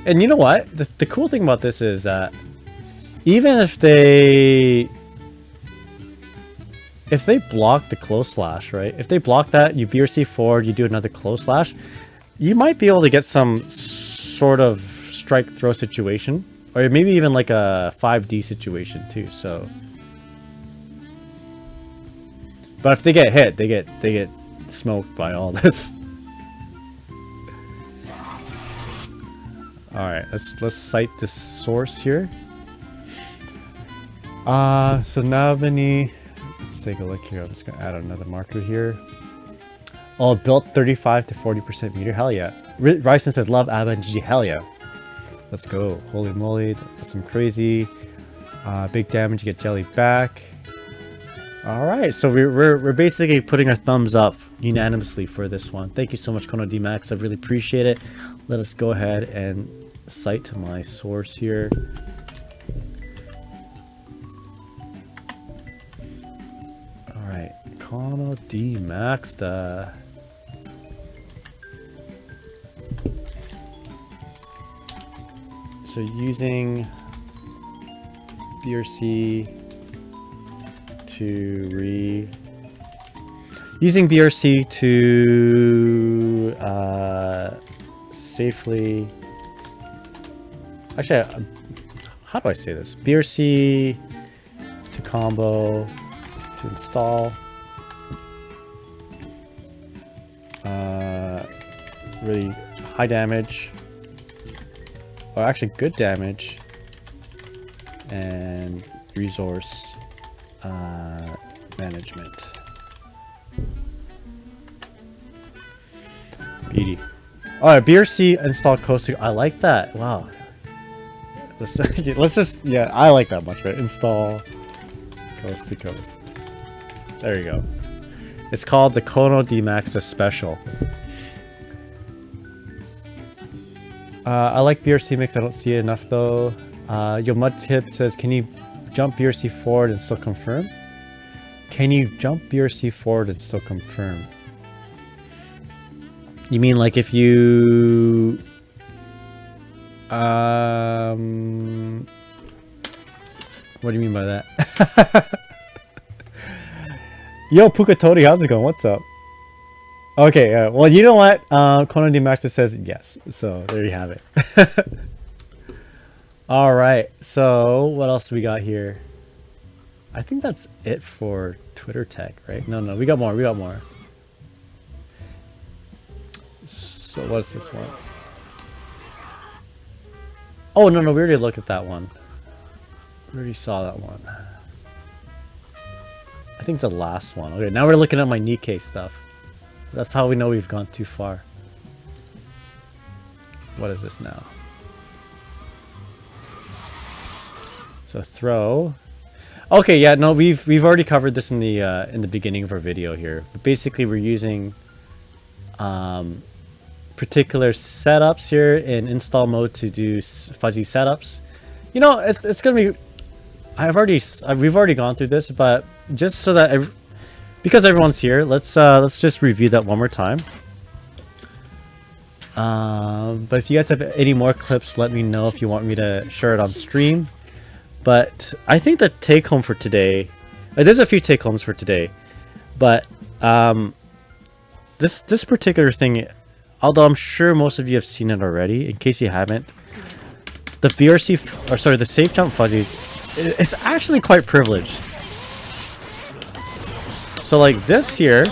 Speaker 1: And you know what? The cool thing about this is that even if they block the close slash, right? If they block that, you BRC forward, you do another close slash, you might be able to get some sort of strike throw situation, or maybe even like a 5D situation too. So, but if they get hit, they get smoked by all this. Alright, let's cite this source here. So Navani, let's take a look here. I'm just gonna add another marker here. Oh, built 35 to 40% meter. Hell yeah. Ryson says love ABA and GG. Hell yeah. Let's go. Holy moly, that's some crazy. Big damage, you get jelly back. Alright, so we're basically putting our thumbs up unanimously for this one. Thank you so much, KonoDmaxda. I really appreciate it. Let us go ahead and cite my source here. Alright, KonoDmaxda. So using BRC to safely, actually, how do I say this? BRC to combo to install really high damage, or actually good damage, and resource management. Beauty. Alright, BRC install coast to, I like that. Wow. Let's just, yeah, I like that much, right? Install coast to coast. There you go. It's called the KonoDmaxda special. I like BRC mix, I don't see it enough though. Yo, Mud Tip says, can you jump BRC forward and still confirm? Can you jump BRC forward and still confirm? You mean like if you what do you mean by that? Yo, Pukatori, how's it going? What's up? Okay, well, you know what? KonoDmaxda says yes, so there you have it. Alright, so what else do we got here? I think that's it for Twitter tech, right? No, we got more, So what's this one? Oh, no, we already looked at that one. We already saw that one. I think it's the last one. Okay, now we're looking at my Nikkei stuff. That's how we know we've gone too far. What is this now? So throw. Okay, yeah, no, we've already covered this in the beginning of our video here. But basically, we're using particular setups here in install mode to do fuzzy setups. You know, it's gonna be. We've already gone through this, but just so that because everyone's here, let's just review that one more time. But if you guys have any more clips, let me know if you want me to share it on stream. But I think the take home for today, there's a few take homes for today, but this particular thing, although I'm sure most of you have seen it already, in case you haven't, the BRC, or sorry, the Safejump fuzzies, it's actually quite privileged. So like this here,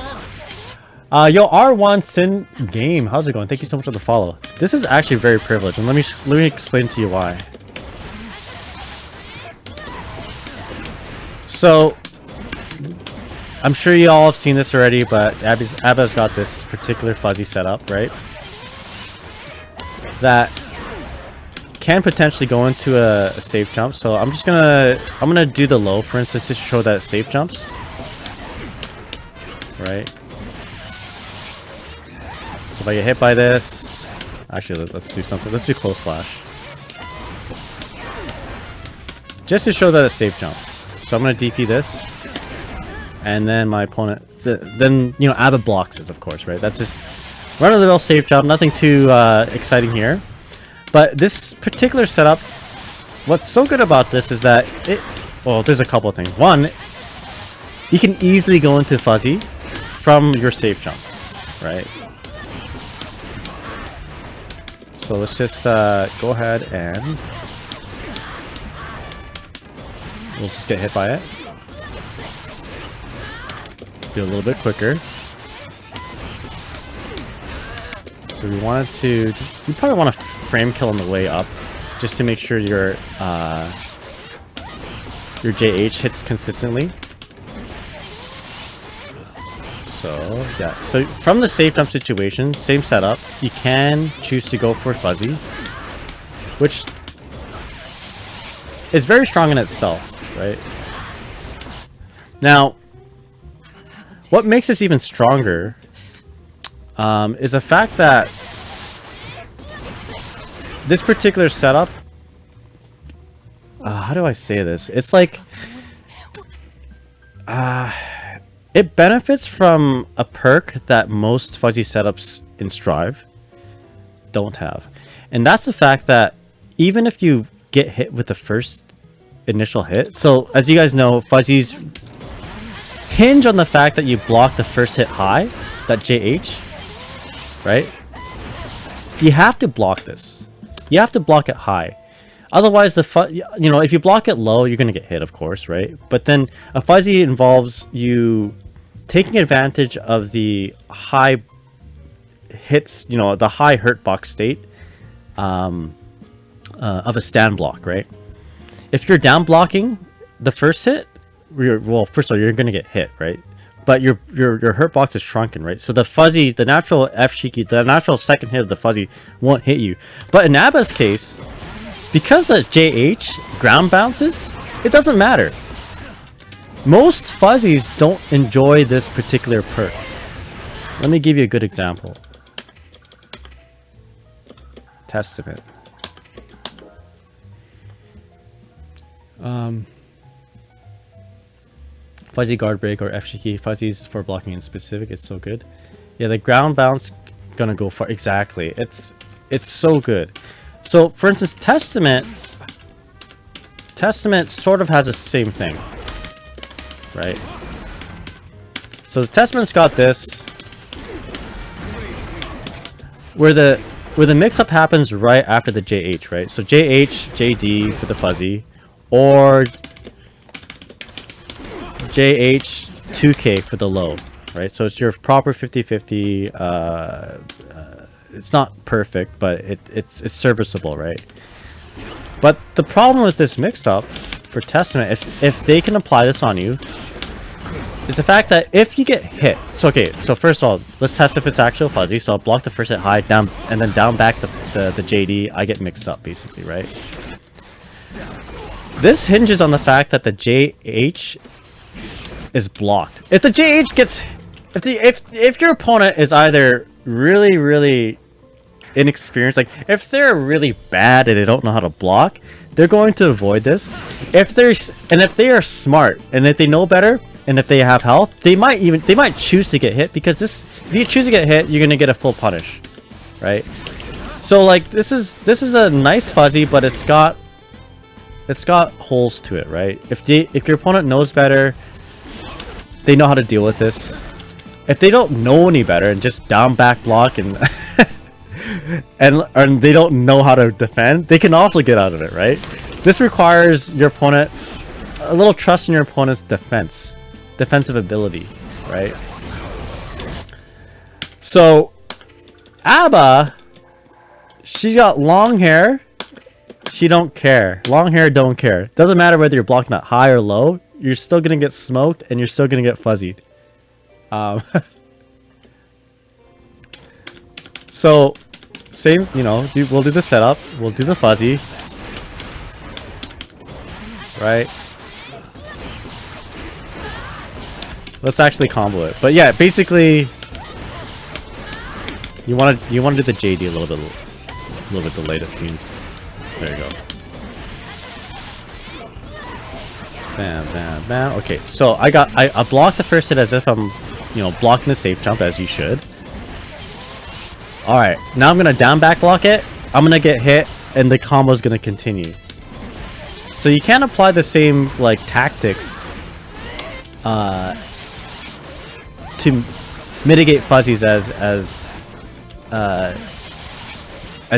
Speaker 1: yo, R1 Sin Game, how's it going? Thank you so much for the follow. This is actually very privileged, and let me explain to you why. So, I'm sure you all have seen this already, but ABA's got this particular fuzzy setup, right? That can potentially go into a safe jump. So I'm gonna do the low, for instance, to show that it safe jumps, right? So if I get hit by this, actually let's do something. Let's do close slash, just to show that it safe jumps. So I'm gonna DP this, and then my opponent, then you know, ABA blocks this, of course, right? That's just run-of-the-mill safe jump, nothing too exciting here. But this particular setup, what's so good about this is that well, there's a couple of things. One, you can easily go into fuzzy from your safe jump, right? So let's just go ahead and we'll just get hit by it. Do a little bit quicker. So we wanted to, you probably want to frame kill on the way up, just to make sure your JH hits consistently. So yeah, so from the safe jump situation, same setup, you can choose to go for fuzzy, which is very strong in itself. Right now, what makes this even stronger is the fact that this particular setup, how do I say this? It's like it benefits from a perk that most fuzzy setups in Strive don't have, and that's the fact that even if you get hit with the first initial hit, so as you guys know, fuzzies hinge on the fact that you block the first hit high, that JH, right? You have to block this. You have to block it high. Otherwise, you know, if you block it low, you're gonna get hit, of course, right? But then a fuzzy involves you taking advantage of the high hits, you know, the high hurt box state of a stand block, right? If you're down blocking the first hit, well, first of all, you're gonna get hit, right? But your hurt box is shrunken, right? So the fuzzy, the natural F-Shiki, the natural second hit of the fuzzy won't hit you. But in ABA's case, because the JH ground bounces, it doesn't matter. Most fuzzies don't enjoy this particular perk. Let me give you a good example. Testament. Fuzzy guard break or F-Shiki. Fuzzies for blocking in specific. It's so good. Yeah, the ground bounce gonna go far. Exactly. It's so good. So for instance, Testament sort of has the same thing, right? So Testament's got this where the mix-up happens right after the JH, right? So JH, JD for the fuzzy, or JH 2K for the low, right? So it's your proper 50-50. It's not perfect, but it's serviceable, right? But the problem with this mix-up for Testament, if they can apply this on you, is the fact that if you get hit, so okay, so first of all, let's test if it's actual fuzzy. So I'll block the first hit high, down, and then down back the JD. I get mixed up basically, right? This hinges on the fact that the JH is blocked. If the JH gets, if your opponent is either really inexperienced, like if they're really bad and they don't know how to block, they're going to avoid this. If they are smart and if they know better and if they have health, they might choose to get hit, because if you choose to get hit, you're gonna get a full punish, right? So like this is a nice fuzzy, but it's got holes to it, right? If your opponent knows better, they know how to deal with this. If they don't know any better and just down back block and and they don't know how to defend, they can also get out of it, right? This requires your opponent a little trust in your opponent's defensive ability, right? So ABA, she got long hair. She don't care. Long hair don't care. Doesn't matter whether you're blocking that high or low. You're still gonna get smoked and you're still gonna get fuzzied. So same, you know, we'll do the setup. We'll do the fuzzy. Right. Let's actually combo it. But yeah, basically, you want to do the JD a little bit delayed, it seems. There you go. Bam, bam, bam. Okay, so I blocked the first hit as if I'm, you know, blocking the safe jump, as you should. All right, now I'm gonna down back block it. I'm gonna get hit, and the combo's gonna continue. So you can't apply the same like tactics to mitigate fuzzies as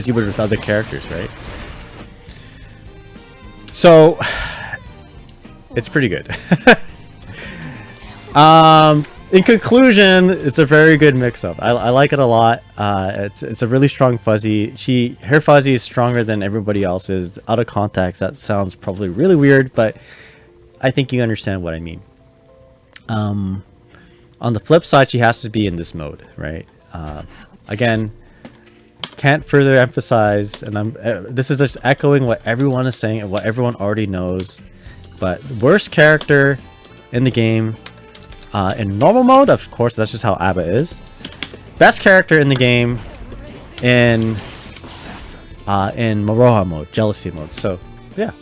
Speaker 1: you would with other characters, right? So it's pretty good. In conclusion, it's a very good mix-up. I like it a lot. It's a really strong fuzzy. Her fuzzy is stronger than everybody else's. Out of context, that sounds probably really weird, but I think you understand what I mean. On the flip side, she has to be in this mode, right? Again, can't further emphasize, and this is just echoing what everyone is saying and what everyone already knows. But worst character in the game, in normal mode, of course, that's just how ABA is. Best character in the game in Moroha mode, jealousy mode. So yeah.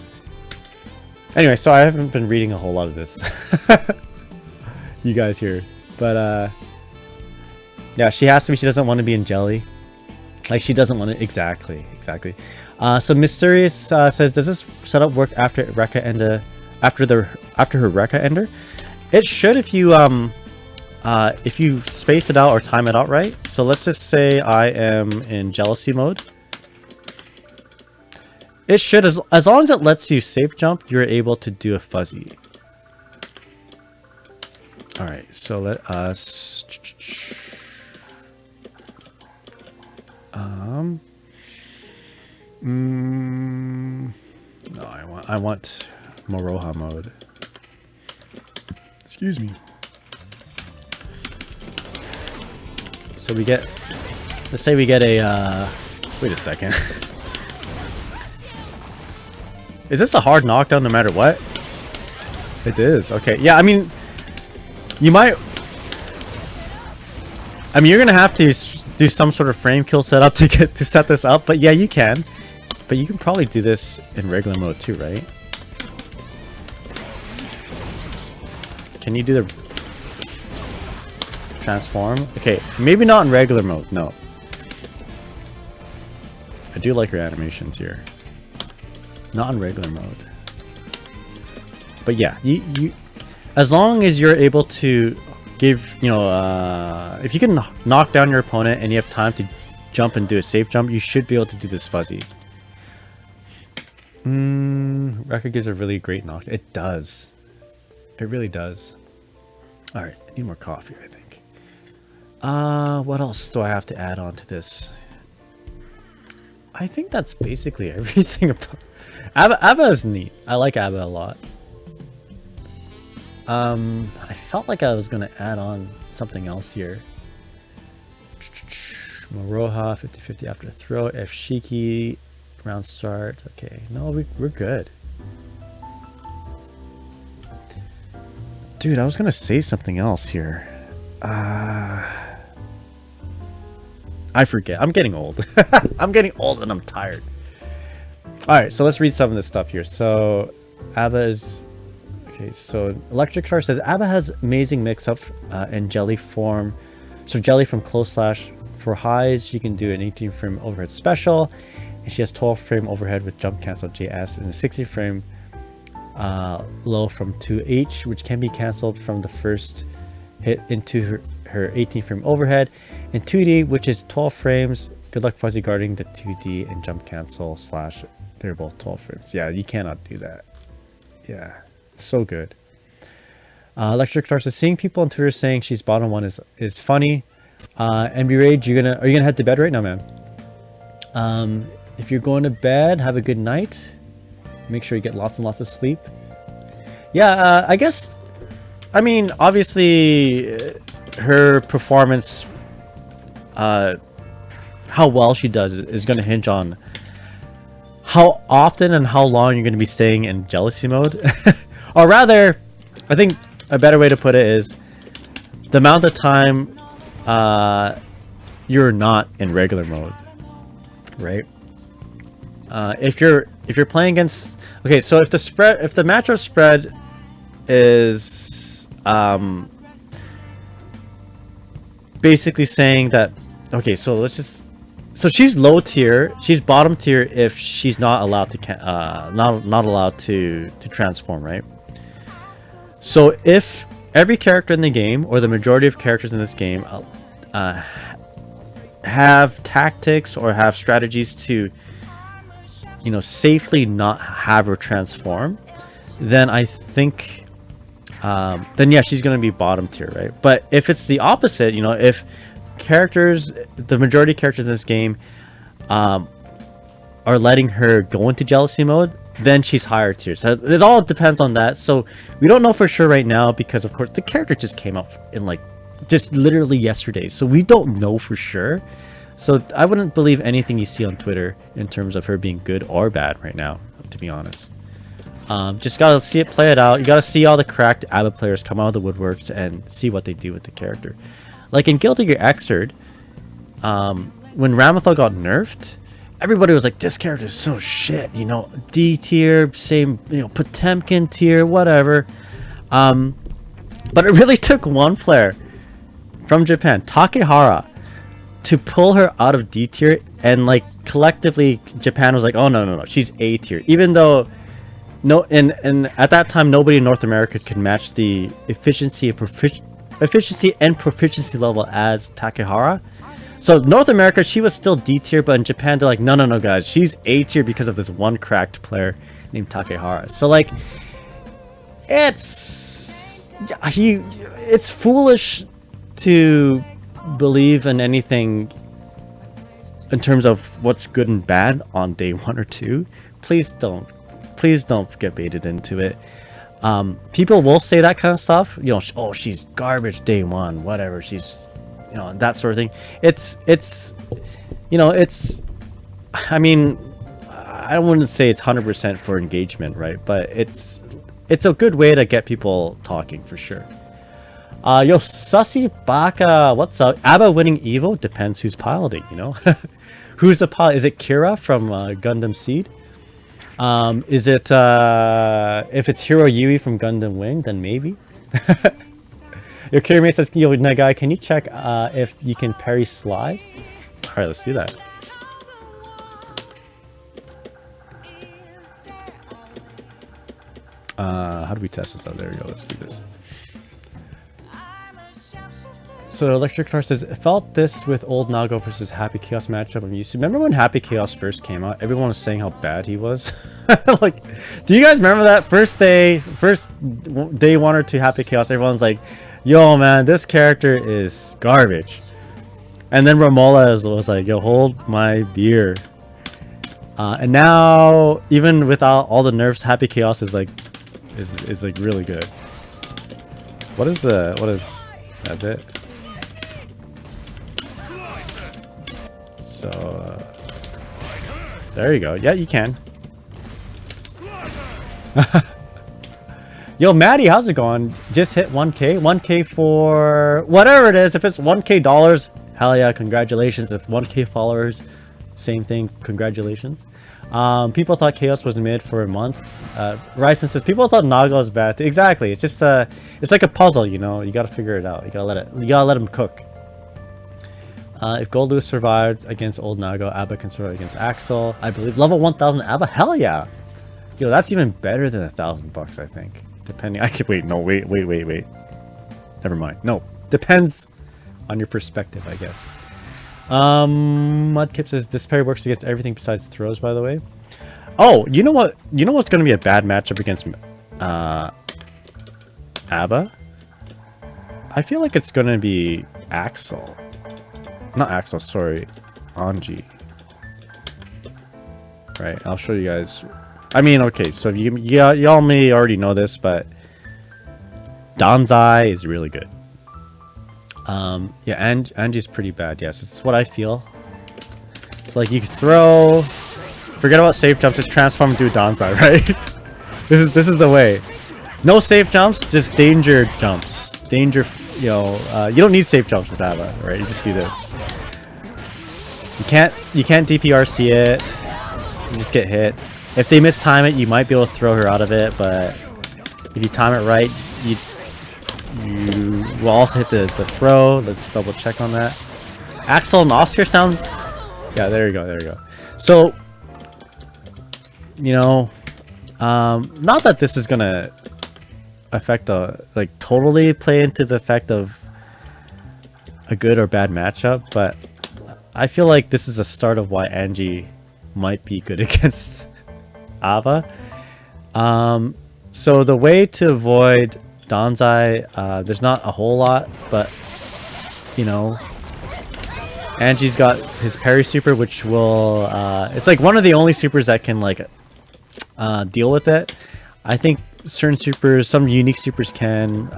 Speaker 1: Anyway, so I haven't been reading a whole lot of this. You guys here, but yeah, she has to be. She doesn't want to be in jelly. Like, she doesn't want to. Exactly. So Mysterious says, does this setup work after Rekka Enda, after her Rekka Ender? It should if you space it out or time it out right. So let's just say I am in jealousy mode. It should, as long as it lets you safe jump, you're able to do a fuzzy. All right, so let us. No, I want Moroha mode. Excuse me. So we get, let's say we get a, wait a second. Is this a hard knockdown no matter what? It is, okay. Yeah, I mean, you might, I mean, you're gonna have to do some sort of frame kill setup to set this up, but yeah, you can. But you can probably do this in regular mode too, right? Can you do the transform? Okay, maybe not in regular mode, no. I do like your animations here. Not in regular mode. But yeah, you as long as you're able to give, you know, if you can knock down your opponent and you have time to jump and do a safe jump, you should be able to do this fuzzy. Rekka gives a really great knock. It does. It really does. Alright, I need more coffee, I think. What else do I have to add on to this? I think that's basically everything about ABA is neat. I like ABA a lot. I felt like I was gonna add on something else here. Moroha 50-50 after throw. F-Shiki Roundstart. Okay, no, we're good. Dude, I was gonna say something else here. I forget. I'm getting old. I'm getting old and I'm tired. Alright, so let's read some of this stuff here. So, ABA is... Okay, so Electric Star says, ABA has amazing mix-up and jelly form. So jelly from close slash. For highs, you can do an 18 frame overhead special. And she has 12 frame overhead with jump cancel JS and a 60 frame low from 2H, which can be cancelled from the first hit into her 18 frame overhead. And 2D, which is 12 frames. Good luck fuzzy guarding the 2D and jump cancel slash. They're both 12 frames. Yeah, you cannot do that. Yeah, so good. Electric Star says, seeing people on Twitter saying she's bottom one is funny. MB Rage, are you gonna head to bed right now, man? If you're going to bed, have a good night. Make sure you get lots and lots of sleep. Yeah, I guess. I mean, obviously, her performance, how well she does, is going to hinge on how often and how long you're going to be staying in jealousy mode. Or rather, I think a better way to put it is the amount of time you're not in regular mode, right? If you're playing against, okay, so if the matchup spread is basically saying that, okay, so she's low tier, she's bottom tier if she's not allowed to not allowed to transform, right? So if every character in the game, or the majority of characters in this game, have tactics or have strategies to, you know, safely not have her transform, then I think, then yeah, she's gonna be bottom tier, right? But if it's the opposite, you know, if the majority of characters in this game are letting her go into jealousy mode, then she's higher tier. So it all depends on that. So we don't know for sure right now, because of course the character just came out in like just literally yesterday, so we don't know for sure. So I wouldn't believe anything you see on Twitter in terms of her being good or bad right now, to be honest. Just gotta see it play it out. You gotta see all the cracked ABA players come out of the woodworks and see what they do with the character. Like in Guilty Gear Xrd, when Ramathal got nerfed, everybody was like, this character is so shit, you know, D tier, same, you know, Potemkin tier, whatever. But it really took one player from Japan, Takehara, to pull her out of D tier, and like collectively Japan was like, oh no, she's A tier, even though and at that time nobody in North America could match the efficiency and proficiency level as Takehara. So North America, she was still D tier, but in Japan they're like, no guys, she's A tier because of this one cracked player named Takehara. So like, it's foolish to believe in anything in terms of what's good and bad on day 1 or 2. Please don't get baited into it. People will say that kind of stuff, you know, oh, she's garbage day 1, whatever, she's, you know, that sort of thing. It's you know, I mean, I wouldn't say it's 100% for engagement, right? But it's a good way to get people talking for sure. Yo, Sussy Baka, what's up? ABBA winning Evo? Depends who's piloting, you know? Who's the pilot? Is it Kira from Gundam Seed? Is it, if it's Hiro Yui from Gundam Wing, then maybe? Yo, Kirime says, yo, Nagai, can you check if you can parry slide? Alright, let's do that. How do we test this out? There we go, let's do this. So Electric Star says, I felt this with old Nago versus Happy Chaos matchup I'm used to. Remember when Happy Chaos first came out? Everyone was saying how bad he was. Like, do you guys remember that first day 1 or 2 Happy Chaos? Everyone's like, yo man, this character is garbage. And then Romola was like, yo, hold my beer. And now, even without all the nerfs, Happy Chaos is like really good. That's it. So, there you go. Yeah, you can. Yo, Maddie, how's it going? Just hit 1K. 1K for whatever it is. If it's 1K dollars, hell yeah, congratulations. If 1K followers, same thing, congratulations. People thought Chaos was mid for a month. Ryson says people thought Naga was bad. Exactly. It's just it's like a puzzle, you know. You gotta figure it out. You gotta let him cook. If Goldloo survived against Old Naga, ABA can survive against Axel. I believe level 1000 ABA. Hell yeah. Yo, that's even better than $1,000, I think. Depending. I could wait. No, wait. Never mind. No, depends on your perspective, I guess. Mudkip says this parry works against everything besides throws, by the way. Oh, you know what? You know what's going to be a bad matchup against ABA? I feel like it's going to be Axel. Not Axel, sorry. Anji. Right, I'll show you guys. I mean, okay, so y'all may already know this, but Danzai is really good. Yeah, Anji's pretty bad. Yes, it's what I feel. It's like you can throw, forget about safe jumps, just transform and do Danzai, right? this is the way. No safe jumps, just danger jumps. Danger, you know, you don't need safe jumps with ABA, right? You just do this. You can't DPRC it. You just get hit. If they mistime it, you might be able to throw her out of it, but if you time it right, you will also hit the throw. Let's double check on that. Axel and Oscar sound... Yeah, there you go. So, you know, not that this is gonna affect like totally play into the effect of a good or bad matchup, but I feel like this is a start of why Anji might be good against ABA. So the way to avoid Danzai, there's not a whole lot, but you know, Anji's got his parry super, which will it's like one of the only supers that can like deal with it. I think certain supers, some unique supers can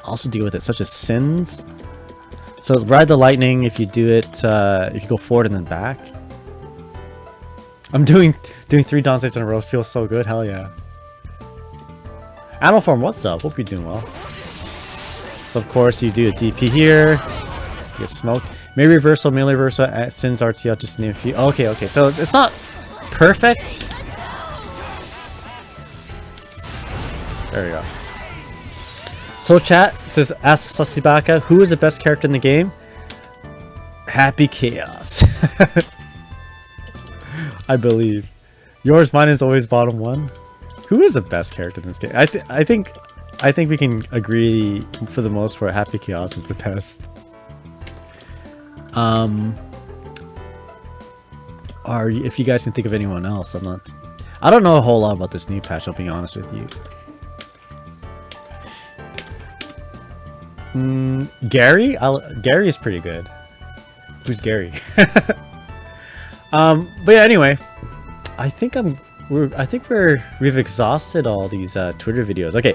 Speaker 1: also deal with it, such as Sins. So ride the lightning if you do it, if you go forward and then back. I'm doing 3 Danzais in a row feels so good, hell yeah. Animal Form, what's up? Hope you're doing well. So of course you do a DP here, you get smoked. Maybe reversal, melee reversal, Sins RTL, just name a few. Okay, so it's not perfect. There we go. So chat says, ask Sasibaka, who is the best character in the game? Happy Chaos. I believe. Yours, mine is always bottom one. Who is the best character in this game? I think we can agree for the most part Happy Chaos is the best. Or if you guys can think of anyone else, I don't know a whole lot about this new patch, I'll be honest with you. Gary? Gary is pretty good. Who's Gary? But yeah, anyway, I think we've exhausted all these Twitter videos. Okay,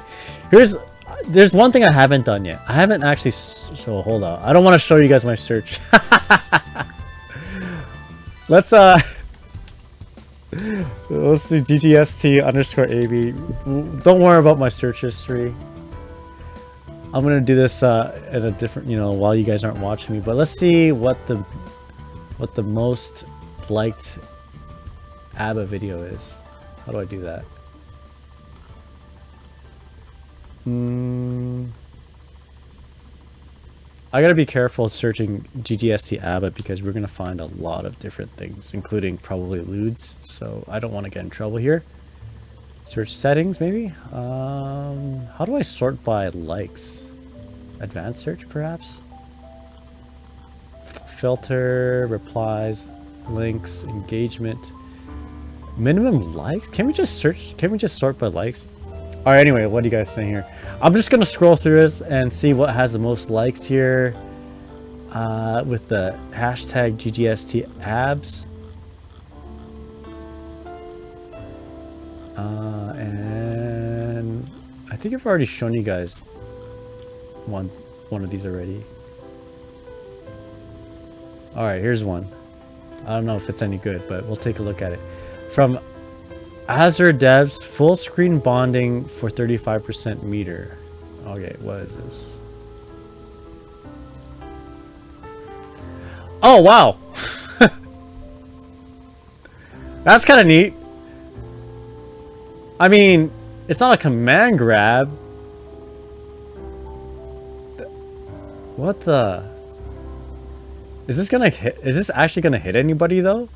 Speaker 1: there's one thing I haven't done yet. I haven't actually hold on. I don't want to show you guys my search. Let's do GTST_AB. Don't worry about my search history. I'm gonna do this at a different, you know, while you guys aren't watching me. But let's see what the most liked ABBA video is. How do I do that? I gotta be careful searching GTST ABBA because we're gonna find a lot of different things, including probably lewds. So I don't want to get in trouble here. Search settings, maybe. How do I sort by likes? Advanced search, perhaps. Filter, replies, links, engagement, minimum likes. Can we just search? Can we just sort by likes? All right. Anyway, what do you guys think here? I'm just gonna scroll through this and see what has the most likes here. With the hashtag GGST abs. And I think I've already shown you guys one of these already. All right, here's one. I don't know if it's any good, but we'll take a look at it. From azeDevs full screen bonding for 35% meter. Okay, what is this? Oh wow. That's kind of neat. I mean, it's not a command grab. What the? Is this gonna hit? Is this actually gonna hit anybody though?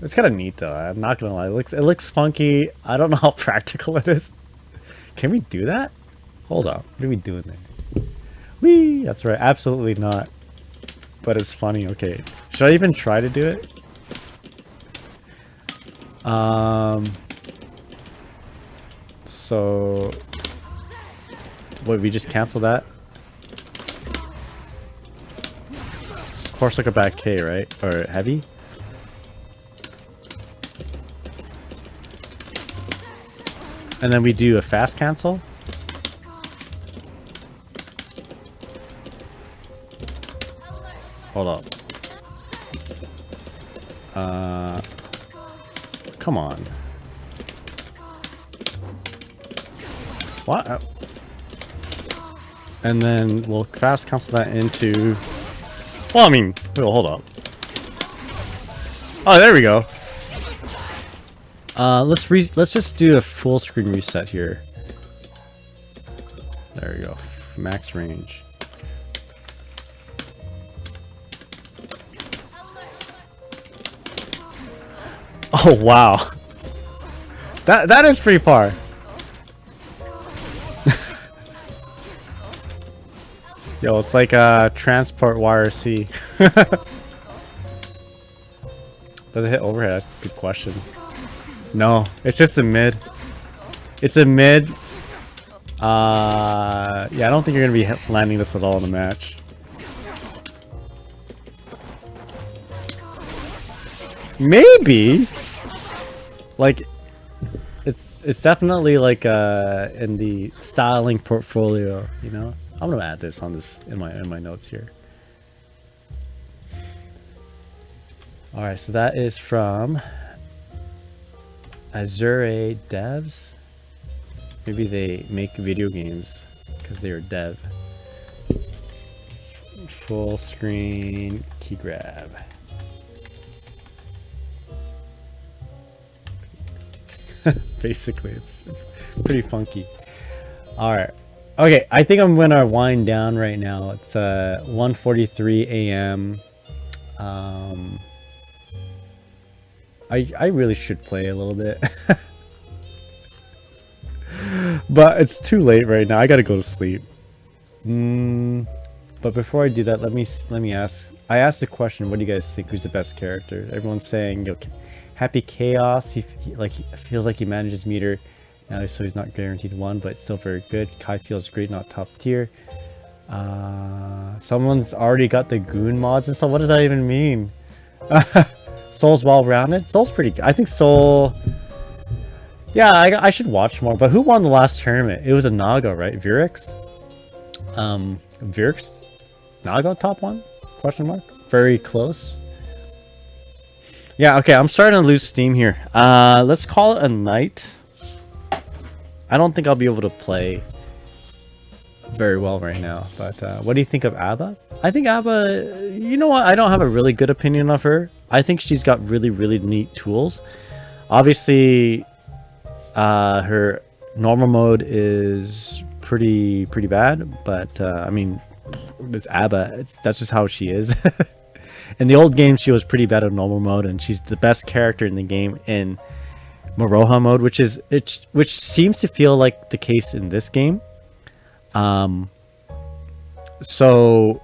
Speaker 1: It's kind of neat though. I'm not gonna lie. It looks funky. I don't know how practical it is. Can we do that? Hold on. What are we doing there? Whee! That's right. Absolutely not. But it's funny. Okay. Should I even try to do it? So, what? We just cancel that? Of course, look at back K, right? Or heavy? And then we do a fast cancel. Hold up. Come on. What? And then we'll fast cancel that into... Well, I mean, hold up. Oh, there we go. Let's just do a full screen reset here. There we go. Max range. Oh wow. That is pretty far. Yo, it's like a transport YRC. Does it hit overhead? That's a good question. No, it's just a mid. It's a mid. Yeah, I don't think you're gonna be landing this at all in the match. Maybe. Like, it's definitely like in the styling portfolio, you know. I'm gonna add this on this in my notes here. All right, so that is from AzeDevs. Maybe they make video games because they are dev. Full screen key grab. Basically, it's pretty funky. All right. Okay, I think I'm gonna wind down right now. It's 1:43 a.m. I really should play a little bit. But it's too late right now. I gotta go to sleep. But before I do that, let me ask. I asked the question, what do you guys think? Who's the best character? Everyone's saying, yo, Happy Chaos. He feels like he manages meter now, so he's not guaranteed one, but it's still very good. Kai feels great, not top tier. Someone's already got the goon mods and stuff. What does that even mean? Soul's well-rounded. Soul's pretty good. I think Soul... Yeah, I should watch more. But who won the last tournament? It was a Naga, right? Virix? Virix? Naga top one? Question mark? Very close. Yeah, okay. I'm starting to lose steam here. Let's call it a night. I don't think I'll be able to play very well right now. But what do you think of ABA? I think ABA... You know what? I don't have a really good opinion of her. I think she's got really, really neat tools. Obviously... her normal mode is pretty bad, but I mean, it's ABBA. That's just how she is. In the old game, she was pretty bad at normal mode, and she's the best character in the game in Moroha mode, which seems to feel like the case in this game. So,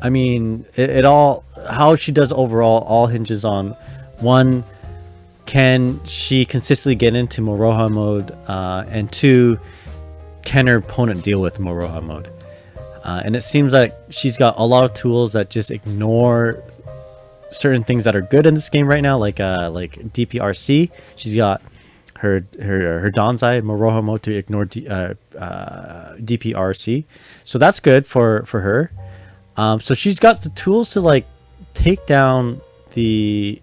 Speaker 1: I mean, it all, how she does overall all hinges on one. Can she consistently get into Moroha mode? And two, can her opponent deal with Moroha mode? And it seems like she's got a lot of tools that just ignore certain things that are good in this game right now, like DPRC. She's got her Danzai Moroha mode to ignore DPRC, so that's good for her. So she's got the tools to like take down the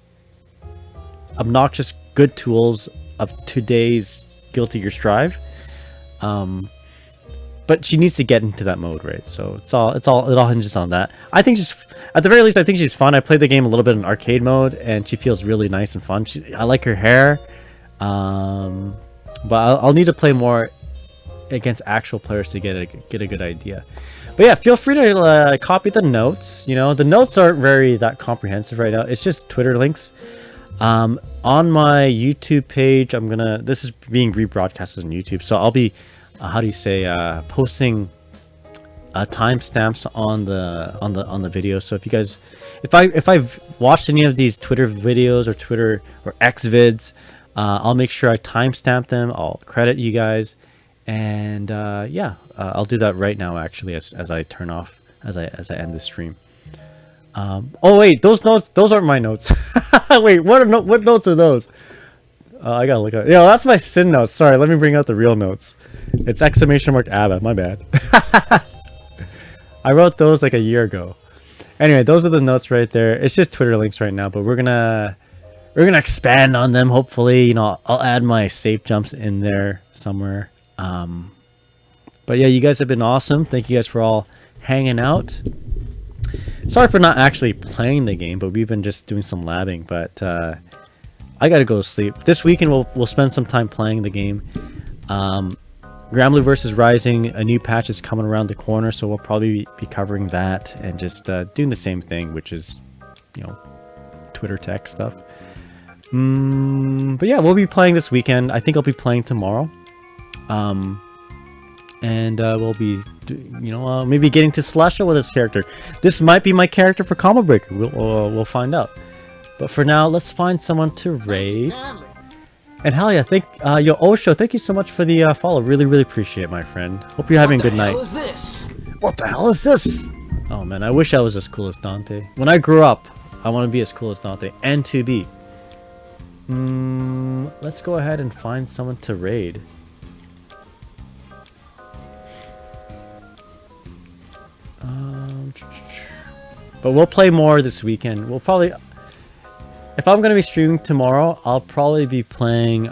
Speaker 1: obnoxious good tools of today's Guilty Gear Strive. But she needs to get into that mode, right? So it all hinges on that. I think she's, at the very least, I think she's fun. I played the game a little bit in arcade mode, and she feels really nice and fun. I like her hair, but I'll need to play more against actual players to get a good idea. But yeah, feel free to copy the notes. You know, the notes aren't very that comprehensive right now. It's just Twitter links. On my YouTube page, this is being rebroadcasted on YouTube, so I'll be posting timestamps on the video. So if you guys, if I've watched any of these Twitter videos or Twitter or X vids, I'll make sure I timestamp them. I'll credit you guys, and yeah, I'll do that right now actually as I turn off, as I end the stream. Oh wait, those aren't my notes. Wait, what notes are those? I gotta look at it. Yeah, that's my sin notes. Sorry, let me bring out the real notes. It's !ABA, my bad. I wrote those like a year ago. Anyway, those are the notes right there. It's just Twitter links right now, but we're gonna expand on them. Hopefully, you know, I'll add my Safejumps in there somewhere. But yeah, you guys have been awesome. Thank you guys for all hanging out. Sorry for not actually playing the game, but we've been just doing some labbing. But I gotta go to sleep. This weekend we'll spend some time playing the game. Granblue Versus Rising, a new patch is coming around the corner, so we'll probably be covering that and just doing the same thing, which is, you know, Twitter tech stuff. But yeah, we'll be playing this weekend. I think I'll be playing tomorrow. And we'll be, you know, maybe getting to Slasher with this character. This might be my character for Combo Breaker. We'll find out. But for now, let's find someone to raid. And hell yeah, yo Osho, thank you so much for the follow. Really appreciate it, my friend. Hope you're having a good night. What the hell is this? Oh man, I wish I was as cool as Dante. When I grew up, I want to be as cool as Dante and to be. Let's go ahead and find someone to raid. But we'll play more this weekend. We'll probably, if I'm gonna be streaming tomorrow, I'll probably be playing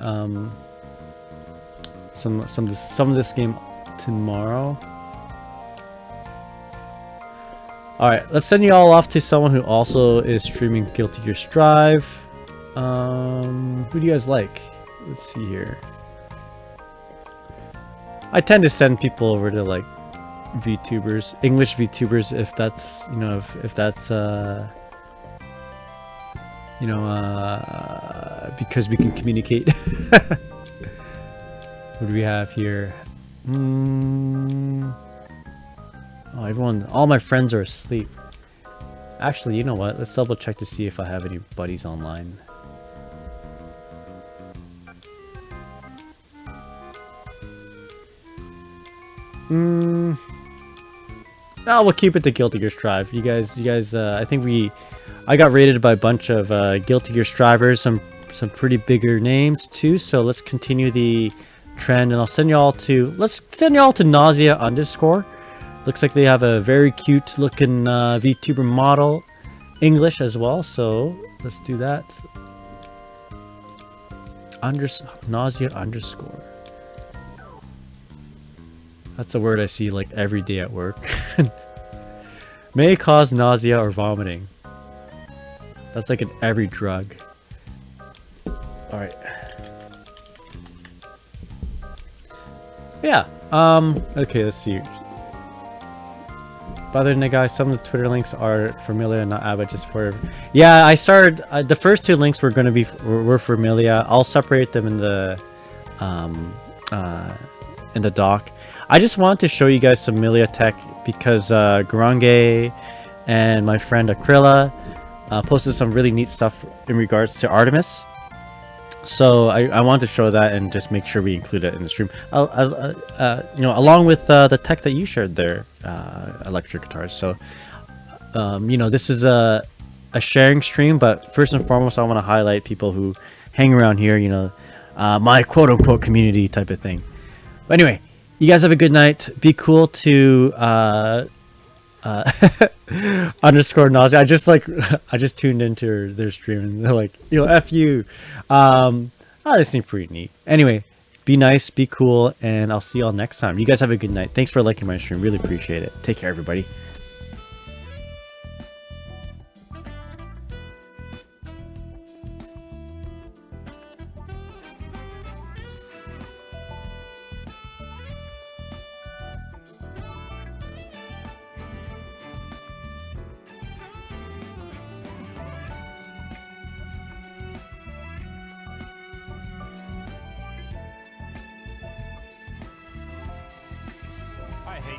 Speaker 1: some of this game tomorrow. All right, let's send you all off to someone who also is streaming Guilty Gear Strive. Who do you guys like? Let's see here. I tend to send people over to like VTubers, English VTubers, if that's, you know, if that's you know, because we can communicate. What do we have here? Oh, all my friends are asleep. Actually, you know what? Let's double check to see if I have any buddies online. No, we'll keep it to Guilty Gear Strive. You guys, I think I got rated by a bunch of Guilty Gear Strivers, some pretty bigger names too. So let's continue the trend, and let's send y'all to Nausea _. Looks like they have a very cute looking VTuber model, English as well. So let's do that. Nausea _. That's a word I see like every day at work. May cause nausea or vomiting. That's like in every drug. Alright. Yeah. Okay, let's see. By the way, guys, some of the Twitter links are for MILLIA, not ABA, just for... Yeah, I started... the first two links were going to be... were for MILLIA. I'll separate them in the doc. I just wanted to show you guys some MILLIA tech because Garenge and my friend Akrilla posted some really neat stuff in regards to Artemis. So I wanted to show that and just make sure we include it in the stream. You know, along with the tech that you shared there, electric guitars. So, you know, this is a sharing stream, but first and foremost, I want to highlight people who hang around here, you know, my quote-unquote community type of thing. But anyway, you guys have a good night. Be cool to underscore nausea. I just like I just tuned into their stream and they're like, F you. They seem pretty neat. Anyway, be nice, be cool, and I'll see y'all next time. You guys have a good night. Thanks for liking my stream. Really appreciate it. Take care, everybody.
Speaker 2: I hate